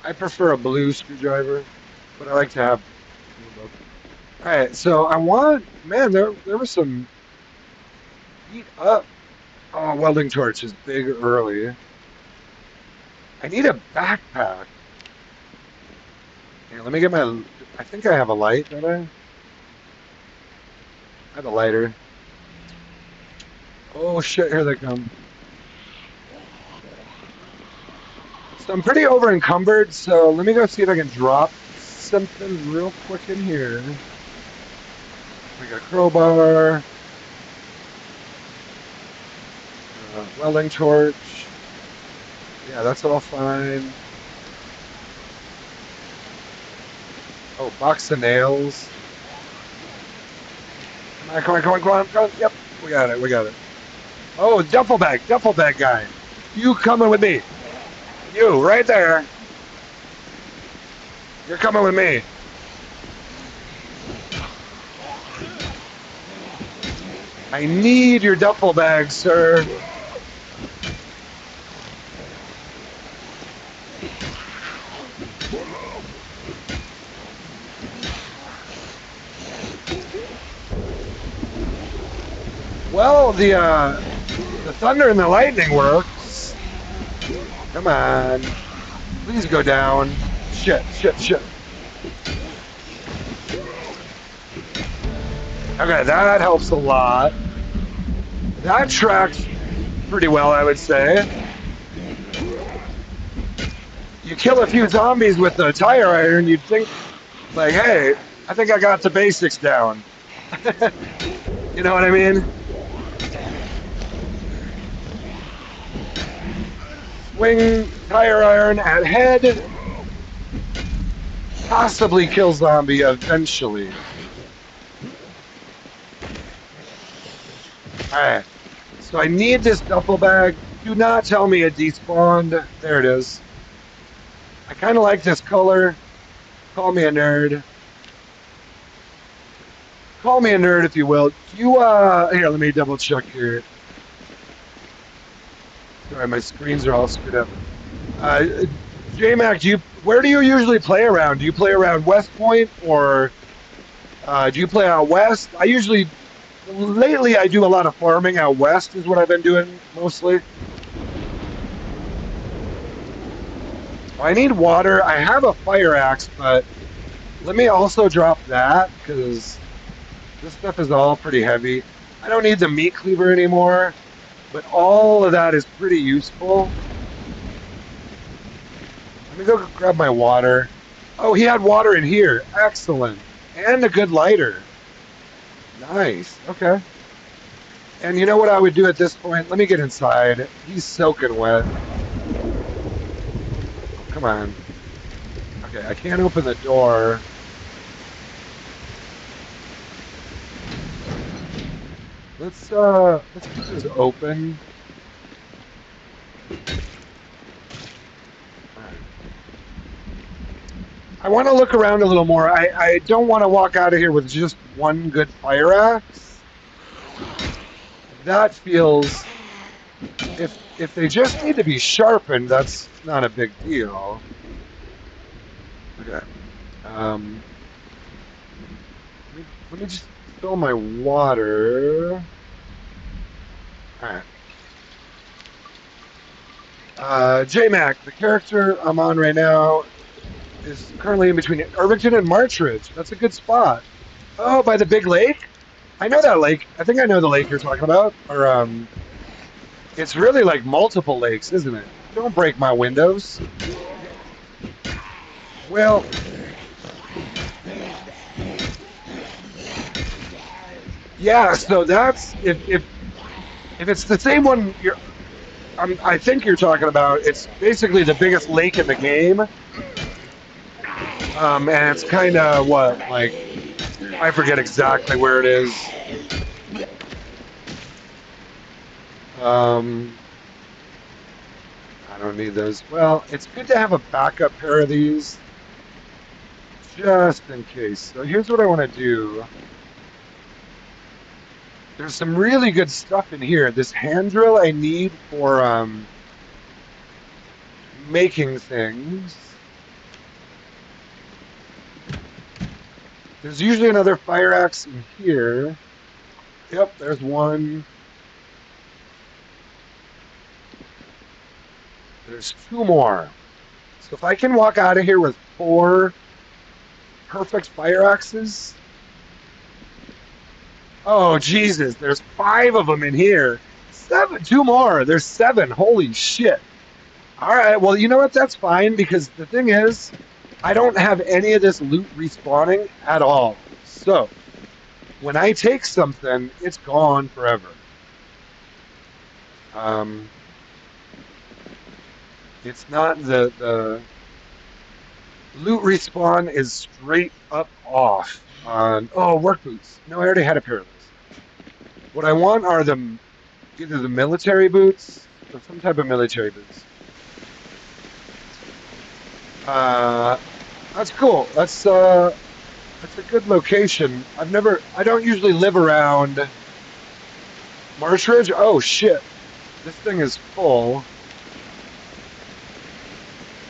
I prefer a blue screwdriver, but I like to have. All right, so I want. Man, there was some beat up. Oh, welding torch is big early. I need a backpack. Here, let me get my. I think I have a light, don't I? I have a lighter. Oh shit! Here they come. So I'm pretty over encumbered. So let me go see if I can drop something real quick in here. We got a crowbar, welding torch. Yeah, that's all fine. Oh, box of nails. Come on. Yep, we got it. Oh, duffel bag guy. You coming with me? You, right there. You're coming with me. I need your duffel bag, sir. Well, the thunder and the lightning works. Come on. Please go down. Shit, shit, shit. Okay, that helps a lot. That tracks pretty well, I would say. You kill a few zombies with the tire iron, you'd think, like, hey, I think I got the basics down. You know what I mean? Swing tire iron at head. Possibly kill zombie eventually. Alright. So I need this duffel bag. Do not tell me it despawned. There it is. I kind of like this color. Call me a nerd. Call me a nerd if you will. You here, let me double check here. Sorry, my screens are all screwed up. J-Mac, where do you usually play around? Do you play around West Point or do you play out west? Lately I do a lot of farming out west is what I've been doing mostly. I need water. I have a fire axe, but let me also drop that because this stuff is all pretty heavy. I don't need the meat cleaver anymore, but all of that is pretty useful. Let me go grab my water. Oh, he had water in here. Excellent. And a good lighter. Nice. Okay. And you know what I would do at this point? Let me get inside. He's soaking wet. Come on. Okay, I can't open the door. Let's keep this open. I want to look around a little more. I don't want to walk out of here with just one good fire axe. That feels if they just need to be sharpened, that's not a big deal. Okay. Um, let me just fill my water. All right. J-Mac, the character I'm on right now, is currently in between Irvington and Martridge. That's a good spot. Oh, by the big lake? I know that lake. I think I know the lake you're talking about. Or it's really like multiple lakes, isn't it? Don't break my windows. Well, yeah. So that's if it's the same one I think you're talking about. It's basically the biggest lake in the game, and it's kind of what like I forget exactly where it is. I don't need those. Well, it's good to have a backup pair of these just in case. So here's what I want to do. There's some really good stuff in here. This hand drill I need for making things. There's usually another fire axe in here. Yep, there's one. There's two more. So if I can walk out of here with 4 perfect fire axes. Oh, Jesus, there's 5 of them in here. 7, 2 more. There's 7. Holy shit. All right, well, you know what? That's fine because the thing is, I don't have any of this loot respawning at all. So when I take something, it's gone forever. It's not the loot respawn is straight up off on work boots. No, I already had a pair of those. What I want are either the military boots or some type of military boots. That's cool. That's a good location. I don't usually live around Marsh Ridge. Oh shit, this thing is full.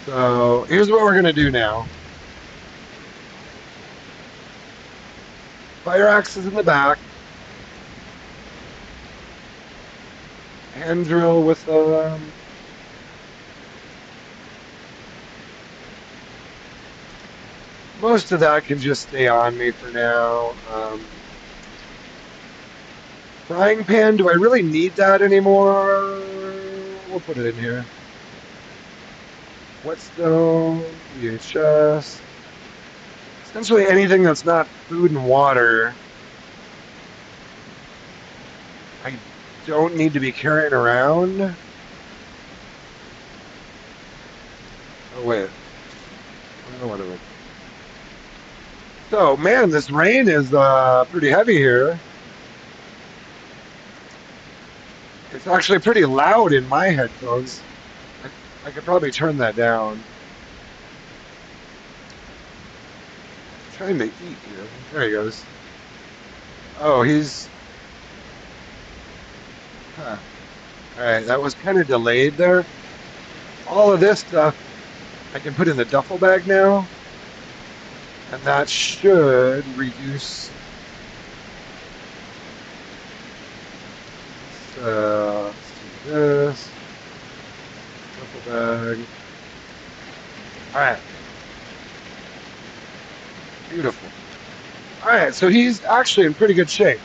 So here's what we're gonna do now. Fire axe is in the back. Hand drill with most of that can just stay on me for now. Frying pan, do I really need that anymore? We'll put it in here. Whetstone, VHS. Essentially anything that's not food and water, I don't need to be carrying around. Oh, wait. I don't know what it was. So, man, this rain is pretty heavy here. It's actually pretty loud in my headphones. I, I could probably turn that down. I'm trying to eat here. There he goes. Oh, he's... Huh. All right, that was kind of delayed there. All of this stuff I can put in the duffel bag now. And that should reduce... let's do this. Duffel bag. All right. Beautiful. All right, so he's actually in pretty good shape.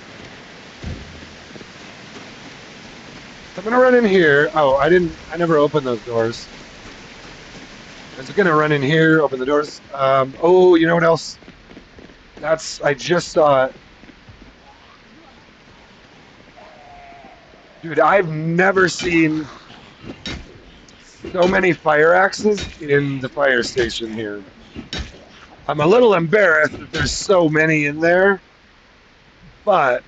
So I'm gonna run in here. Oh, I never opened those doors. I'm just gonna run in here, open the doors. Oh, you know what else? I just saw it. Dude, I've never seen so many fire axes in the fire station here. I'm a little embarrassed that there's so many in there, but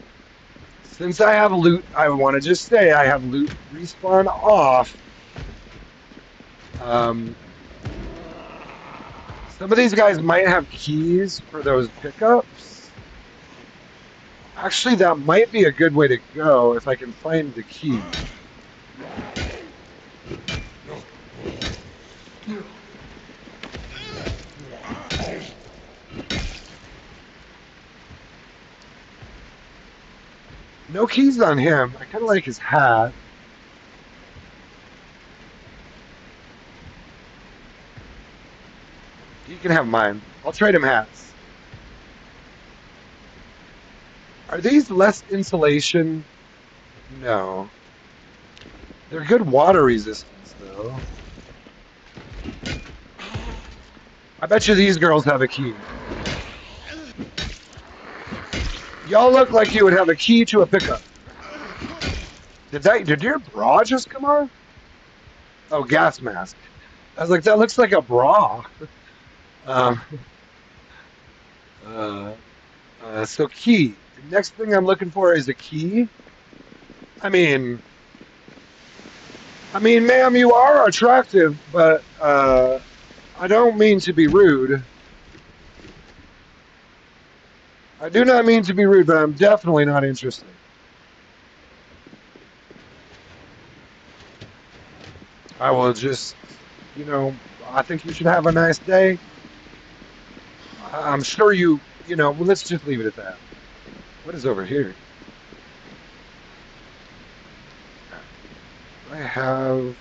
since I have loot, I want to just say I have loot respawn off. Um, some of these guys might have keys for those pickups. Actually, that might be a good way to go if I can find the key. No keys on him. I kind of like his hat. He can have mine. I'll trade him hats. Are these less insulation? No. They're good water resistance, though. I bet you these girls have a key. Y'all look like you would have a key to a pickup. Did your bra just come off? Oh, gas mask. I was like, that looks like a bra. Um, uh, so key. The next thing I'm looking for is a key. I mean, ma'am, you are attractive, but I don't mean to be rude. I do not mean to be rude, but I'm definitely not interested. I will just, I think you should have a nice day. I'm sure well, let's just leave it at that. What is over here? I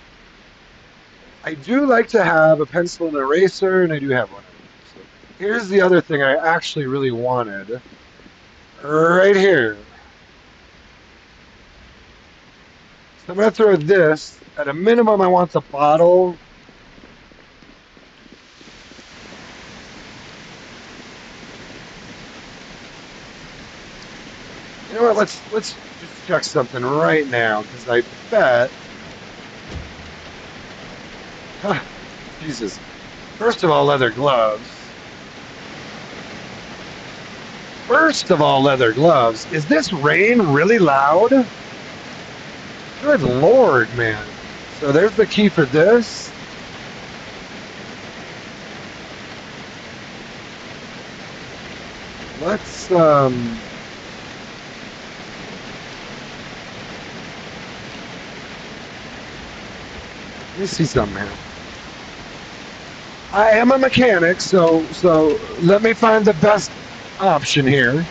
do like to have a pencil and eraser, and I do have one. So here's the other thing I actually really wanted. Right here. So I'm going to throw this. At a minimum, I want the bottle. You know what? Let's just check something right now, because I bet. Huh, Jesus. First of all, leather gloves. First of all, leather gloves. Is this rain really loud? Good Lord, man. So there's the key for this. Let's let me see something here. I am a mechanic, so let me find the best option here.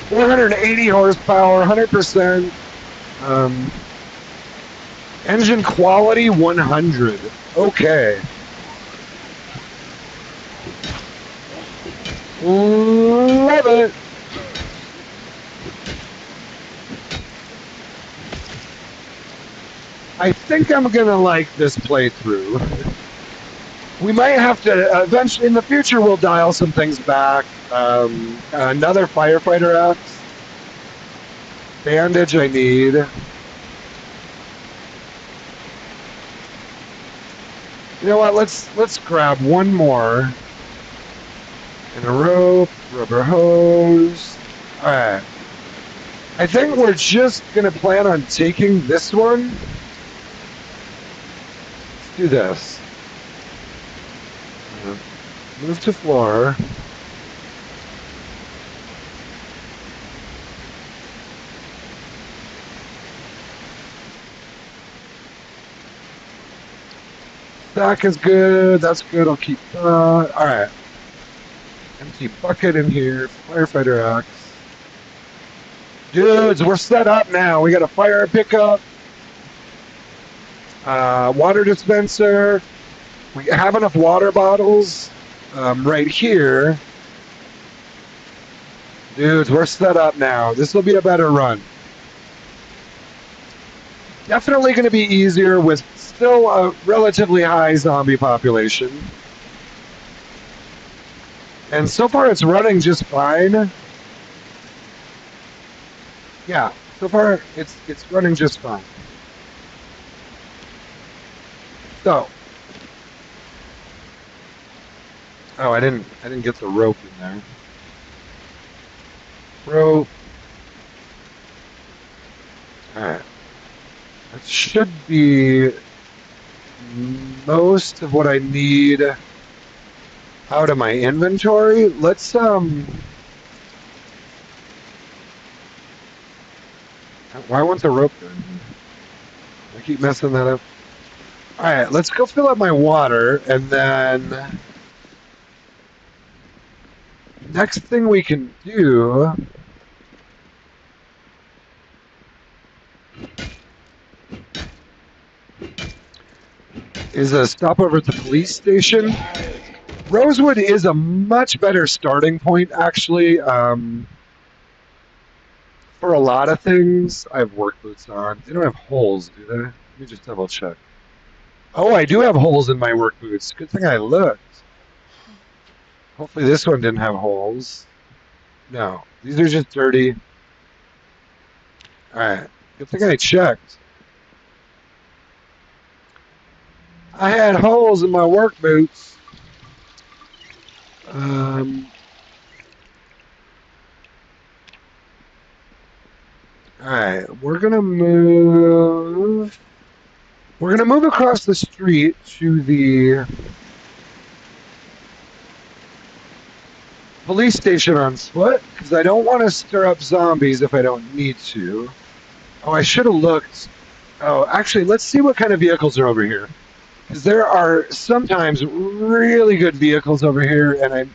480 horsepower, 100%. Engine quality 100. Okay. Love it. I think I'm gonna like this playthrough. We might have to eventually in the future. We'll dial some things back. Another firefighter axe, bandage. I need. You know what? Let's grab one more. And a rope, rubber hose. All right. I think we're just gonna plan on taking this one. Let's do this. Move to floor. Stack is good. That's good. I'll keep that. All right. Empty bucket in here. Firefighter axe. Dudes, we're set up now. We got a fire pickup. Water dispenser. We have enough water bottles right here. Dudes, we're set up now. This will be a better run. Definitely going to be easier with still a relatively high zombie population. And so far it's running just fine. Yeah, so far it's running just fine. So, oh, I didn't get the rope in there. Rope. All right. That should be most of what I need out of my inventory. Let's why won't the rope go in here? I keep messing that up. All right, let's go fill up my water, and then next thing we can do is a stopover at the police station. Rosewood is a much better starting point, actually. For a lot of things, I have work boots on. They don't have holes, do they? Let me just double check. Oh, I do have holes in my work boots. Good thing I looked. Hopefully this one didn't have holes. No, these are just dirty. All right, good thing I checked. I had holes in my work boots. All right, we're gonna move. We're gonna move across the street to the police station on foot because I don't want to stir up zombies if I don't need to. Oh, I should have looked. Oh, actually, let's see what kind of vehicles are over here. Because there are sometimes really good vehicles over here, and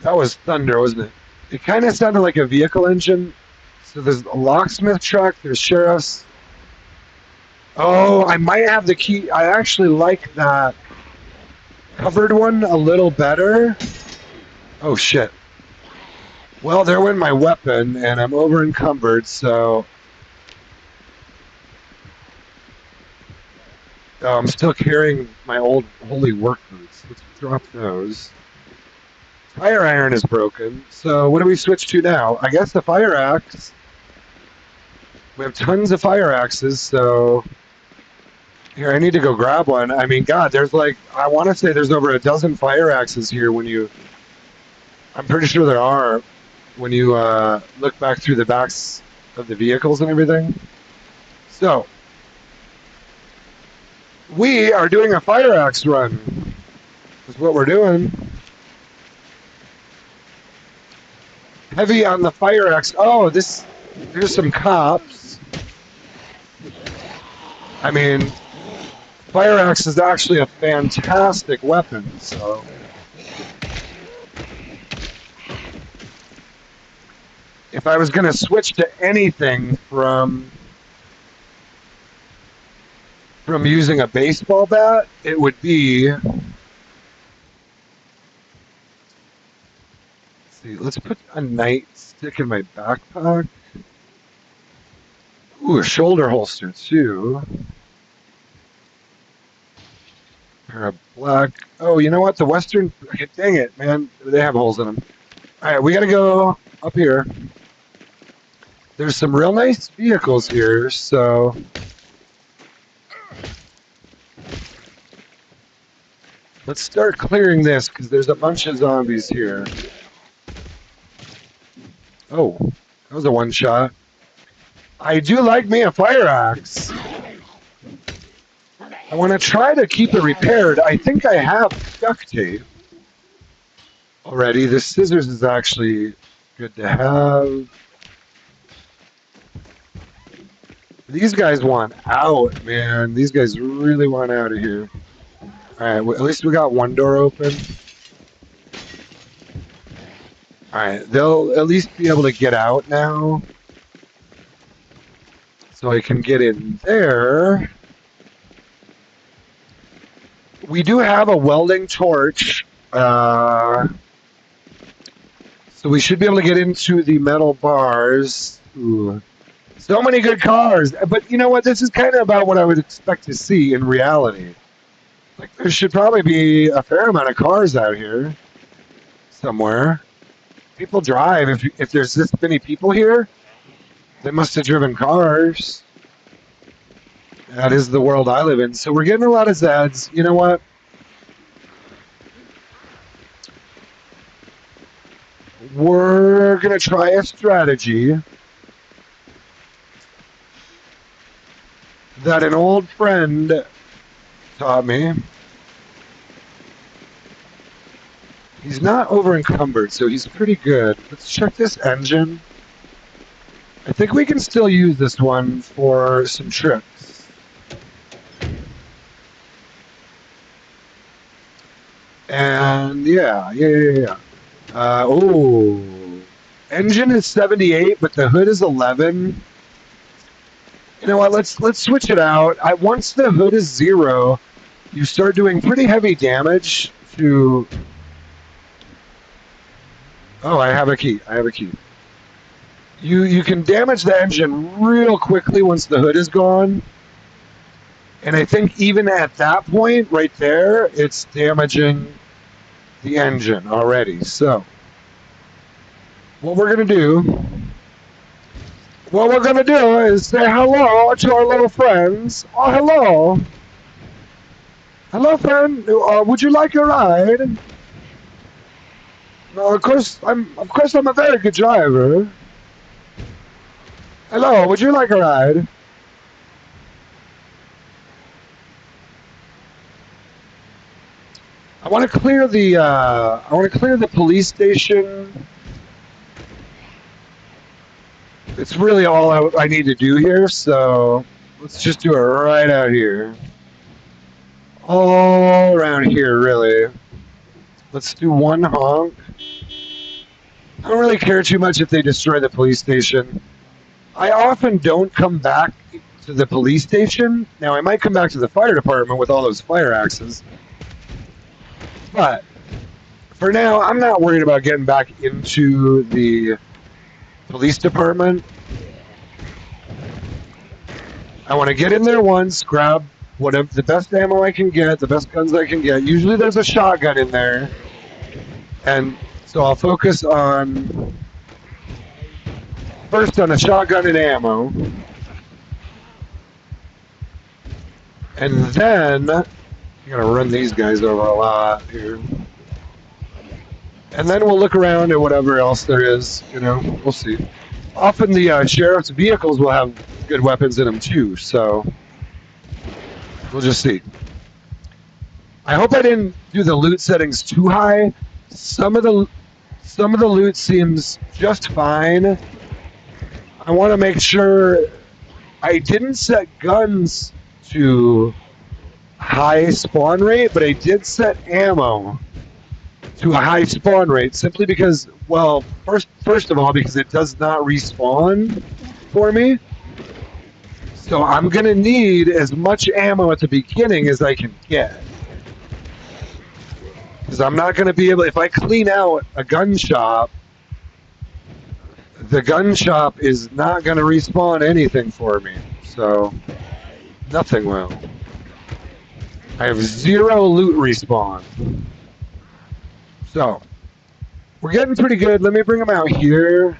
that was thunder, wasn't it? It kind of sounded like a vehicle engine. So there's a locksmith truck, there's sheriffs. Oh, I might have the key. I actually like that covered one a little better. Oh, shit. Well, there went my weapon, and I'm over encumbered, so. Oh, I'm still carrying my old holy work boots. Let's drop those. Fire iron is broken, so what do we switch to now? I guess the fire axe. We have tons of fire axes, so. Here, I need to go grab one. I mean, God, there's like, I want to say there's over a dozen fire axes here when you. I'm pretty sure there are when you look back through the backs of the vehicles and everything. So, We are doing a fire axe run. That's what we're doing. Heavy on the fire axe. Oh, there's some cops. I mean, fire axe is actually a fantastic weapon, so. If I was going to switch to anything from using a baseball bat, it would be. Let's see, let's put a nightstick in my backpack. Ooh, a shoulder holster too. Pair of black. Oh, you know what? The Western. Okay, dang it, man. They have holes in them. All right, we got to go up here. There's some real nice vehicles here, so. Let's start clearing this because there's a bunch of zombies here. Oh, that was a one shot. I do like me a fire axe. I want to try to keep it repaired. I think I have duct tape already. The scissors is actually good to have. These guys want out, man. These guys really want out of here. All right, well, at least we got one door open. All right, they'll at least be able to get out now. So I can get in there. We do have a welding torch. So we should be able to get into the metal bars. Ooh. So many good cars. But you know what? This is kind of about what I would expect to see in reality. Like, there should probably be a fair amount of cars out here somewhere. People drive. If there's this many people here, they must have driven cars. That is the world I live in. So we're getting a lot of Zeds. You know what? We're going to try a strategy that an old friend taught me. He's not over encumbered, so he's pretty good. Let's check this engine. I think we can still use this one for some tricks. And yeah. Oh, engine is 78, but the hood is 11. You know what? Let's switch it out. Once the hood is 0, you start doing pretty heavy damage to. Oh, I have a key. You can damage the engine real quickly once the hood is gone. And I think even at that point, right there, it's damaging the engine already. So, what we're going to do is say hello to our little friends. Oh, hello. Hello, friend. Would you like a ride? No, of course I'm a very good driver. Hello, would you like a ride? I want to clear the police station. It's really all I need to do here, so let's just do it right out here. All around here, really. Let's do one honk. I don't really care too much if they destroy the police station. I often don't come back to the police station. Now, I might come back to the fire department with all those fire axes. But for now, I'm not worried about getting back into the police department. I want to get in there once, grab whatever the best ammo I can get, the best guns I can get. Usually there's a shotgun in there. And so I'll focus on first on a shotgun and ammo. And then I'm going to run these guys over a lot here. And then we'll look around at whatever else there is. We'll see. Often the sheriff's vehicles will have good weapons in them too, so. We'll just see. I hope I didn't do the loot settings too high. Some of the loot seems just fine. I want to make sure I didn't set guns to high spawn rate, but I did set ammo to a high spawn rate simply because, well, first of all, because it does not respawn for me. So I'm gonna need as much ammo at the beginning as I can get. Because I'm not gonna be able, if I clean out a gun shop, the gun shop is not gonna respawn anything for me. So nothing will. I have 0 loot respawn. So we're getting pretty good. Let me bring them out here.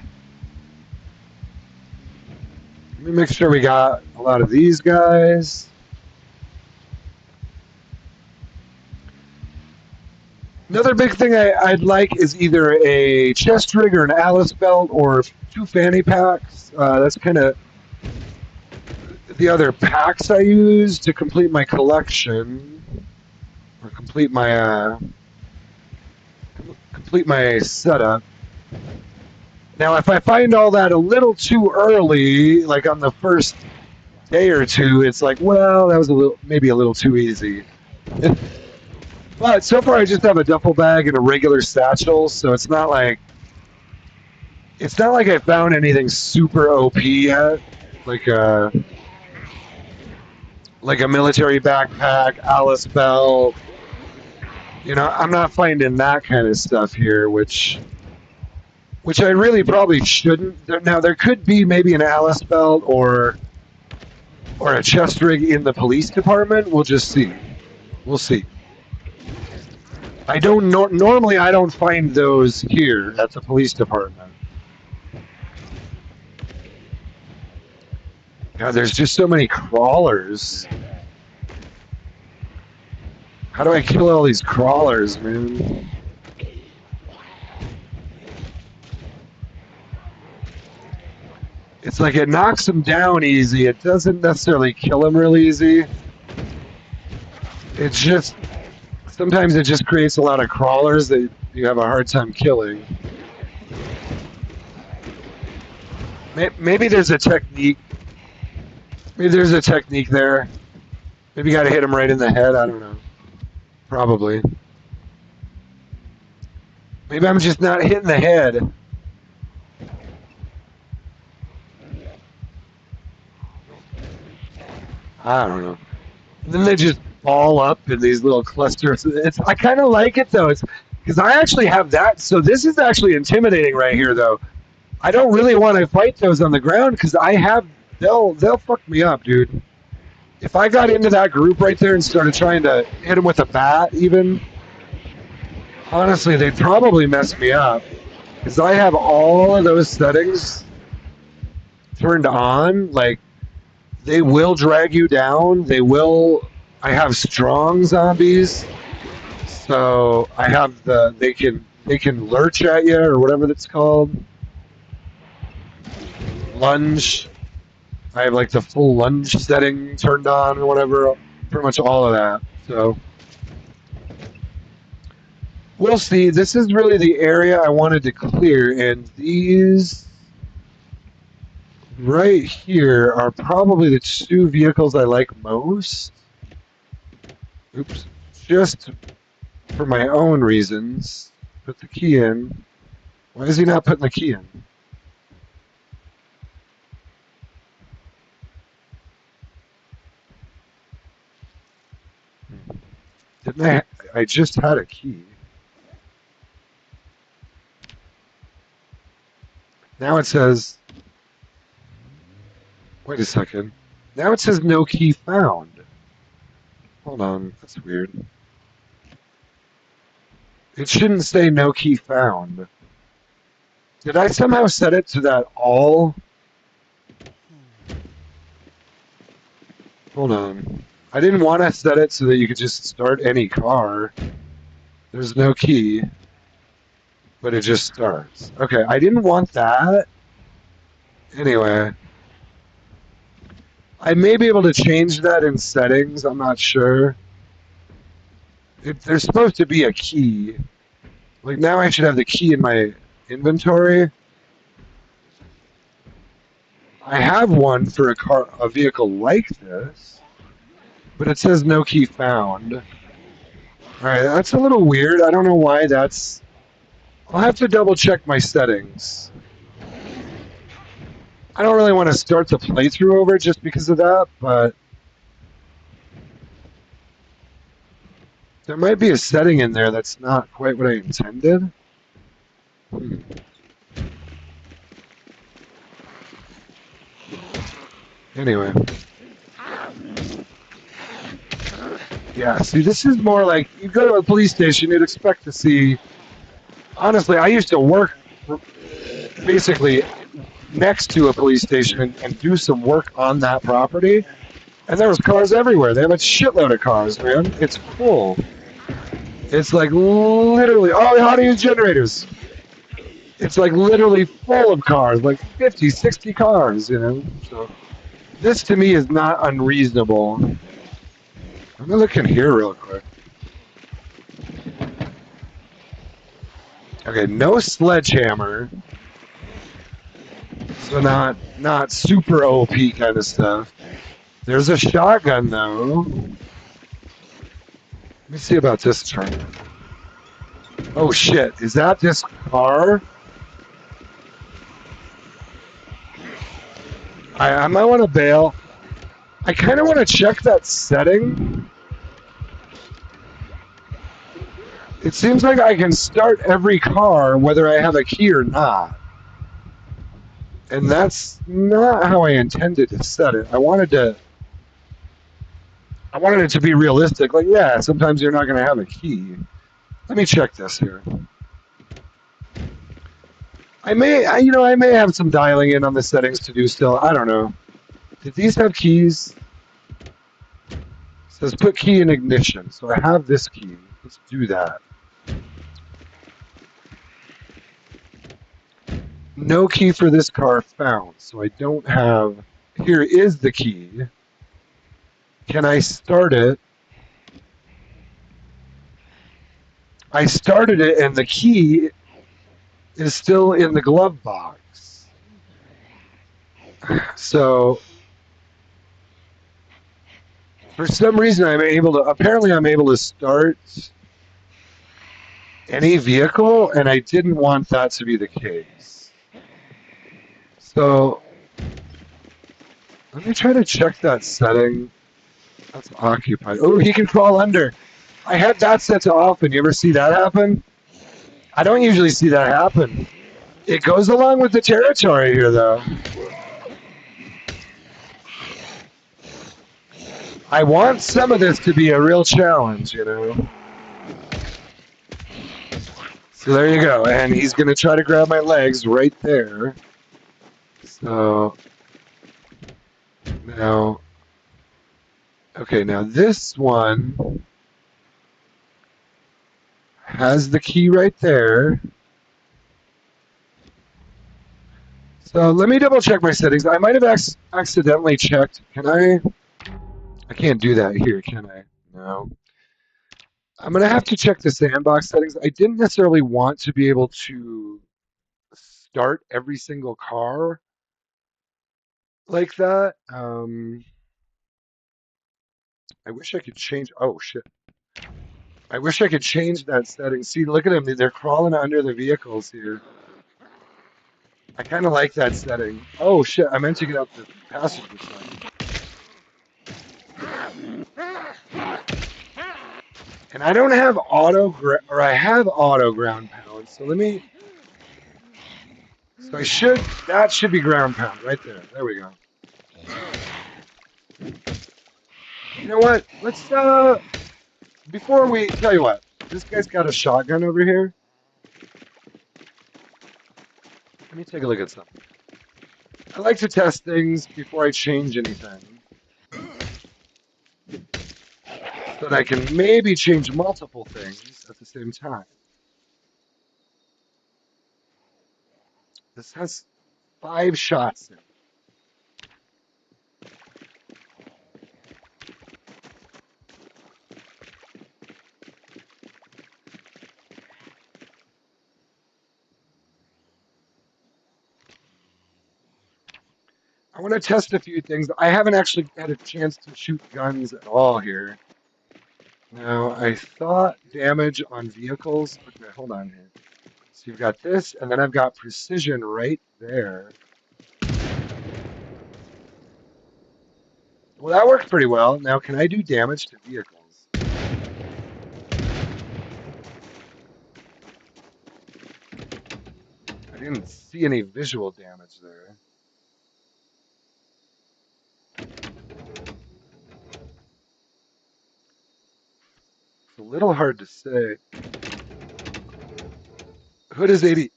Let me make sure we got a lot of these guys. Another big thing I'd like is either a chest rig or an Alice belt or 2 fanny packs. That's kind of the other packs I use to complete my collection or complete my setup. Now, if I find all that a little too early, like on the first day or two, it's like, well, that was maybe a little too easy. But so far, I just have a duffel bag and a regular satchel, so it's not like I found anything super OP yet, like a military backpack, Alice belt. You know, I'm not finding that kind of stuff here, which I really probably shouldn't. Now there could be maybe an Alice belt or a chest rig in the police department. We'll just see. We'll see. I don't normally I don't find those here at the police department. God, there's just so many crawlers. How do I kill all these crawlers, man? It's like it knocks them down easy. It doesn't necessarily kill them real easy. It's just sometimes it just creates a lot of crawlers that you have a hard time killing. Maybe there's a technique. Maybe there's a technique there. Maybe you got to hit them right in the head. I don't know. Probably. Maybe I'm just not hitting the head. I don't know. And then they just ball up in these little clusters. I kind of like it though. It's because I actually have that. So this is actually intimidating right here though. I don't really want to fight those on the ground because they'll fuck me up, dude. If I got into that group right there and started trying to hit them with a bat, even honestly, they'd probably mess me up because I have all of those settings turned on. Like they will drag you down. I have strong zombies, so I have they can lurch at you or whatever that's called. Lunge. I have like the full lunge setting turned on or whatever. Pretty much all of that. So we'll see. This is really the area I wanted to clear, and these right here are probably the 2 vehicles I like most. Oops. Just for my own reasons. Put the key in. Why is he not putting the key in? Didn't I just had a key. Now it says, wait a second. Now it says no key found. Hold on, that's weird. It shouldn't say no key found. Did I somehow set it to that all? Hold on. I didn't want to set it so that you could just start any car. There's no key, but it just starts. Okay, I didn't want that. Anyway, I may be able to change that in settings. I'm not sure. There's supposed to be a key. Like now I should have the key in my inventory. I have one for a vehicle like this, but it says no key found. All right, that's a little weird. I don't know why that's. I'll have to double check my settings. I don't really want to start the playthrough over just because of that, but there might be a setting in there that's not quite what I intended. Hmm. Anyway, yeah. See, this is more like you go to a police station, you'd expect to see. Honestly, I used to work basically next to a police station and do some work on that property, and there was cars everywhere. They have a shitload of cars, man. It's full. It's like literally. Oh, how to use generators? It's like literally full of cars, like 50, 60 cars, you know. So this to me is not unreasonable. I'm gonna look in here real quick. Okay, no sledgehammer. So not super OP kind of stuff. There's a shotgun though. Let me see about this turn. Oh shit, is that this car? I might want to bail. I kind of want to check that setting. It seems like I can start every car whether I have a key or not. And that's not how I intended to set it. I wanted it to be realistic. Like, yeah, sometimes you're not going to have a key. Let me check this here. I may have some dialing in on the settings to do still. I don't know. Did these have keys? It says put key in ignition. So I have this key. Let's do that. No key for this car found. So I don't have. Here is the key. Can I start it? I started it, and the key is still in the glove box. So for some reason, I'm able to start any vehicle, and I didn't want that to be the case. So let me try to check that setting. That's occupied. Oh, he can crawl under. I had that set to often. You ever see that happen? I don't usually see that happen. It goes along with the territory here, though. I want some of this to be a real challenge, you know? So there you go. And he's going to try to grab my legs right there. So now, okay, now this one has the key right there. So let me double check my settings. I might have accidentally checked. Can I? I can't do that here, can I? No. I'm going to have to check the sandbox settings. I didn't necessarily want to be able to start every single car like that. I wish I could change. Oh, shit. I wish I could change that setting. See, look at them. They're crawling under the vehicles here. I kind of like that setting. Oh, shit. I meant to get out the passenger side. And I don't have or I have auto ground pound. So let me. So that should be ground pound right there. There we go. You know what? Before we, tell you what, this guy's got a shotgun over here. Let me take a look at something. I like to test things before I change anything. So that I can maybe change multiple things at the same time. This has 5 shots in it. I want to test a few things. I haven't actually had a chance to shoot guns at all here. Now, I thought damage on vehicles. Okay, hold on here. So you've got this, and then I've got precision right there. Well, that worked pretty well. Now, can I do damage to vehicles? I didn't see any visual damage there. It's a little hard to say. Hood is 80.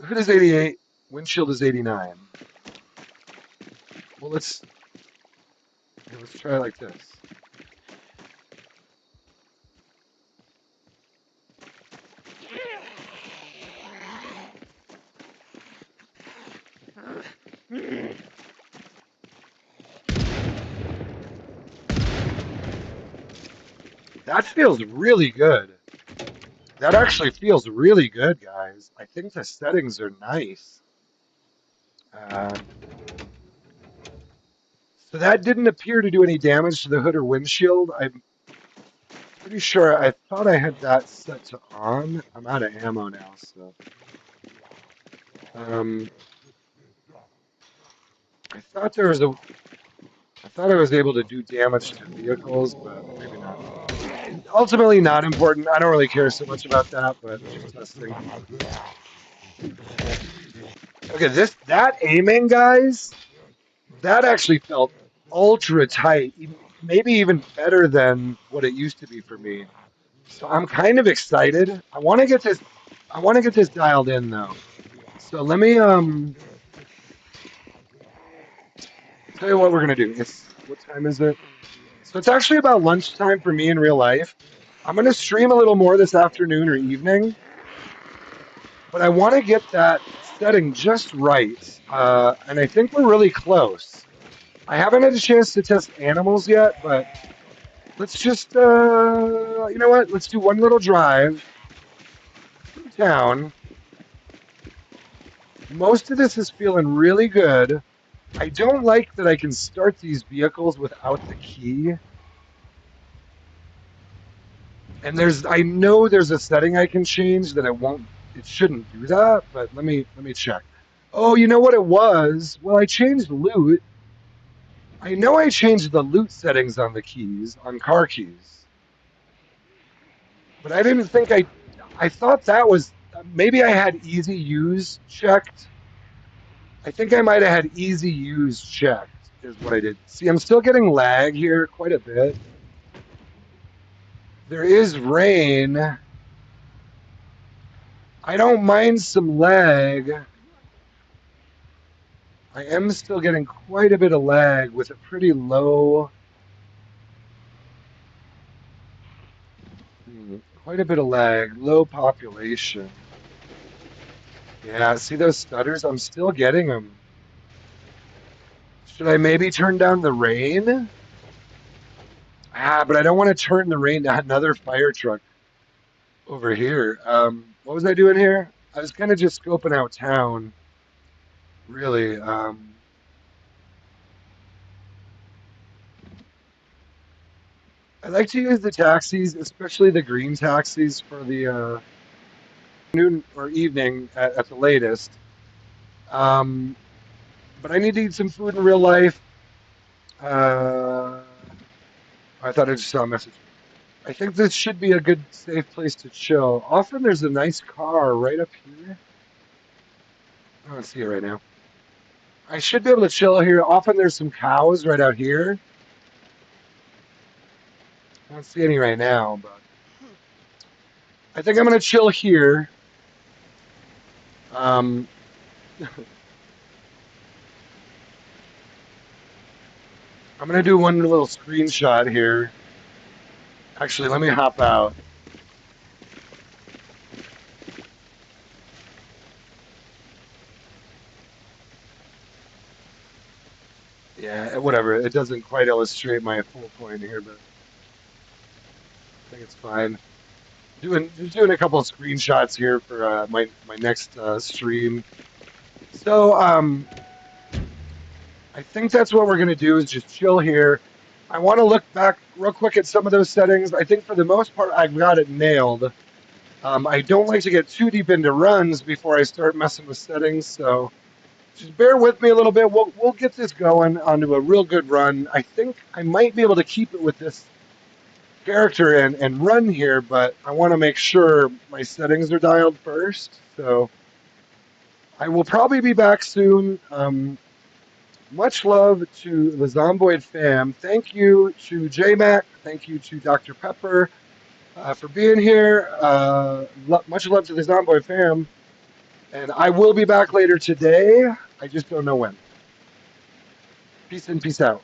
Hood is 88. Windshield is 89. Well, let's try it like this. That feels really good. That actually feels really good, guys. I think the settings are nice. Uh, so that didn't appear to do any damage to the hood or windshield. I'm pretty sure I thought I had that set to on. I'm out of ammo now, so um, I thought there was a. I thought I was able to do damage to vehicles, but maybe not. Ultimately, not important. I don't really care so much about that, but just testing. Okay, that aiming, guys, that actually felt ultra tight, maybe even better than what it used to be for me. So I'm kind of excited. I want to get this. I want to get this dialed in though. So let me tell you what we're gonna do. It's what time is it? So it's actually about lunchtime for me in real life. I'm gonna stream a little more this afternoon or evening, but I want to get that setting just right. And I think we're really close. I haven't had a chance to test animals yet, but let's just, you know what? Let's do one little drive through town. Most of this is feeling really good. I don't like that I can start these vehicles without the key. And I know there's a setting I can change that it shouldn't do that, but let me check. Oh, you know what it was? Well, I changed loot. I know I changed the loot settings on the keys, on car keys. But I didn't think I thought that was maybe I had easy use checked. I think I might have had easy use checked is what I did. See, I'm still getting lag here quite a bit. There is rain. I don't mind some lag. I am still getting quite a bit of lag with a pretty low, quite a bit of lag, low population. Yeah, see those stutters? I'm still getting them. Should I maybe turn down the rain? But I don't want to turn the rain to another fire truck over here. What was I doing here? I was kind of just scoping out town, really. I like to use the taxis, especially the green taxis for the noon or evening at the latest. Um, but I need to eat some food in real life. Uh, I thought I just saw a message. I think this should be a good, safe place to chill. Often there's a nice car right up here. I don't see it right now. I should be able to chill here. Often there's some cows right out here. I don't see any right now, but I think I'm gonna chill here. Um, I'm gonna do one little screenshot here. Actually, let me hop out. Yeah, whatever. It doesn't quite illustrate my full point here, but I think it's fine. Just doing a couple of screenshots here for my next stream. So I think that's what we're going to do is just chill here. I want to look back real quick at some of those settings. I think for the most part, I've got it nailed. I don't like to get too deep into runs before I start messing with settings, so just bear with me a little bit. We'll get this going onto a real good run. I think I might be able to keep it with this character and run here, but I want to make sure my settings are dialed first. So I will probably be back soon. Much love to the Zomboid fam. Thank you to JMac. Thank you to Dr. Pepper for being here. Much love to the Zomboid fam. And I will be back later today. I just don't know when. Peace and peace out.